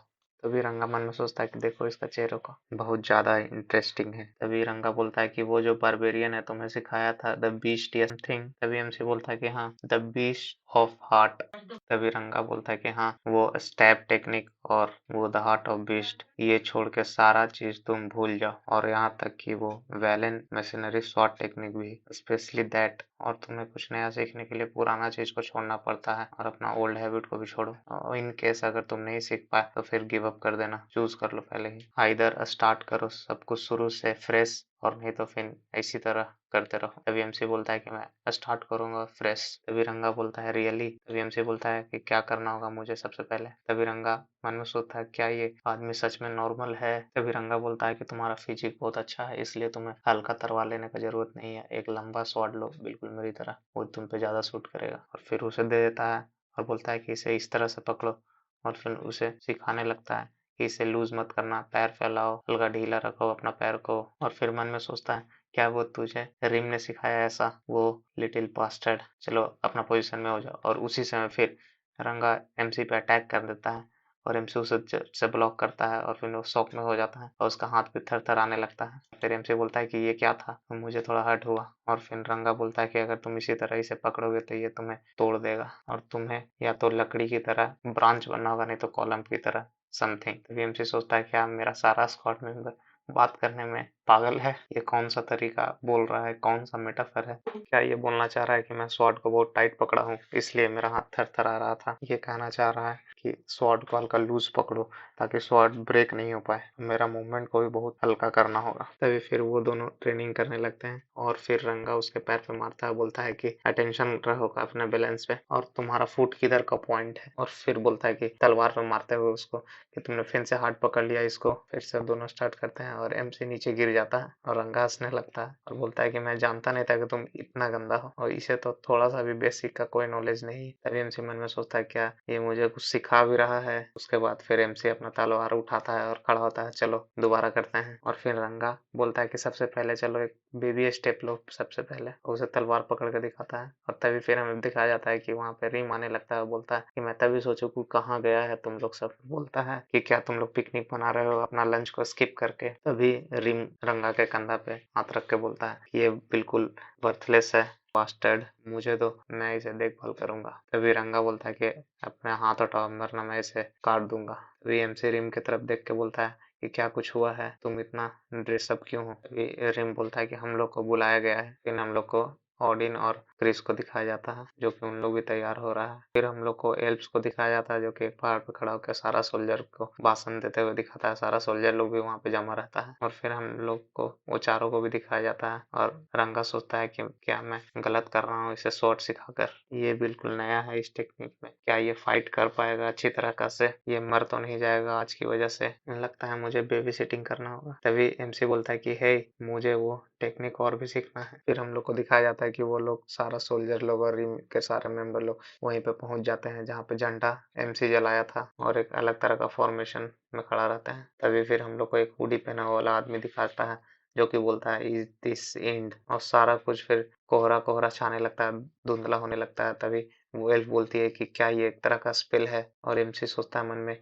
तभी रंगा मन में सोचता है कि देखो इसका चेहरे का बहुत ज्यादा इंटरेस्टिंग है। तभी रंगा बोलता है कि वो जो बारबेरियन है तुम्हें सिखाया था द बीस्ट या समथिंग। तभी एमसी बोलता है कि हाँ द बीस्ट ऑफ हार्ट। तभी रंगा बोलता है कि हाँ वो स्टैब टेक्निक और वो द हार्ट ऑफ बीस्ट, ये छोड़ के सारा चीज तुम भूल जाओ, और यहाँ तक कि वो वैलेन मशीनरी शॉट टेक्निक भी, स्पेशली दैट। और तुम्हें कुछ नया सीखने के लिए पुराना चीज को छोड़ना पड़ता है और अपना ओल्ड हैबिट को भी छोड़ो। और इन केस अगर तुम नहीं सीख पाए तो फिर गिव अप कर देना, चूज कर लो पहले ही। आइदर स्टार्ट करो सब कुछ शुरू से फ्रेश, और नहीं तो फिर इसी तरह करते रहो। तभी एमसी बोलता है कि मैं स्टार्ट करूंगा फ्रेश। तभी रंगा बोलता है रियली। तभी एमसी बोलता है कि क्या करना होगा मुझे सबसे पहले। तभी रंगा मन में सोचता है क्या ये आदमी सच में नॉर्मल है। तभी रंगा बोलता है कि तुम्हारा फिजिक बहुत अच्छा है, इसलिए तुम्हें हल्का तलवार लेने का जरूरत नहीं है, एक लंबा स्वॉर्ड लो बिल्कुल मेरी तरह, वो तुम पे ज्यादा सूट करेगा। और फिर उसे दे देता है और बोलता है कि इसे इस तरह से पकड़ो, और फिर उसे सिखाने लगता है कि इसे लूज मत करना, पैर फैलाओ, हल्का ढीला रखो अपना पैर को। और फिर मन में सोचता है क्या वो तुझे रिम ने सिखाया ऐसा, वो लिटिल बास्टर्ड, चलो अपना पोजीशन में हो जाओ। और उसी समय फिर रंगा एमसी पे अटैक कर देता है और एमसी उसे से ब्लॉक करता है, और फिर वो शॉक में हो जाता है और उसका हाथ भी थर थर आने लगता है। फिर एमसी बोलता है कि ये क्या था, तो मुझे थोड़ा हर्ट हुआ। और फिर रंगा बोलता है कि अगर तुम इसी तरह इसे पकड़ोगे तो ये तुम्हें तोड़ देगा, और तुम्हें या तो लकड़ी की तरह ब्रांच बनना होगा, नहीं तो कॉलम की तरह समथिंग। तभी एमसी सोचता है क्या मेरा सारा स्क्वाड मेंबर बात करने में पागल है, ये कौन सा तरीका बोल रहा है, कौन सा मेटाफर है। क्या ये बोलना चाह रहा है कि मैं स्वॉर्ड को बहुत टाइट पकड़ा हूँ इसलिए मेरा हाथ थर थर आ रहा था। ये कहना चाह रहा है कि स्वॉर्ड को हल्का लूज पकड़ो ताकि स्वॉर्ड ब्रेक नहीं हो पाए, मेरा मूवमेंट को भी बहुत हल्का करना होगा। तभी फिर वो दोनों ट्रेनिंग करने लगते हैं, और फिर रंगा उसके पैर पे मारता है, बोलता है कि अटेंशन रहो अपने बैलेंस पे, और तुम्हारा फुट किधर का पॉइंट है। और फिर बोलता है कि तलवार पे मारते हुए उसको कि तुमने फिर से हाथ पकड़ लिया इसको। फिर से दोनों स्टार्ट करते हैं और एमसी नीचे गिर जाता है और रंगा हंसने लगता है और बोलता है कि मैं जानता नहीं था कि तुम इतना गंदा हो और इसे तो थोड़ा सा भी बेसिक का कोई नॉलेज नहीं। तभी एमसी मन में सोचता है क्या ये मुझे कुछ सिखा भी रहा है। उसके बाद फिर एमसी अपना तलवार उठाता है और खड़ा होता है, चलो दोबारा करते हैं। और फिर रंगा बोलता है कि सबसे पहले चलो एक बेबी स्टेप लो सबसे पहले, उसे तलवार पकड़ के दिखाता है। और तभी फिर हमें दिखाया जाता है कि वहां पे रिम आने लगता है, बोलता है कि मैं तभी सोचू कि कहाँ गया है तुम लोग सब। बोलता है कि क्या तुम लोग पिकनिक मना रहे हो अपना लंच को स्किप करके। तभी रिम रंगा के कंधा पे हाथ रख के बोलता है कि ये बिल्कुल वर्थलेस है बास्टर्ड, मुझे तो मैं इसे देखभाल करूंगा। तभी रंगा बोलता है कि अपने हाथ हटाओ वरना मैं इसे काट दूंगा। तभी एमसी रिम की तरफ देख के बोलता है कि क्या कुछ हुआ है, तुम इतना ड्रेसअप क्यों हो। तभी रिम बोलता है कि हम लोग को बुलाया गया है। फिर हम लोग को ऑडिन और क्रिस को दिखाया जाता है जो कि उन लोग भी तैयार हो रहा है। फिर हम लोग को एल्प्स को दिखाया जाता है जो कि एक पहाड़ पर खड़ा होकर सारा सोल्जर को भाषण देते हुए दिखाता है, सारा सोल्जर लोग भी वहां पे जमा रहता है। और फिर हम लोग को वो चारों को भी दिखाया जाता है और रंगा सोचता है कि क्या मैं गलत कर रहा हूँ इसे शॉट सिखाकर, ये बिल्कुल नया है इस टेक्निक में, क्या ये फाइट कर पाएगा अच्छी तरह से, ये मर तो नहीं जाएगा आज की वजह से, लगता है मुझे बेबी सिटिंग करना होगा। तभी एमसी बोलता है कि हे मुझे वो टेक्निक और भी सीखना है। फिर हम लोग को दिखाया जाता है कि वो लोग सारा सोल्जर लोग और रिम के सारे मेंबर लोग वहीं पे पहुंच जाते हैं जहाँ पे झंडा एमसी जलाया था और एक अलग तरह का फॉर्मेशन में खड़ा रहता है। तभी फिर हम लोग को एक हुडी पहना हुआ वाला आदमी दिखाता है जो कि बोलता है इज दिस एंड, और सारा कुछ फिर कोहरा कोहरा छाने लगता है, धुंधला होने लगता है। तभी वो एल्फ बोलती है कि क्या ये एक तरह का स्पेल है, और एमसी सोचता है मन में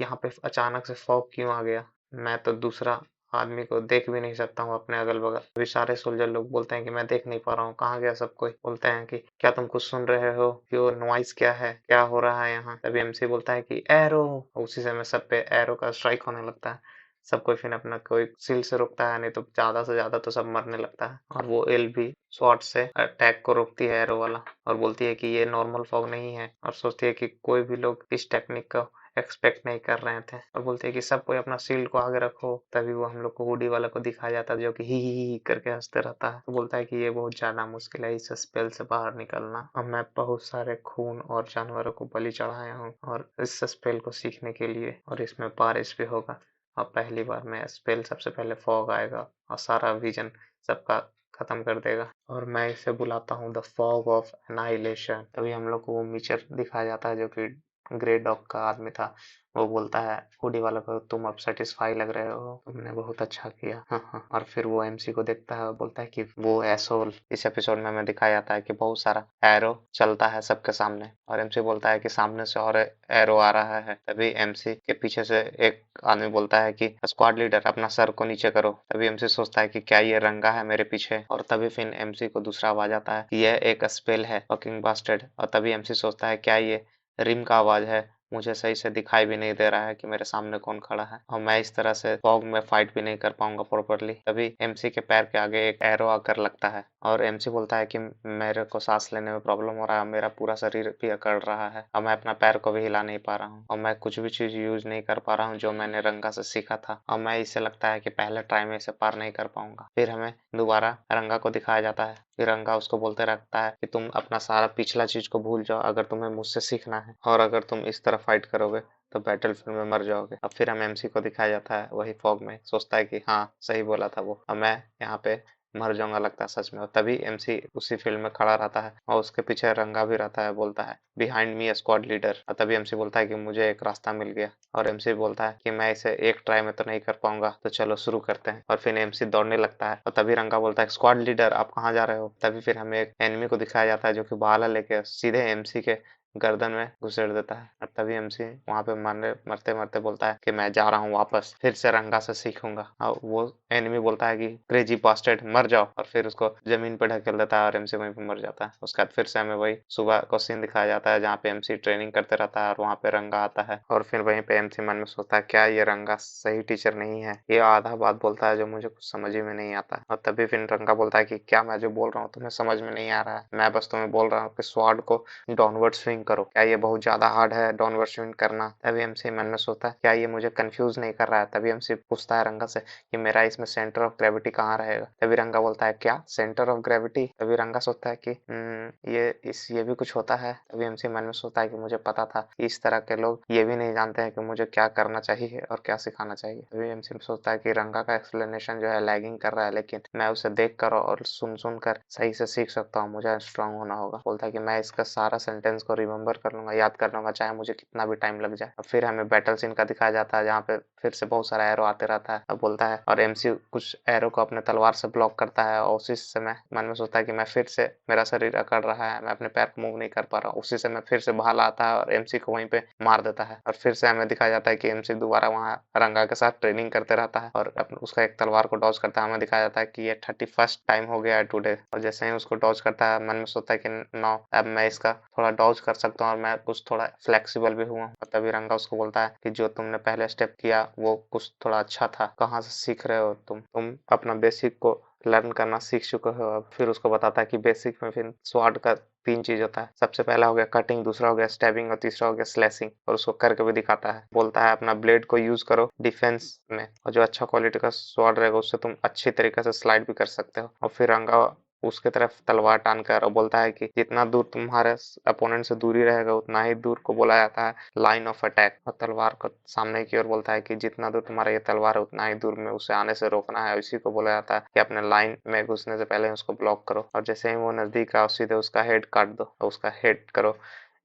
यहाँ पे अचानक से फॉग क्यों आ गया, मैं तो दूसरा आदमी को देख भी नहीं सकता हूँ अपने अगल बगल। अभी सारे सोल्जर लोग बोलते हैं कि मैं देख नहीं पा रहा हूँ, कहाँ गया सब कोई। बोलते हैं कि क्या तुम कुछ सुन रहे हो, कि वो नॉइस क्या है, क्या हो रहा है यहाँ। तभी एमसी बोलता है कि एरो, उसी समय सब पे एरो का स्ट्राइक होने लगता है। सब कोई फिर अपना कोई सील से रोकता है, नहीं तो ज्यादा से ज्यादा तो सब मरने लगता है। और वो एल भी शॉट से अटैक को रोकती है एरो वाला, और बोलती है कि ये नॉर्मल फॉग नहीं है, और सोचती है कि कोई भी लोग इस टेक्निक का एक्सपेक्ट नहीं कर रहे थे, और बोलते हैं कि सब कोई अपना शील्ड को आगे रखो। तभी वो हम लोग को हुडी वाला को दिखाया जाता है जो कि ही करके हंसते रहता है। तो बोलता है कि ये बहुत ज्यादा मुश्किल है इस स्पेल से बाहर निकलना, और मैं बहुत सारे खून और जानवरों को बलि चढ़ाया हूँ और इस स्पेल को सीखने के लिए, और इसमें बारिश भी होगा, और पहली बार में स्पेल सबसे पहले फॉग आएगा और सारा विजन सबका खत्म कर देगा, और मैं इसे बुलाता हूँ द फॉग ऑफ एनाइलेशन। तभी हम लोग को वो मीचर दिखाया जाता है जो कि ग्रे डॉग का आदमी था, वो बोलता है हुडी वाले को, तुम अब सेटिस्फाई लग रहे हो, तुमने बहुत अच्छा किया। हाँ हाँ। और फिर वो एमसी को देखता है और बोलता है कि वो एसोल। इस एपिसोड में हमें दिखाया जाता है कि बहुत सारा एरो चलता है सबके सामने, और एमसी बोलता है कि सामने से और एरो आ रहा है। तभी एमसी के पीछे से एक आदमी बोलता है कि स्क्वाड लीडर अपना सर को नीचे करो। तभी एमसी सोचता है कि क्या ये रंगा है मेरे पीछे, और तभी फिर एमसी को दूसरा आवाज आता है कि यह एक स्पेल है फकिंग बास्टर्ड। और तभी एमसी सोचता है क्या ये रिम का आवाज है, मुझे सही से दिखाई भी नहीं दे रहा है कि मेरे सामने कौन खड़ा है, और मैं इस तरह से फॉग में फाइट भी नहीं कर पाऊंगा प्रॉपरली। तभी एमसी के पैर के आगे एक एरो आकर लगता है, और एमसी बोलता है कि मेरे को सांस लेने में प्रॉब्लम हो रहा है, मेरा पूरा शरीर भी अकड़ रहा है, और मैं अपना पैर को भी हिला नहीं पा रहा हूँ, और मैं कुछ भी चीज यूज नहीं कर पा रहा हूँ जो मैंने रंगा से सीखा था, और मैं इससे लगता है कि पहले ट्राई में इसे पार नहीं कर पाऊंगा। फिर हमें दोबारा रंगा को दिखाया जाता है। फिर रंगा उसको बोलते रहता है कि तुम अपना सारा पिछला चीज को भूल जाओ अगर तुम्हें मुझसे सीखना है, और अगर तुम इस तरह फाइट करोगे तो बैटलफील्ड में मर जाओगे। अब फिर हम एमसी को दिखाया जाता है वही फॉग में, सोचता है कि हाँ सही बोला था वो, अब मैं यहाँ पे मर जाऊंगा लगता है सच में। और तभी एमसी उसी फील्ड में खड़ा रहता है, और उसके पीछे रंगा भी रहता है, बोलता है बिहाइंड मी स्क्वाड लीडर। और तभी एमसी बोलता है कि मुझे एक रास्ता मिल गया, और एमसी बोलता है कि मैं इसे एक ट्राई में तो नहीं कर पाऊंगा, तो चलो शुरू करते हैं। और फिर एमसी दौड़ने लगता है, और तभी रंगा बोलता है स्क्वाड लीडर आप कहाँ जा रहे हो। तभी फिर हमें एक एनिमी को दिखाया जाता है जो कि भाला लेके सीधे एमसी के गर्दन में घुसेड़ देता है। और तभी एमसी वहां पे मरने मरते मरते बोलता है कि मैं जा रहा हूँ वापस, फिर से रंगा से सीखूंगा। और वो एनिमी बोलता है कि क्रेजी बास्टर्ड मर जाओ, और फिर उसको जमीन पे ढकेल देता है, और एमसी वहीं पे मर जाता है। उसके बाद फिर से हमें वही सुबह का सीन दिखाया जाता है जहाँ पे एमसी ट्रेनिंग करते रहता है, और वहाँ पे रंगा आता है, और फिर वहीं पे एमसी मन में सोचता है क्या ये रंगा सही टीचर नहीं है, ये आधा बात बोलता है जो मुझे कुछ समझ ही में नहीं आता। और तभी फिर रंगा बोलता है कि क्या मैं जो बोल रहा हूँ तुम्हें समझ में नहीं आ रहा है, मैं बस तुम्हें बोल रहा हूँ कि स्वॉर्ड को डाउनवर्ड स्विंग करो, क्या ये बहुत ज्यादा हार्ड है डाउनवर्ड स्विंग करना। तभी एमसी मन में सोचता है क्या ये मुझे कंफ्यूज नहीं कर रहा है। तभी एमसी पूछता है रंगा से कि मेरा इसमें सेंटर ऑफ ग्रेविटी कहाँ रहेगा। तभी रंगा बोलता है क्या सेंटर ऑफ ग्रेविटी। तभी रंगा सोचता है कि ये भी कुछ होता है। तभी एमसी मन में सोचता है कि मुझे पता था कि इस तरह के लोग ये भी नहीं जानते हैं कि मुझे क्या करना चाहिए और क्या सिखाना चाहिए। तभी एमसी सोचता है कि रंगा का एक्सप्लेनेशन जो है लैगिंग कर रहा है, लेकिन मैं उसे देख कर और सुन सुन कर सही से सीख सकता हूँ, मुझे स्ट्रांग होना होगा। बोलता है कि मैं इसका सारा सेंटेंस को रिमेम्बर कर लूंगा, याद कर लूंगा, चाहे मुझे कितना भी टाइम लग जाए। और फिर हमें बैटल सीन का दिखाया जाता है जहाँ पे फिर से बहुत सारा एरो आते रहता है। अब बोलता है और एमसी कुछ एरो को अपने तलवार से ब्लॉक करता है, और उसी समय मन में सोचता है कि मैं फिर से, मेरा शरीर अकड़ रहा है, मैं अपने पैर को मूव नहीं कर पा रहा हूँ। उसी समय फिर से भाला आता है और एमसी को वहीं पे मार देता है। और फिर से हमें दिखाया जाता है कि एमसी दोबारा वहाँ रंगा के साथ ट्रेनिंग करते रहता है, और उसका एक तलवार को डॉज करता है। हमें दिखाया जाता है कि ये 31st टाइम हो गया है टुडे, और जैसे ही उसको डॉज करता है मन में सोचता है कि नो अब मैं इसका थोड़ा डॉज कर सकता हूँ और मैं कुछ थोड़ा फ्लेक्सिबल भी हुआ। और तभी रंगा उसको बोलता है कि जो तुमने पहले स्टेप किया वो कुछ थोड़ा अच्छा था, कहाँ से सीख रहे हो तुम अपना बेसिक को लर्न करना सीख चुके हो अब। फिर उसको बताता है कि बेसिक में फिर स्वॉर्ड का 3 चीज होता है, सबसे पहला हो गया कटिंग, दूसरा हो गया स्टैबिंग, और तीसरा हो गया स्लैशिंग। और उसको करके भी दिखाता है, बोलता है अपना ब्लेड को यूज करो डिफेंस में, और जो अच्छा क्वालिटी का स्वॉर्ड रहेगा उससे तुम अच्छी तरीके से स्लाइड भी कर सकते हो। और फिर रंगा उसके तरफ तलवार टान कर और बोलता है कि जितना दूर तुम्हारे अपोनेंट से दूरी रहेगा उतना ही दूर को बोला जाता है लाइन ऑफ अटैक। और तलवार को सामने की ओर बोलता है कि जितना दूर तुम्हारा ये तलवार है उतना ही दूर में उसे आने से रोकना है। इसी को बोला जाता है कि अपने लाइन में घुसने से पहले उसको ब्लॉक करो, और जैसे ही वो नजदीक आओ सीधे उसका हेड काट दो, और उसका हेड करो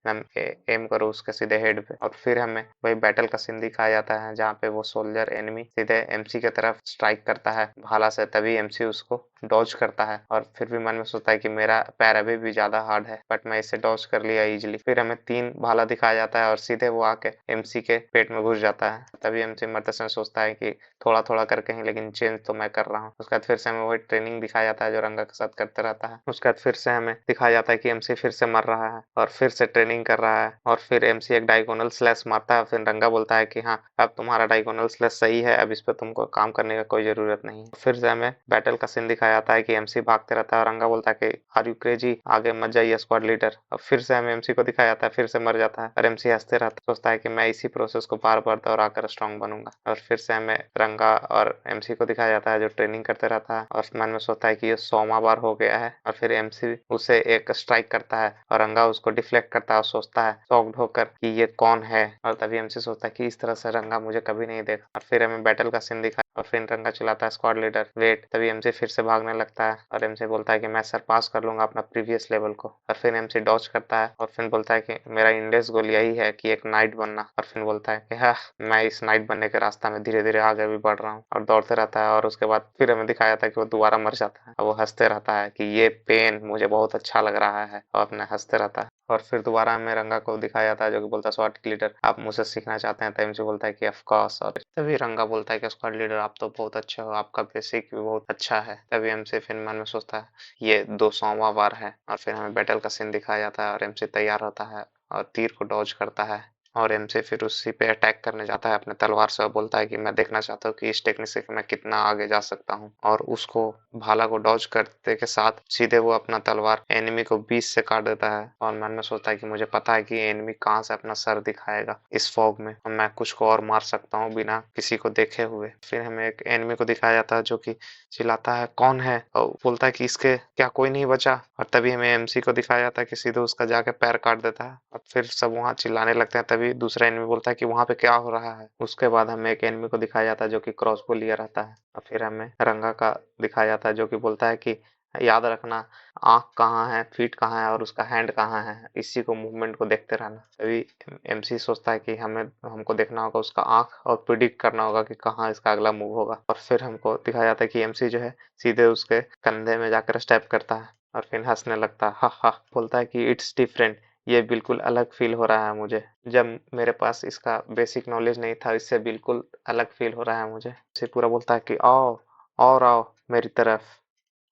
एम करो उसके सीधे हेड पे। और फिर हमें वही बैटल का सीन दिखाया जाता है जहाँ पे वो सोल्जर एनिमी सीधे एमसी की तरफ स्ट्राइक करता है भाला से। तभी एमसी उसको डॉज करता है, और फिर भी मन में सोचता है कि मेरा पैर अभी भी ज्यादा हार्ड है, बट मैं इसे डॉज कर लिया इजिली। फिर हमें 3 भाला दिखाया जाता है और सीधे वो आके एमसी के पेट में घुस जाता है। तभी एमसी मरते समय सोचता है कि थोड़ा थोड़ा करके ही लेकिन चेंज तो मैं कर रहा हूँ। उसके बाद फिर से हमें वही ट्रेनिंग दिखाया जाता है जो रंगा के साथ करते रहता है। उसके बाद फिर से हमें दिखाया जाता है कि एमसी फिर से मर रहा है और फिर से ट्रेनिंग कर रहा है, और फिर एमसी एक डायगोनल स्लैश मारता है। फिर रंगा बोलता है कि हाँ अब तुम्हारा डायगोनल स्लैश सही है, अब इस पर तुमको काम करने का कोई जरूरत नहीं। फिर से हमें बैटल का सीन दिखाया जाता है कि एमसी भागते रहता है और रंगा बोलता है कि आर यू क्रेजी, आगे मत जाइए स्क्वाड लीडर। अब फिर से हमें एमसी को दिखाया जाता है फिर से मर जाता है, और एमसी हंसते रहता है, सोचता है कि मैं इसी प्रोसेस को बार बार दोहराकर स्ट्रॉन्ग बनूंगा। और फिर से हमें रंगा और एमसी को दिखाया जाता है जो ट्रेनिंग करते रहता है, और मन में सोचता है कि ये 100वां बार हो गया है। और फिर एमसी उसे एक स्ट्राइक करता है और रंगा उसको डिफ्लेक्ट करता है, और सोचता है शॉक्ड होकर कि ये कौन है, और तभी एमसी सोचता है कि इस तरह से रंगा मुझे कभी नहीं देखा। और फिर हमें बैटल का सीन दिखा और फिर रंगा चिल्लाता है स्क्वाड लीडर वेट। तभी एमसी फिर से भागने लगता है और एमसी बोलता है कि मैं सरपास कर लूंगा अपना प्रीवियस लेवल को। और फिर एमसी डॉज करता है और फिर बोलता है कि मेरा इंडेक्स गोल यही है कि एक नाइट बनना। और फिर बोलता है कि हाँ, मैं इस नाइट बनने के रास्ता में धीरे धीरे आगे भी बढ़ रहा हूँ, और दौड़ते रहता है। और उसके बाद फिर हमें दिखाया जाता है कि वो दोबारा मर जाता है और वो हंसते रहता है कि ये पेन मुझे बहुत अच्छा लग रहा है, और अपने हंसते रहता है। और फिर दोबारा हमें रंगा को दिखाया जाता है जो कि बोलता है स्वॉट लीडर आप मुझसे सीखना चाहते हैं। तो एमसी बोलता है कि ऑफ कोर्स। और तभी रंगा बोलता है कि स्क्वाड लीडर आप तो बहुत अच्छे हो, आपका बेसिक भी बहुत अच्छा है। तभी एमसी फिर मन में सोचता है ये 200वां बार है। और फिर हमें बैटल का सीन दिखाया जाता है और एमसी तैयार होता है और तीर को डॉज करता है, और एमसी फिर उसी पे अटैक करने जाता है अपने तलवार से और बोलता है कि मैं देखना चाहता हूँ कि इस टेक्निक से मैं कितना आगे जा सकता हूँ। और उसको भाला को डॉज करते के साथ सीधे वो अपना तलवार एनिमी को बीच से काट देता है। और मन में सोचता है कि मुझे पता है कि एनिमी कहाँ से अपना सर दिखाएगा इस फॉग में, और मैं कुछ को और मार सकता हूँ बिना किसी को देखे हुए। फिर हमें एक एनिमी को दिखाया जाता है जो कि चिल्लाता है कौन है, और बोलता है कि इसके क्या कोई नहीं बचा। और तभी हमें एमसी को दिखाया जाता है कि सीधे उसका जाके पैर काट देता है और फिर सब वहां चिल्लाने लगते हैं। तभी दूसरा एनिमी बोलता है कि वहां पे क्या हो रहा है। उसके बाद हमें एक एनिमी को दिखाया जाता है जो कि क्रॉसबो लिए रहता है, और फिर हमें रंगा का दिखाया जाता है जो कि बोलता है कि याद रखना आंख कहाँ है, फीट कहाँ है और उसका हैंड कहाँ है, इसी को मूवमेंट को देखते रहना। तभी एमसी सोचता है कि हमको देखना होगा उसका आंख और प्रिडिक्ट करना होगा कि कहाँ इसका अगला मूव होगा। और फिर हमको दिखाया जाता है कि एमसी जो है सीधे उसके कंधे में जाकर स्टेप करता है और फिर हंसने लगता है, हा हा, बोलता है कि इट्स डिफरेंट, ये बिल्कुल अलग फील हो रहा है मुझे, जब मेरे पास इसका बेसिक नॉलेज नहीं था इससे बिल्कुल अलग फील हो रहा है मुझे। इसे पूरा बोलता है कि आओ और आओ मेरी तरफ।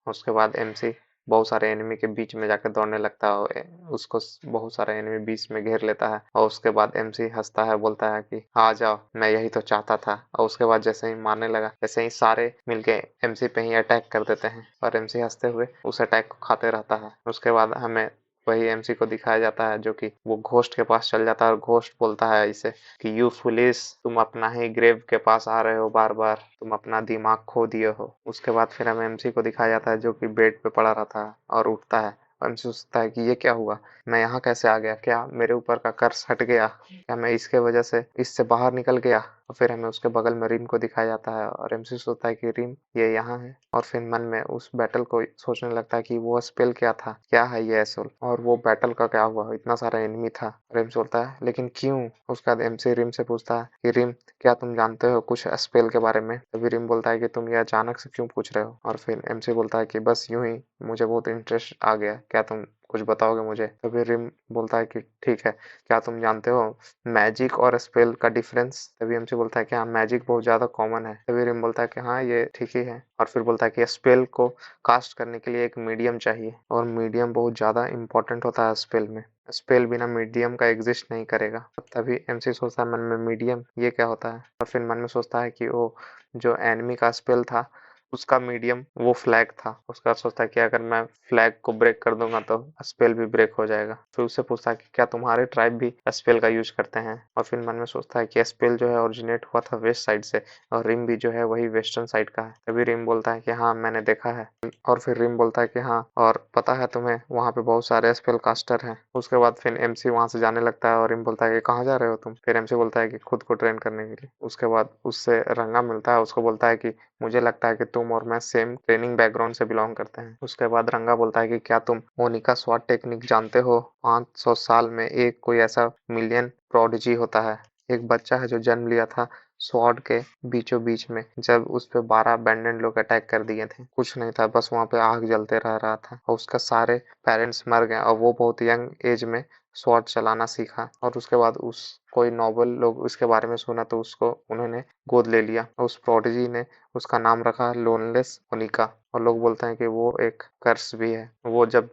उसके बाद एमसी बहुत सारे एनिमी के बीच में जाकर दौड़ने लगता है और उसको बहुत सारे एनिमी बीच में घेर लेता है। और उसके बाद एमसी हंसता है, बोलता है कि आ जाओ, मैं यही तो चाहता था। और उसके बाद जैसे ही मारने लगा जैसे ही सारे मिलके एमसी पे ही अटैक कर देते हैं और एमसी हंसते हुए उस अटैक को खाते रहता है। उसके बाद हमें वही एमसी को दिखाया जाता है जो कि वो घोस्ट के पास चल जाता है और घोस्ट बोलता है इसे कि यू फुलिश, तुम अपना ही ग्रेव के पास आ रहे हो बार बार, तुम अपना दिमाग खो दिए हो। उसके बाद फिर हमें एमसी को दिखाया जाता है जो कि बेड पे पड़ा रहता है और उठता है और एमसी सोचता है कि ये क्या हुआ, मैं यहाँ कैसे आ गया, क्या मेरे ऊपर का कर्स हट गया, क्या मैं इसके वजह से इससे बाहर निकल गया। और फिर हमें उसके बगल में रिम को दिखाया जाता है और एमसी सोचता है कि रिम ये यहाँ है। और फिर मन में उस बैटल को सोचने लगता है कि वो स्पेल क्या था, क्या है ये एसोल, और वो बैटल का क्या हुआ, इतना सारा एनिमी था। रिम सोचता है लेकिन क्यों। उसके बाद एमसी रिम से पूछता है कि रिम क्या तुम जानते हो कुछ स्पेल के बारे में। तभी रिम बोलता है कि तुम ये अचानक से क्यों पूछ रहे हो। और फिर एमसी बोलता है कि बस यूं ही मुझे बहुत इंटरेस्ट आ गया, क्या तुम कुछ बताओगे मुझे। तभी रिम बोलता है कि ठीक है, क्या तुम जानते हो मैजिक और स्पेल का डिफरेंस। तभी एमसी बोलता है कि हाँ मैजिक बहुत ज्यादा कॉमन है। तभी रिम बोलता है कि हाँ ये ठीक ही है। और फिर बोलता है कि स्पेल को कास्ट करने के लिए एक मीडियम चाहिए और मीडियम बहुत ज्यादा इंपॉर्टेंट होता है स्पेल में, स्पेल बिना मीडियम का एग्जिस्ट नहीं करेगा। तभी एमसी सोचता है मन में मीडियम ये क्या होता है। और फिर मन में सोचता है कि वो जो एनिमी का स्पेल था उसका मीडियम वो फ्लैग था। उसका बाद सोचता है कि अगर मैं फ्लैग को ब्रेक कर दूंगा तो स्पेल भी ब्रेक हो जाएगा। फिर उससे पूछता है कि क्या तुम्हारे ट्राइब भी स्पेल का यूज करते हैं। और फिर मन में सोचता है कि स्पेल जो है ओरिजिनेट हुआ था वेस्ट साइड से और रिम भी जो है वही वेस्टर्न साइड का है। तभी रिम बोलता है कि हाँ मैंने देखा है। और फिर रिम बोलता है कि हाँ और पता है तुम्हें वहाँ पे बहुत सारे स्पेल कास्टर हैं। उसके बाद फिर एमसी वहां से जाने लगता है और रिम बोलता है कि कहाँ जा रहे हो तुम। फिर एमसी बोलता है कि खुद को ट्रेन करने के लिए। उसके बाद उससे रंगा मिलता है, उसको बोलता है कि मुझे लगता है कि तुम और मैं सेम ट्रेनिंग बैकग्राउंड से बिलोंग करते हैं। उसके बाद रंगा बोलता है कि क्या तुम मोनिका स्वाट टेक्निक जानते हो। 500 साल में एक कोई ऐसा मिलियन प्रोडिजी होता है, एक बच्चा है जो जन्म लिया था स्वॉर्ड के बीचों बीच में, जब उस पे 12 बैंडेड लोग अटैक कर दिए थे। कुछ नहीं था, बस वहां पे आग जलते रह रहा था और उसका सारे पेरेंट्स मर गए और वो बहुत यंग एज में स्वॉर्ड चलाना सीखा। और उसके बाद उस कोई नॉबल लोग उसके बारे में सुना तो उसको उन्होंने गोद ले लिया और उस प्रोडिजी ने उसका नाम रखा लोनलेस मोनिका। और लोग बोलते हैं कि वो एक कर्स भी है। वो जब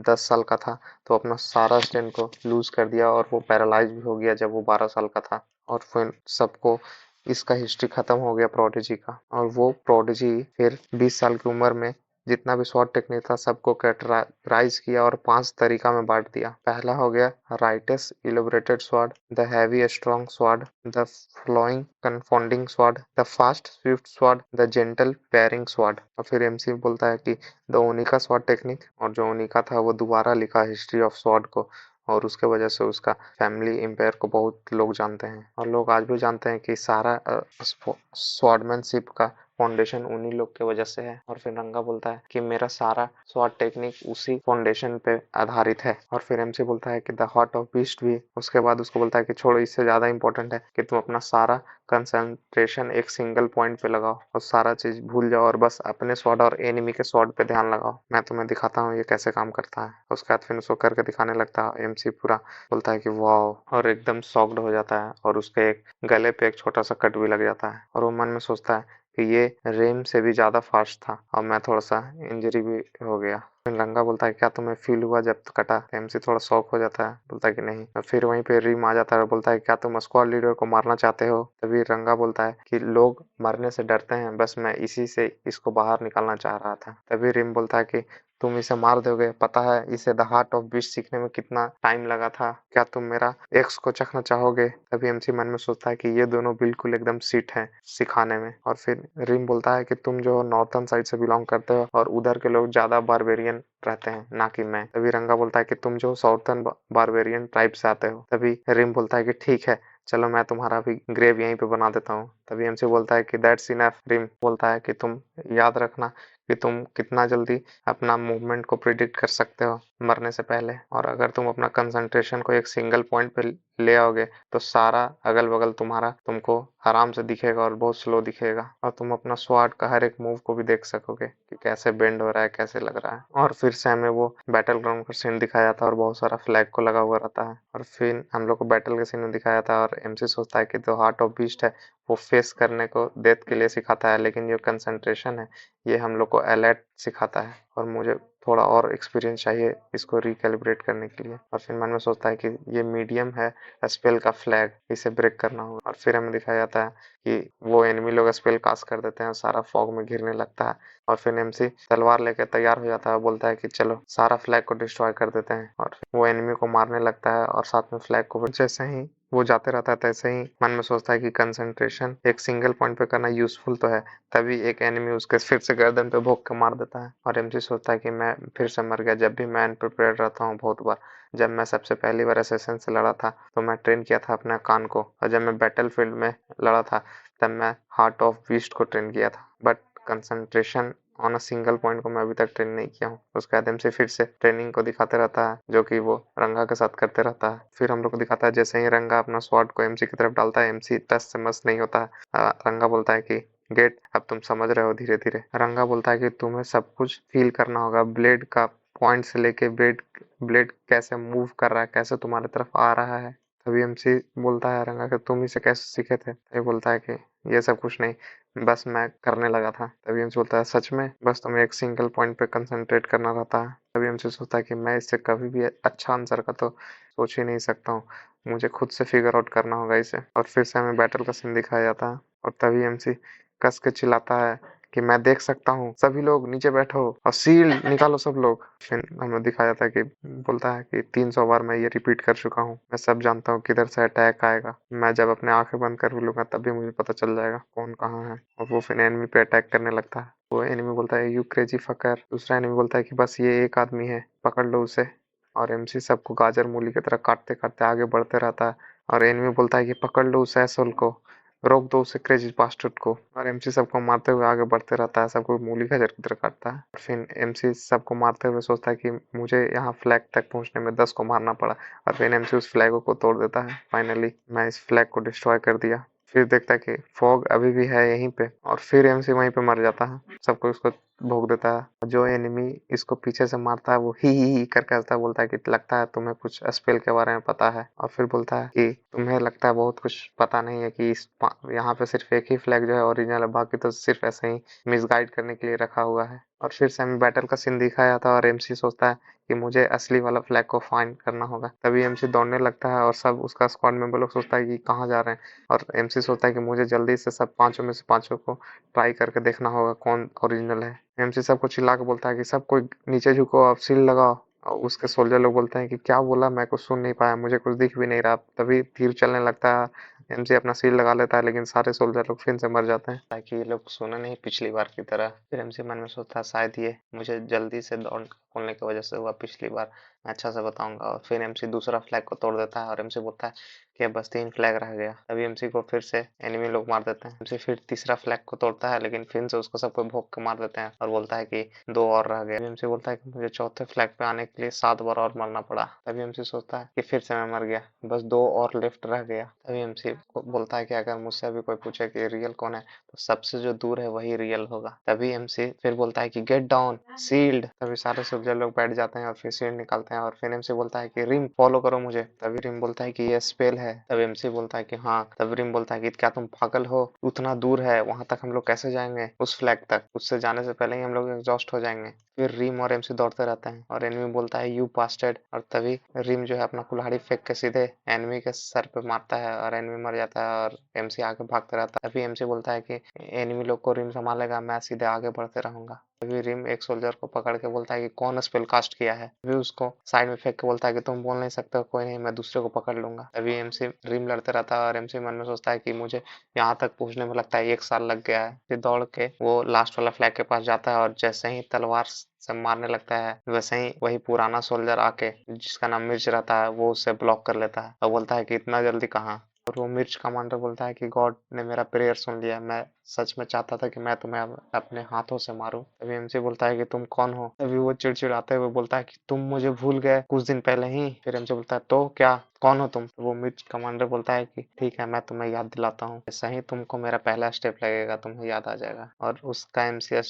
10 साल का था तो अपना सारा स्ट्रेंथ को लूज कर दिया और वो पैरालाइज भी हो गया जब वो 12 साल का था। और फिर सबको इसका हिस्ट्री खत्म हो गया प्रोडिजी का। और वो प्रोडिजी फिर 20 साल की उम्र में जितना भी स्वॉर्ड टेक्निक था सबको कैटेगराइज किया और 5 तरीका में बांट दिया। पहला हो गया rights elaborated sword, the heavy strong sword, the flowing confounding sword, the fast Swift sword, the gentle pairing sword. और फिर एमसी बोलता है कि द ओनिका स्वॉर्ड टेक्निक, और जो ओनिका था वो दोबारा लिखा हिस्ट्री ऑफ स्वॉर्ड को और उसके वजह से उसका फैमिली एम्पायर को बहुत लोग जानते हैं और लोग आज भी जानते हैं कि सारा स्वॉर्डमैनशिप का फाउंडेशन उन्हीं लोग के वजह से है। और फिर रंगा बोलता है कि मेरा सारा स्वॉर्ड टेक्निक उसी फाउंडेशन पे आधारित है। और फिर एमसी बोलता है कि द हार्ट ऑफ बीस्ट भी। उसके बाद उसको बोलता है कि छोड़ो, इससे ज्यादा इंपॉर्टेंट है कि तुम अपना सारा कंसंट्रेशन एक सिंगल पॉइंट पे लगाओ और सारा चीज भूल जाओ और बस अपने स्वॉर्ड और एनिमी के स्वॉर्ड पे ध्यान लगाओ। मैं तुम्हें दिखाता हूँ ये कैसे काम करता है। उसके बाद फिर उसको करके दिखाने लगता है। एमसी पूरा बोलता है कि वाह, और एकदम शॉक्ड हो जाता है और उसके एक गले पे एक छोटा सा कट भी लग जाता है और वो मन में सोचता है कि ये रेम से भी ज्यादा फास्ट था और मैं थोड़ा सा इंजरी भी हो गया। फिर रंगा बोलता है क्या तुम्हें फील हुआ जब कटा? एमसी थोड़ा शॉक हो जाता है, बोलता है कि नहीं। और फिर वहीं पे रिम आ जाता है और बोलता है क्या तुम स्क्वाड लीडर को मारना चाहते हो? तभी रंगा बोलता है कि लोग मरने से डरते हैं, बस मैं इसी से इसको बाहर निकालना चाह रहा था। तभी रिम बोलता है कि तुम इसे मार दोगे? पता है इसे द हार्ट ऑफ बीस्ट सीखने में कितना टाइम लगा था? क्या तुम मेरा एक्स को चखना चाहोगे? तभी एमसी मन में सोचता है कि ये दोनों बिल्कुल एकदम सीट हैं सिखाने में। और फिर रिम बोलता है कि तुम जो नॉर्थर्न साइड से बिलोंग करते हो और उधर के लोग ज्यादा बारबेरियन रहते हैं ना कि मैं। तभी रंगा बोलता है कि तुम जो साउथर्न बारबेरियन ट्राइब से आते हो। तभी रिम बोलता है कि ठीक है, चलो मैं तुम्हारा भी ग्रेव यहीं पे बना देता हूँ। तभी एमसी बोलता है कि दैट्स इनफ। रिम बोलता है कि तुम याद रखना कि तुम कितना जल्दी अपना मूवमेंट को प्रिडिक्ट कर सकते हो मरने से पहले, और अगर तुम अपना कंसंट्रेशन को एक सिंगल पॉइंट पे ले आओगे तो सारा अगल बगल तुम्हारा तुमको आराम से दिखेगा और बहुत स्लो दिखेगा और तुम अपना स्वॉर्ड का हर एक मूव को भी देख सकोगे कि कैसे बेंड हो रहा है, कैसे लग रहा है। और फिर से हमें वो बैटल ग्राउंड का सीन दिखाया जाता है और बहुत सारा फ्लैग को लगा हुआ रहता है और फिर हम लोग को बैटल के सीन में दिखाया था और एमसी सोचता है कि जो हार्ट ऑफ बीस्ट है वो फेस करने को डेथ के लिए सिखाता है, लेकिन जो कंसंट्रेशन है ये हम लोग को अलर्ट सिखाता है और मुझे थोड़ा और एक्सपीरियंस चाहिए इसको रिकैलिब्रेट करने के लिए। और फिर मन में सोचता है कि ये मीडियम है स्पेल का फ्लैग, इसे ब्रेक करना होगा। और फिर हमें दिखाया जाता है कि वो एनिमी लोग स्पेल कास्ट कर देते हैं और सारा फॉग में घिरने लगता है और फिर एमसी तलवार लेकर तैयार हो जाता है, बोलता है कि चलो सारा फ्लैग को डिस्ट्रॉय कर देते हैं और वो एनिमी को मारने लगता है और साथ में फ्लैग को। जैसे ही वो जाते रहता है तैसे ही मन में सोचता है कि कंसंट्रेशन एक सिंगल पॉइंट पे करना यूजफुल तो है। तभी एक एनिमी उसके फिर से गर्दन पे भोंक के मार देता है और एमसी सोचता है कि मैं फिर से मर गया। जब भी मैं अनप्रिपेयर्ड रहता हूँ बहुत बार। जब मैं सबसे पहली बार असैसिन से लड़ा था तो मैं ट्रेन किया था अपने कान को, और जब मैं बैटलफील्ड में लड़ा था तब मैं हार्ट ऑफ बीस्ट को ट्रेन किया था, but concentration on a single point को मैं अभी तक ट्रेन नहीं किया हूँ। उसके बाद एमसी फिर से ट्रेनिंग को दिखाते रहता है जो कि वो रंगा के साथ करते रहता है। फिर हम लोग को दिखाता है जैसे ही रंगा अपना स्वॉर्ड को एमसी की तरफ डालता है, एमसी टस से मस नहीं होता है। रंगा बोलता है कि गेट, अब तुम समझ रहे हो धीरे धीरे। रंगा बोलता है कि तुम्हें सब कुछ फील करना होगा, ब्लेड का पॉइंट से लेके ब्लेड ब्लेड कैसे मूव कर रहा है, कैसे तुम्हारी तरफ आ रहा है। तभी एमसी बोलता है रंगा कि तुम इसे कैसे सीखे थे? ये बोलता है कि ये सब कुछ नहीं, बस मैं करने लगा था। तभी एमसी बोलता है सच में? बस तुम्हें एक सिंगल पॉइंट पे कंसंट्रेट करना रहता है? तभी एमसी सोचता है कि मैं इससे कभी भी अच्छा आंसर का तो सोच ही नहीं सकता हूँ, मुझे खुद से फिगर आउट करना होगा इसे। और फिर से हमें बैटल का सीन दिखाया जाता है और तभी एमसी कस के चिल्लाता है कि मैं देख सकता हूँ, सभी लोग नीचे बैठो और शील्ड निकालो सब लोग। फिर हमें दिखाया जाता है कि बोलता है कि 300 बार मैं ये रिपीट कर चुका हूँ, मैं सब जानता हूँ किधर से अटैक आएगा, मैं जब अपने आंखें बंद कर लूंगा तभी मुझे पता चल जाएगा कौन कहाँ है। और वो फिर एनिमी पे अटैक करने लगता है। वो एनिमी बोलता है यू क्रेजी फकर। दूसरा एनिमी बोलता है कि बस ये एक आदमी है, पकड़ लो उसे। और एमसी सबको गाजर मूली की तरह काटते काटते आगे बढ़ते रहता है और एनिमी बोलता है कि पकड़ लो उस एसोल को, रोक दो उसे क्रेजी बास्टर्ड को। और एमसी सबको मारते हुए आगे बढ़ते रहता है, सबको मूली गाजर की तरह काटता है। और फिर एमसी सबको मारते हुए सोचता है कि मुझे यहाँ फ्लैग तक पहुंचने में 10 को मारना पड़ा, और फिर एमसी उस फ्लैग को तोड़ देता है। फाइनली मैं इस फ्लैग को डिस्ट्रॉय कर दिया। फिर देखता है कि फॉग अभी भी है यहीं पे और फिर एमसी वहीं पे मर जाता है, सबको उसको भोग देता है। जो एनिमी इसको पीछे से मारता है वो ही करके हंसता है, बोलता है कि लगता है तुम्हें कुछ स्पेल के बारे में पता है। और फिर बोलता है कि तुम्हें लगता है बहुत कुछ पता नहीं है कि यहाँ पे सिर्फ एक ही फ्लैग जो है ओरिजिनल है, बाकी तो सिर्फ ऐसे ही मिसगाइड करने के लिए रखा हुआ है। और फिर से हमें बैटल का सीन दिखाया था और एमसी सोचता है कि मुझे असली वाला फ्लैग को फाइंड करना होगा। तभी एमसी दौड़ने लगता है और सब उसका स्क्वाड मेंबर लोग सोचता है कि कहाँ जा रहे हैं, और एमसी सोचता है कि मुझे जल्दी से सब पांचों में से पांचों को ट्राई करके देखना होगा कौन ओरिजिनल है। एमसी सबको चिल्ला के बोलता है कि सब कोई नीचे झुको, अब सील लगाओ। और उसके सोल्जर लोग बोलते हैं कि क्या बोला, मैं कुछ सुन नहीं पाया, मुझे कुछ दिख भी नहीं रहा। तभी तीर चलने लगता है, एमसी अपना सील लगा लेता है लेकिन सारे सोल्जर लोग फिर से मर जाते हैं ताकि ये लोग सुने नहीं पिछली बार की तरह। फिर एमसी मन में सोचता है शायद ये मुझे जल्दी से दौड़ खोलने की वजह से हुआ पिछली बार, मैं अच्छा से बताऊंगा। और फिर एमसी दूसरा फ्लैग को तोड़ देता है और एमसी बोलता है कि अब बस 3 फ्लैग रह गया। तभी एमसी को फिर से एनिमी लोग मार देते हैं। एमसी फिर तीसरा फ्लैग को तोड़ता है, लेकिन फिर से उसको सबको भोंक के मार देते हैं और बोलता है कि 2 और रह गए। एमसी बोलता है कि मुझे चौथे फ्लैग पे आने के लिए 7 बार और मरना पड़ा। तभी एमसी सोचता है कि फिर से मैं मर गया, बस 2 और लेफ्ट रह गया। तभी एमसी बोलता है कि अगर मुझसे अभी कोई पूछे कि रियल कौन है, तो सबसे जो दूर है वही रियल होगा। तभी एमसी फिर बोलता है कि गेट डाउन सील्ड। तभी सारे सोल्जर लोग बैठ जाते हैं और फिर शील्ड निकालते हैं। और फिर एमसी बोलता है कि रिम फॉलो करो मुझे। तभी रिम बोलता है कि ये स्पेल है। तब एमसी बोलता है कि हाँ। तब रिम बोलता है कि क्या तुम पागल हो, उतना दूर है, वहां तक हम लोग कैसे जाएंगे, उस फ्लैग तक, उससे जाने से पहले ही हम लोग एग्जॉस्ट हो जाएंगे। फिर रिम और एमसी दौड़ते रहते हैं और एनिमी बोलता है यू बास्टर्ड। और तभी रिम जो है अपना कुल्हाड़ी फेंक के सीधे एनिमी के सर पे मारता है और एनिमी मर जाता है और एमसी आगे भागते रहता है। तभी एमसी बोलता है कि एनिमी लोग को रिम संभालेगा, मैं सीधे आगे बढ़ते रहूंगा। तभी रिम एक सोल्जर को पकड़ के बोलता है कि कौन स्पेल कास्ट किया है। तभी उसको साइड में फेंक के बोलता है कि तुम बोल नहीं सकते हो, कोई नहीं, मैं दूसरे को पकड़ लूंगा। तभी एमसी रिम लड़ते रहता है और एमसी मन में सोचता है कि मुझे यहाँ तक पहुंचने में लगता है 1 साल लग गया है। फिर दौड़ के वो लास्ट वाला फ्लैग के पास जाता है और जैसे ही तलवार से मारने लगता है, वैसे ही वही पुराना सोल्जर आके, जिसका नाम मिर्च रहता है, वो उसे ब्लॉक कर लेता है और बोलता है कि इतना जल्दी कहाँ। और वो मिर्च कमांडर बोलता है कि गॉड ने मेरा प्रेयर सुन लिया, मैं सच में चाहता था कि मैं तुम्हें अपने हाथों से मारूं। तभी एमसी बोलता है कि तुम कौन हो। तभी वो चिड़चिड़ाते हुए बोलता है कि तुम मुझे भूल गए कुछ दिन पहले ही। फिर एमसी बोलता है तो क्या, कौन हो तुम। तो वो मिर्च कमांडर बोलता है कि ठीक है, मैं तुम्हें याद दिलाता हूँ, जैसे ही तुमको मेरा पहला स्टेप लगेगा तुम्हें याद आ जाएगा। और उसका एमसी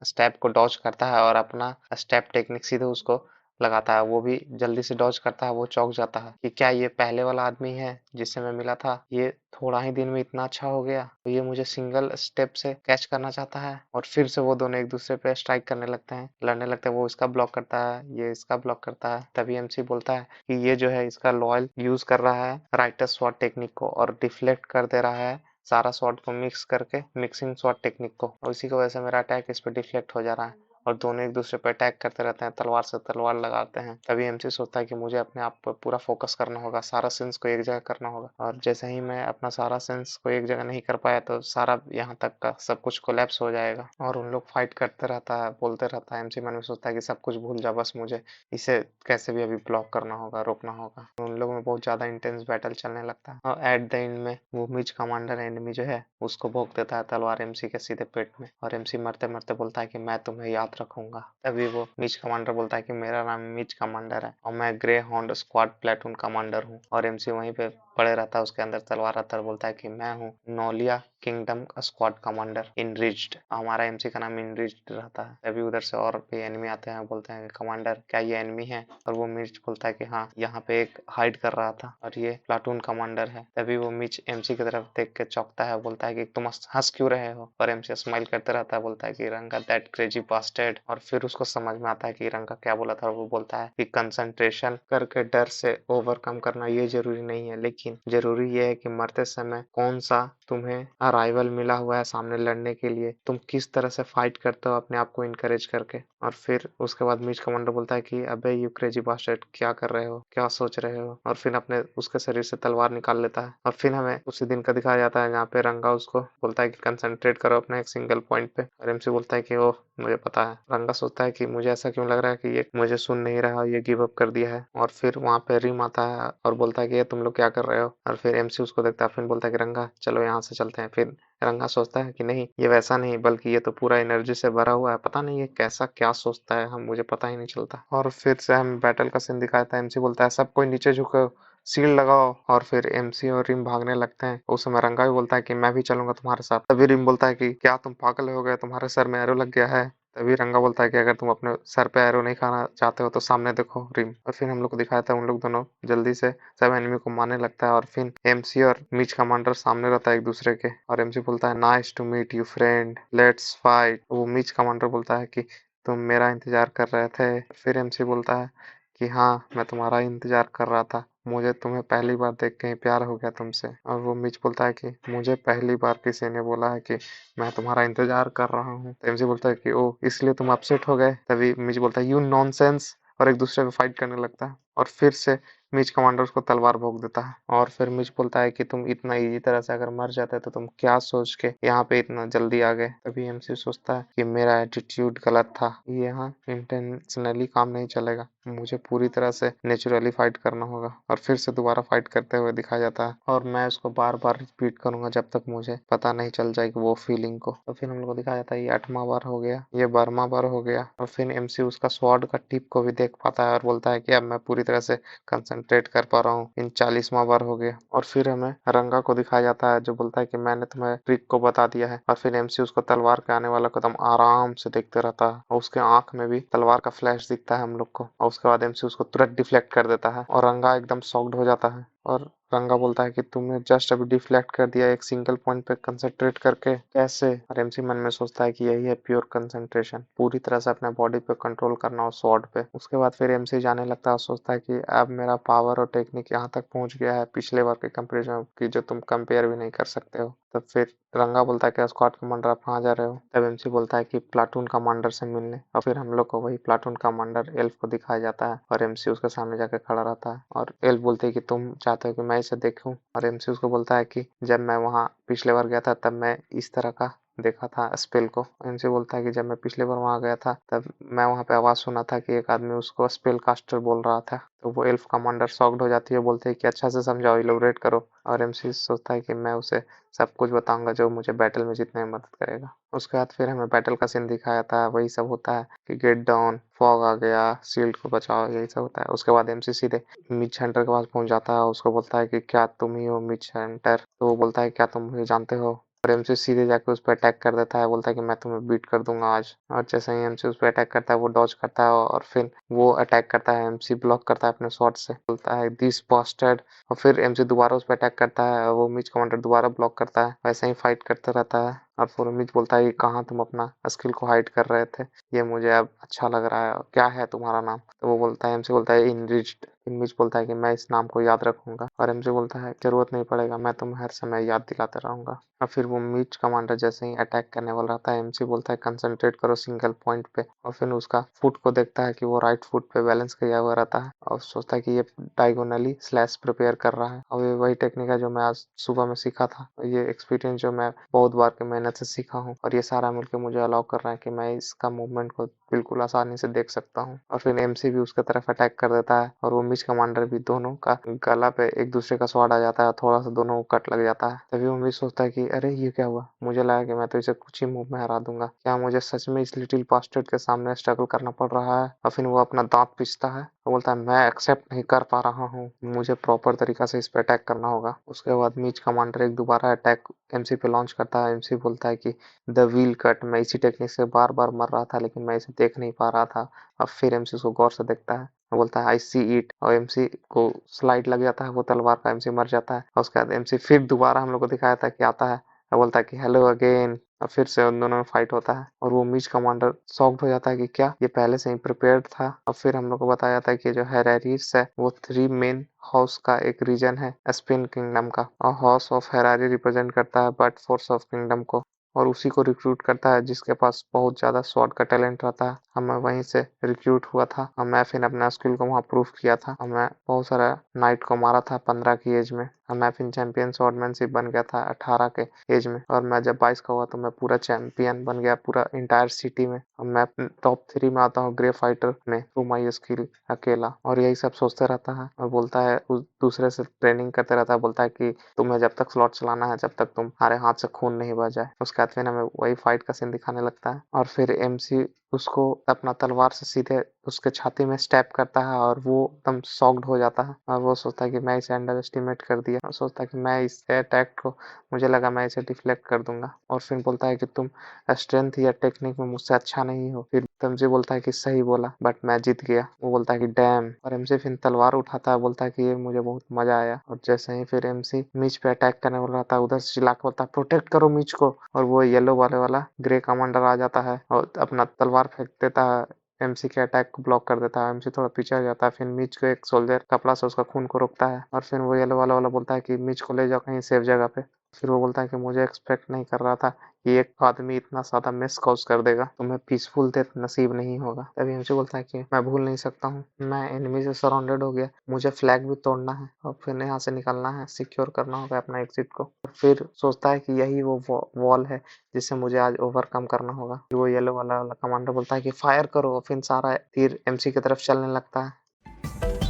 स्टेप को डॉज करता है और अपना स्टेप टेक्निक सीधे उसको लगाता है। वो भी जल्दी से डॉज करता है। वो चौंक जाता है कि क्या ये पहले वाला आदमी है जिससे मैं मिला था, ये थोड़ा ही दिन में इतना अच्छा हो गया, तो ये मुझे सिंगल स्टेप से कैच करना चाहता है। और फिर से वो दोनों एक दूसरे पे स्ट्राइक करने लगते हैं, लड़ने लगते हैं। वो इसका ब्लॉक करता है, ये इसका ब्लॉक करता है। तभी एमसी बोलता है कि ये जो है इसका लॉयल यूज कर रहा है राइटर स्वॉट टेक्निक को और डिफ्लेक्ट कर दे रहा है सारा स्वॉर्ड को मिक्स करके, मिक्सिंग स्वॉर्ड टेक्निक को। और इसी की वजह से मेरा अटैक इस पे डिफ्लेक्ट हो जा रहा है और दोनों एक दूसरे पे अटैक करते रहते हैं, तलवार से तलवार लगाते हैं। तभी एमसी सोचता है कि मुझे अपने आप पर पूरा फोकस करना होगा, सारा सेंस को एक जगह करना होगा। और जैसे ही मैं अपना सारा सेंस को एक जगह नहीं कर पाया तो सारा यहाँ तक का सब कुछ कोलैप्स हो जाएगा। और उन लोग फाइट करते रहता है, बोलते रहता है। एमसी मन में सोचता है कि सब कुछ भूल जा, बस मुझे इसे कैसे भी अभी ब्लॉक करना होगा, रोकना होगा। उन लोगों में बहुत ज्यादा इंटेंस बैटल चलने लगता है और एट द एंड में वो मिच कमांडर एनिमी जो है उसको भोंक देता है तलवार एमसी के सीधे पेट में। और एमसी मरते मरते बोलता है कि मैं तुम्हें याद रखूंगा। तभी वो मिच कमांडर बोलता है कि मेरा नाम मिच कमांडर है और मैं grey horned squad platoon commander हूँ। और एमसी वहीं पे पड़े रहता है, उसके अंदर तलवार रहता है, बोलता है कि मैं हूँ नोलिया किंगडम स्क्वाड कमांडर इनरिच्ड। हमारा एमसी का नाम इनरिच्ड रहता है। तभी उधर से और भी एनिमी आते हैं, बोलते हैं कमांडर क्या ये एनिमी है। और वो मिर्च बोलता है कि हाँ, यहाँ पे एक हाइड कर रहा था और ये प्लाटून कमांडर है। तभी वो मिच एमसी की तरफ देख के चौंकता है, बोलता है कि तुम हंस क्यों रहे हो। और एमसी स्माइल करते रहता है, बोलता है कि रंगा दैट क्रेजी बास्टर्ड। और फिर उसको समझ में आता है कि रंगा क्या बोला था। और वो बोलता है कि कंसंट्रेशन करके डर से ओवरकम करना ये जरूरी नहीं है, लेकिन जरूरी ये है कि मरते समय कौन सा तुम्हें अराइवल मिला हुआ है सामने लड़ने के लिए, तुम किस तरह से फाइट करते हो अपने आप को इनकरेज करके। और फिर उसके बाद मिच कमांडर बोलता है कि अबे यू क्रेजी बास्टर्ड, क्या कर रहे हो, क्या सोच रहे हो। और फिर अपने उसके शरीर से तलवार निकाल लेता है। और फिर हमें उसी दिन का दिखाया जाता है जहाँ पे रंगा उसको बोलता है कि कंसंट्रेट करो अपने एक सिंगल पॉइंट पे। और एमसी बोलता है कि ओह मुझे पता है। रंगा सोचता है कि मुझे ऐसा क्यों लग रहा है कि ये मुझे सुन नहीं रहा, ये गिव अप कर दिया है। और फिर वहाँ पे रिम आता है और बोलता है कि ये तुम लोग क्या कर रहे हो। और फिर एमसी उसको देखता है, फिर बोलता है कि रंगा चलो यहाँ से चलते हैं। फिर रंगा सोचता है कि नहीं, ये वैसा नहीं, बल्कि ये तो पूरा एनर्जी से भरा हुआ है, पता नहीं ये कैसा क्या सोचता है, हम मुझे पता ही नहीं चलता। और फिर से हम बैटल का सीन दिखाता है। एमसी बोलता है सब कोई नीचे झुको, सील लगाओ। और फिर एमसी और रिम भागने लगते हैं। उस समय रंगा भी बोलता है कि मैं भी चलूंगा तुम्हारे साथ। तभी रिम बोलता है कि क्या तुम पागल हो गए, तुम्हारे सर में एरो लग गया है। तभी रंगा बोलता है कि अगर तुम अपने सर पे एरो नहीं खाना चाहते हो तो सामने देखो रिम। और फिर हम लोग को दिखाया था उन लोग दोनों जल्दी से सब एनिमी को मारने लगता है। और फिर एमसी और मिच कमांडर सामने रहता है एक दूसरे के। और एमसी बोलता है nice to meet you friend, let's fight. वो मिच कमांडर बोलता है कि तुम मेरा इंतजार कर रहे थे। फिर एमसी बोलता है कि हाँ, मैं तुम्हारा इंतजार कर रहा था, मुझे तुम्हें पहली बार देख के ही प्यार हो गया तुमसे। और वो मिच बोलता है कि मुझे पहली बार किसी ने बोला है कि मैं तुम्हारा इंतजार कर रहा हूँ। तो एमसी बोलता है कि ओ इसलिए तुम अपसेट हो गए। तभी मिच बोलता है यू नॉनसेंस, और एक दूसरे पे फाइट करने लगता है। और फिर से मिच कमांडर उसको तलवार भोंक देता है और फिर मिच बोलता है कि तुम इतना इजी तरह से अगर मर जाते तो तुम क्या सोच के यहाँ पे इतना जल्दी आ गए। तभी एमसी सोचता है कि मेरा एटीट्यूड गलत था, ये यहाँ इंटेंशनली काम नहीं चलेगा, मुझे पूरी तरह से नेचुरली फाइट करना होगा। और फिर से दोबारा फाइट करते हुए दिखाया जाता है और मैं उसको बार बार रिपीट करूंगा जब तक मुझे पता नहीं चल जाएगी वो फीलिंग को। तो फिर हम लोग को दिखाया जाता है ये 8वां बार हो गया, ये 12वां बार हो गया। और फिर एमसी उसका स्वॉर्ड का टिप को भी देख पाता है और बोलता है कि अब मैं पूरी तरह से कंसंट्रेट कर पा रहा हूँ, इन 40वां बार हो गया। और फिर हमें रंगा को दिखाया जाता है जो बोलता है कि मैंने तुम्हें ट्रिक को बता दिया है। और फिर एमसी उसको तलवार के आने वाला कदम आराम से देखते रहता है और उसके आंख में भी तलवार का फ्लैश दिखता है हम लोग को। और उसके बाद एमसी उसको तुरंत डिफ्लेक्ट कर देता है और रंगा एकदम शॉक्ड हो जाता है और रंगा बोलता है कि तुमने जस्ट अभी डिफ्लेक्ट कर दिया एक सिंगल पॉइंट पे कंसंट्रेट करके, कैसे? और एमसी मन में सोचता है कि यही है प्योर कंसंट्रेशन, पूरी तरह से अपने बॉडी पे कंट्रोल करना हो स्वॉर्ड पे। उसके बाद फिर एमसी जाने लगता है और सोचता है कि अब मेरा पावर और टेक्निक यहाँ तक पहुंच गया है पिछले बार के कंपेरिजन की जो तुम कंपेयर भी नहीं कर सकते हो। तब फिर रंगा बोलता है कि स्क्वाड कमांडर आप कहाँ जा रहे हो? तब एमसी बोलता है कि प्लाटून कमांडर से मिलने। और फिर हम लोग को वही प्लाटून कमांडर एल्फ को दिखाया जाता है और एमसी उसके सामने जाकर खड़ा रहता है और एल्फ बोलते है कि तुम चाहते हो कि मैं इसे देखूं? और एमसी उसको बोलता है कि जब मैं वहां पिछले बार गया था तब मैं इस तरह का देखा था स्पेल को। एमसी बोलता है कि जब मैं पिछले बार वहां गया था तब मैं वहां पे आवाज सुना था कि एक आदमी उसको स्पेल कास्टर बोल रहा था। तो वो एल्फ कमांडर शॉक्ड हो जाती है, बोलते हैं कि अच्छा से समझाओ, इलोबरेट करो। और एमसी सोचता है कि मैं उसे सब कुछ बताऊंगा जो मुझे बैटल में जीतने में मदद करेगा। उसके बाद फिर हमें बैटल का सीन दिखाया था, वही सब होता है कि गेट डाउन, फॉग आ गया, शील्ड को बचाओ, यही सब होता है। उसके बाद एमसी सीधे मिच हंटर के पास पहुंच जाता है, उसको बोलता है कि क्या तुम ही हो मिच हंटर? तो वो बोलता है क्या तुम मुझे जानते हो? और एमसी सीधे जाके उस पर अटैक कर देता है, बोलता है कि मैं तुम्हें बीट कर दूंगा आज। और जैसे ही एमसी उस पर अटैक करता है वो डॉज करता है और फिर वो अटैक करता है, एमसी ब्लॉक करता है अपने शॉट से, बोलता है दिस बास्टर्ड। और फिर एमसी दोबारा उस पर अटैक करता है और वो मिच कमांडर दोबारा ब्लॉक करता है, वैसे ही फाइट करते रहता है। और फिर मिच बोलता है कि कहाँ तुम अपना स्किल को हाइड कर रहे थे, ये मुझे अब अच्छा लग रहा है, क्या है तुम्हारा नाम? तो वो बोलता है, एमसी बोलता है इनरिच्ड। मिच बोलता है कि मैं इस नाम को याद रखूंगा। और एमसी बोलता है जरूरत नहीं पड़ेगा, मैं तुम्हें हर समय याद दिलाता रहूंगा। और फिर वो मिच कमांडर जैसे ही अटैक करने वाला रहता है, एमसी बोलता है कंसंट्रेट करो सिंगल पॉइंट पे। और फिर उसका फुट को देखता है कि वो राइट फुट पे बैलेंस किया हुआ रहता है और सोचता है कि ये डायगोनली स्लैश प्रिपेयर कर रहा है। और ये वही टेक्निक है जो मैं आज सुबह में सीखा था, ये एक्सपीरियंस जो मैं बहुत बार की मेहनत से सीखा हूँ और ये सारा मिलकर मुझे अलाउ कर रहा है कि मैं इसका मूवमेंट को बिल्कुल आसानी से देख सकता हूँ। और फिर एमसी भी उसके तरफ अटैक कर देता है और वो मिच कमांडर भी, दोनों का गला पे एक दूसरे का स्वाड आ जाता है, थोड़ा सा दोनों को कट लग जाता है। तभी वो मिच सोचता है कि अरे ये क्या हुआ, मुझे लगा कि मैं तो इसे कुछ ही मूव में हरा दूंगा, क्या मुझे सच में इस लिटिल बास्टर्ड के सामने स्ट्रगल करना पड़ रहा है? और फिर वो अपना दांत पीसता है, वो बोलता है मैं एक्सेप्ट नहीं कर पा रहा हूँ, मुझे प्रॉपर तरीका से इस पे अटैक करना होगा। उसके बाद मिच कमांडर एक दोबारा अटैक एमसी पे लॉन्च करता है। एमसी बोलता है कि द व्हील कट, मैं इसी टेक्निक से बार बार मर रहा था लेकिन मैं इसे देख नहीं पा रहा था। अब फिर एमसी उसको गौर से देखता है, वो बोलता है आई सी इट, और एमसी को स्लाइड लग जाता है वो तलवार का, एमसी मर जाता है। और उसके बाद एमसी फिर दोबारा हम लोग को दिखाया था कि आता है और बोलता है कि हेलो अगेन। और फिर से उन दोनों में फाइट होता है और वो मिच कमांडर शॉक्ड हो जाता है कि क्या ये पहले से ही प्रिपेयर्ड था। और फिर हम लोग को बताया जाता है कि जो हेरारीस है वो 3 मेन हाउस का एक रीजन है स्पिन किंगडम का, और हाउस ऑफ हेरारी रिप्रेजेंट करता है बट फोर्स ऑफ किंगडम को, और उसी को रिक्रूट करता है जिसके पास बहुत ज्यादा स्वॉर्ड का टैलेंट रहता है। और मैं वहीं से रिक्रूट हुआ था और मैं फिर अपना स्किल को वहाँ प्रूव किया था और मैं बहुत सारा नाइट को मारा था 15 की एज में। और मैं फिर चैंपियन स्वॉर्डमैनशिप बन गया था 18 के एज में। और मैं जब 22 का हुआ तो मैं पूरा चैंपियन बन गया पूरा इंटायर सिटी में, और मैं टॉप 3 में आता हूँ ग्रे फाइटर में थ्रू माई स्किल अकेला। और यही सब सोचते रहता है और बोलता है उस दूसरे से ट्रेनिंग करते रहता है, बोलता है कि तुम्हें जब तक स्लॉट चलाना है जब तक तुम्हारे हाथ से खून नहीं बह जाए। उसके बाद फिर हमें वही फाइट का सीन दिखाने लगता है और फिर एमसी उसको अपना तलवार से सीधे उसके छाती में स्टैप करता है और वो एकदम शॉक्ड हो जाता है और वो सोचता है कि मैं इसे अंडर एस्टिमेट कर दिया, और सोचता है कि मैं इस अटैक को, मुझे लगा मैं इसे डिफ्लेक्ट कर दूंगा। और फिर बोलता है कि तुम स्ट्रेंथ या टेक्निक में मुझसे अच्छा नहीं हो। फिर एमसी बोलता है कि सही बोला बट मैं जीत गया। वो बोलता है कि डैम, और एमसी फिर तलवार उठाता है, बोलता है कि ये मुझे बहुत मजा आया। और जैसे ही फिर एमसी मिच पे अटैक करने वाला था उधर से चिल्ला के बोलता है प्रोटेक्ट करो मिच को, और वो येलो वाला ग्रे कमांडर आ जाता है और अपना तलवार फेंक देता है, एमसी के अटैक को ब्लॉक कर देता है। एमसी थोड़ा पीछे हो जाता है, फिर मिच को एक सोल्जर कपड़ा से उसका खून को रोकता है और फिर वो येलो वाला बोलता है कि मिच को ले जाओ कहीं सेफ जगह पे। फिर वो बोलता है कि मुझे एक्सपेक्ट नहीं कर रहा था कि एक आदमी इतना ज़्यादा मिस कॉज कर देगा, तुम्हें पीसफुल डेथ नसीब नहीं होगा। तभी एमसी बोलता है कि मैं भूल नहीं सकता हूँ, मैं एनिमी से सराउंडेड हो गया, मुझे फ्लैग भी तोड़ना है और फिर यहाँ से निकलना है, सिक्योर करना होगा अपना एग्जिट को। फिर सोचता है कि यही वो वॉल है जिसे मुझे आज ओवरकम करना होगा। वो येलो वाला कमांडर बोलता है कि फायर करो, फिर सारा तीर एमसी की तरफ चलने लगता है।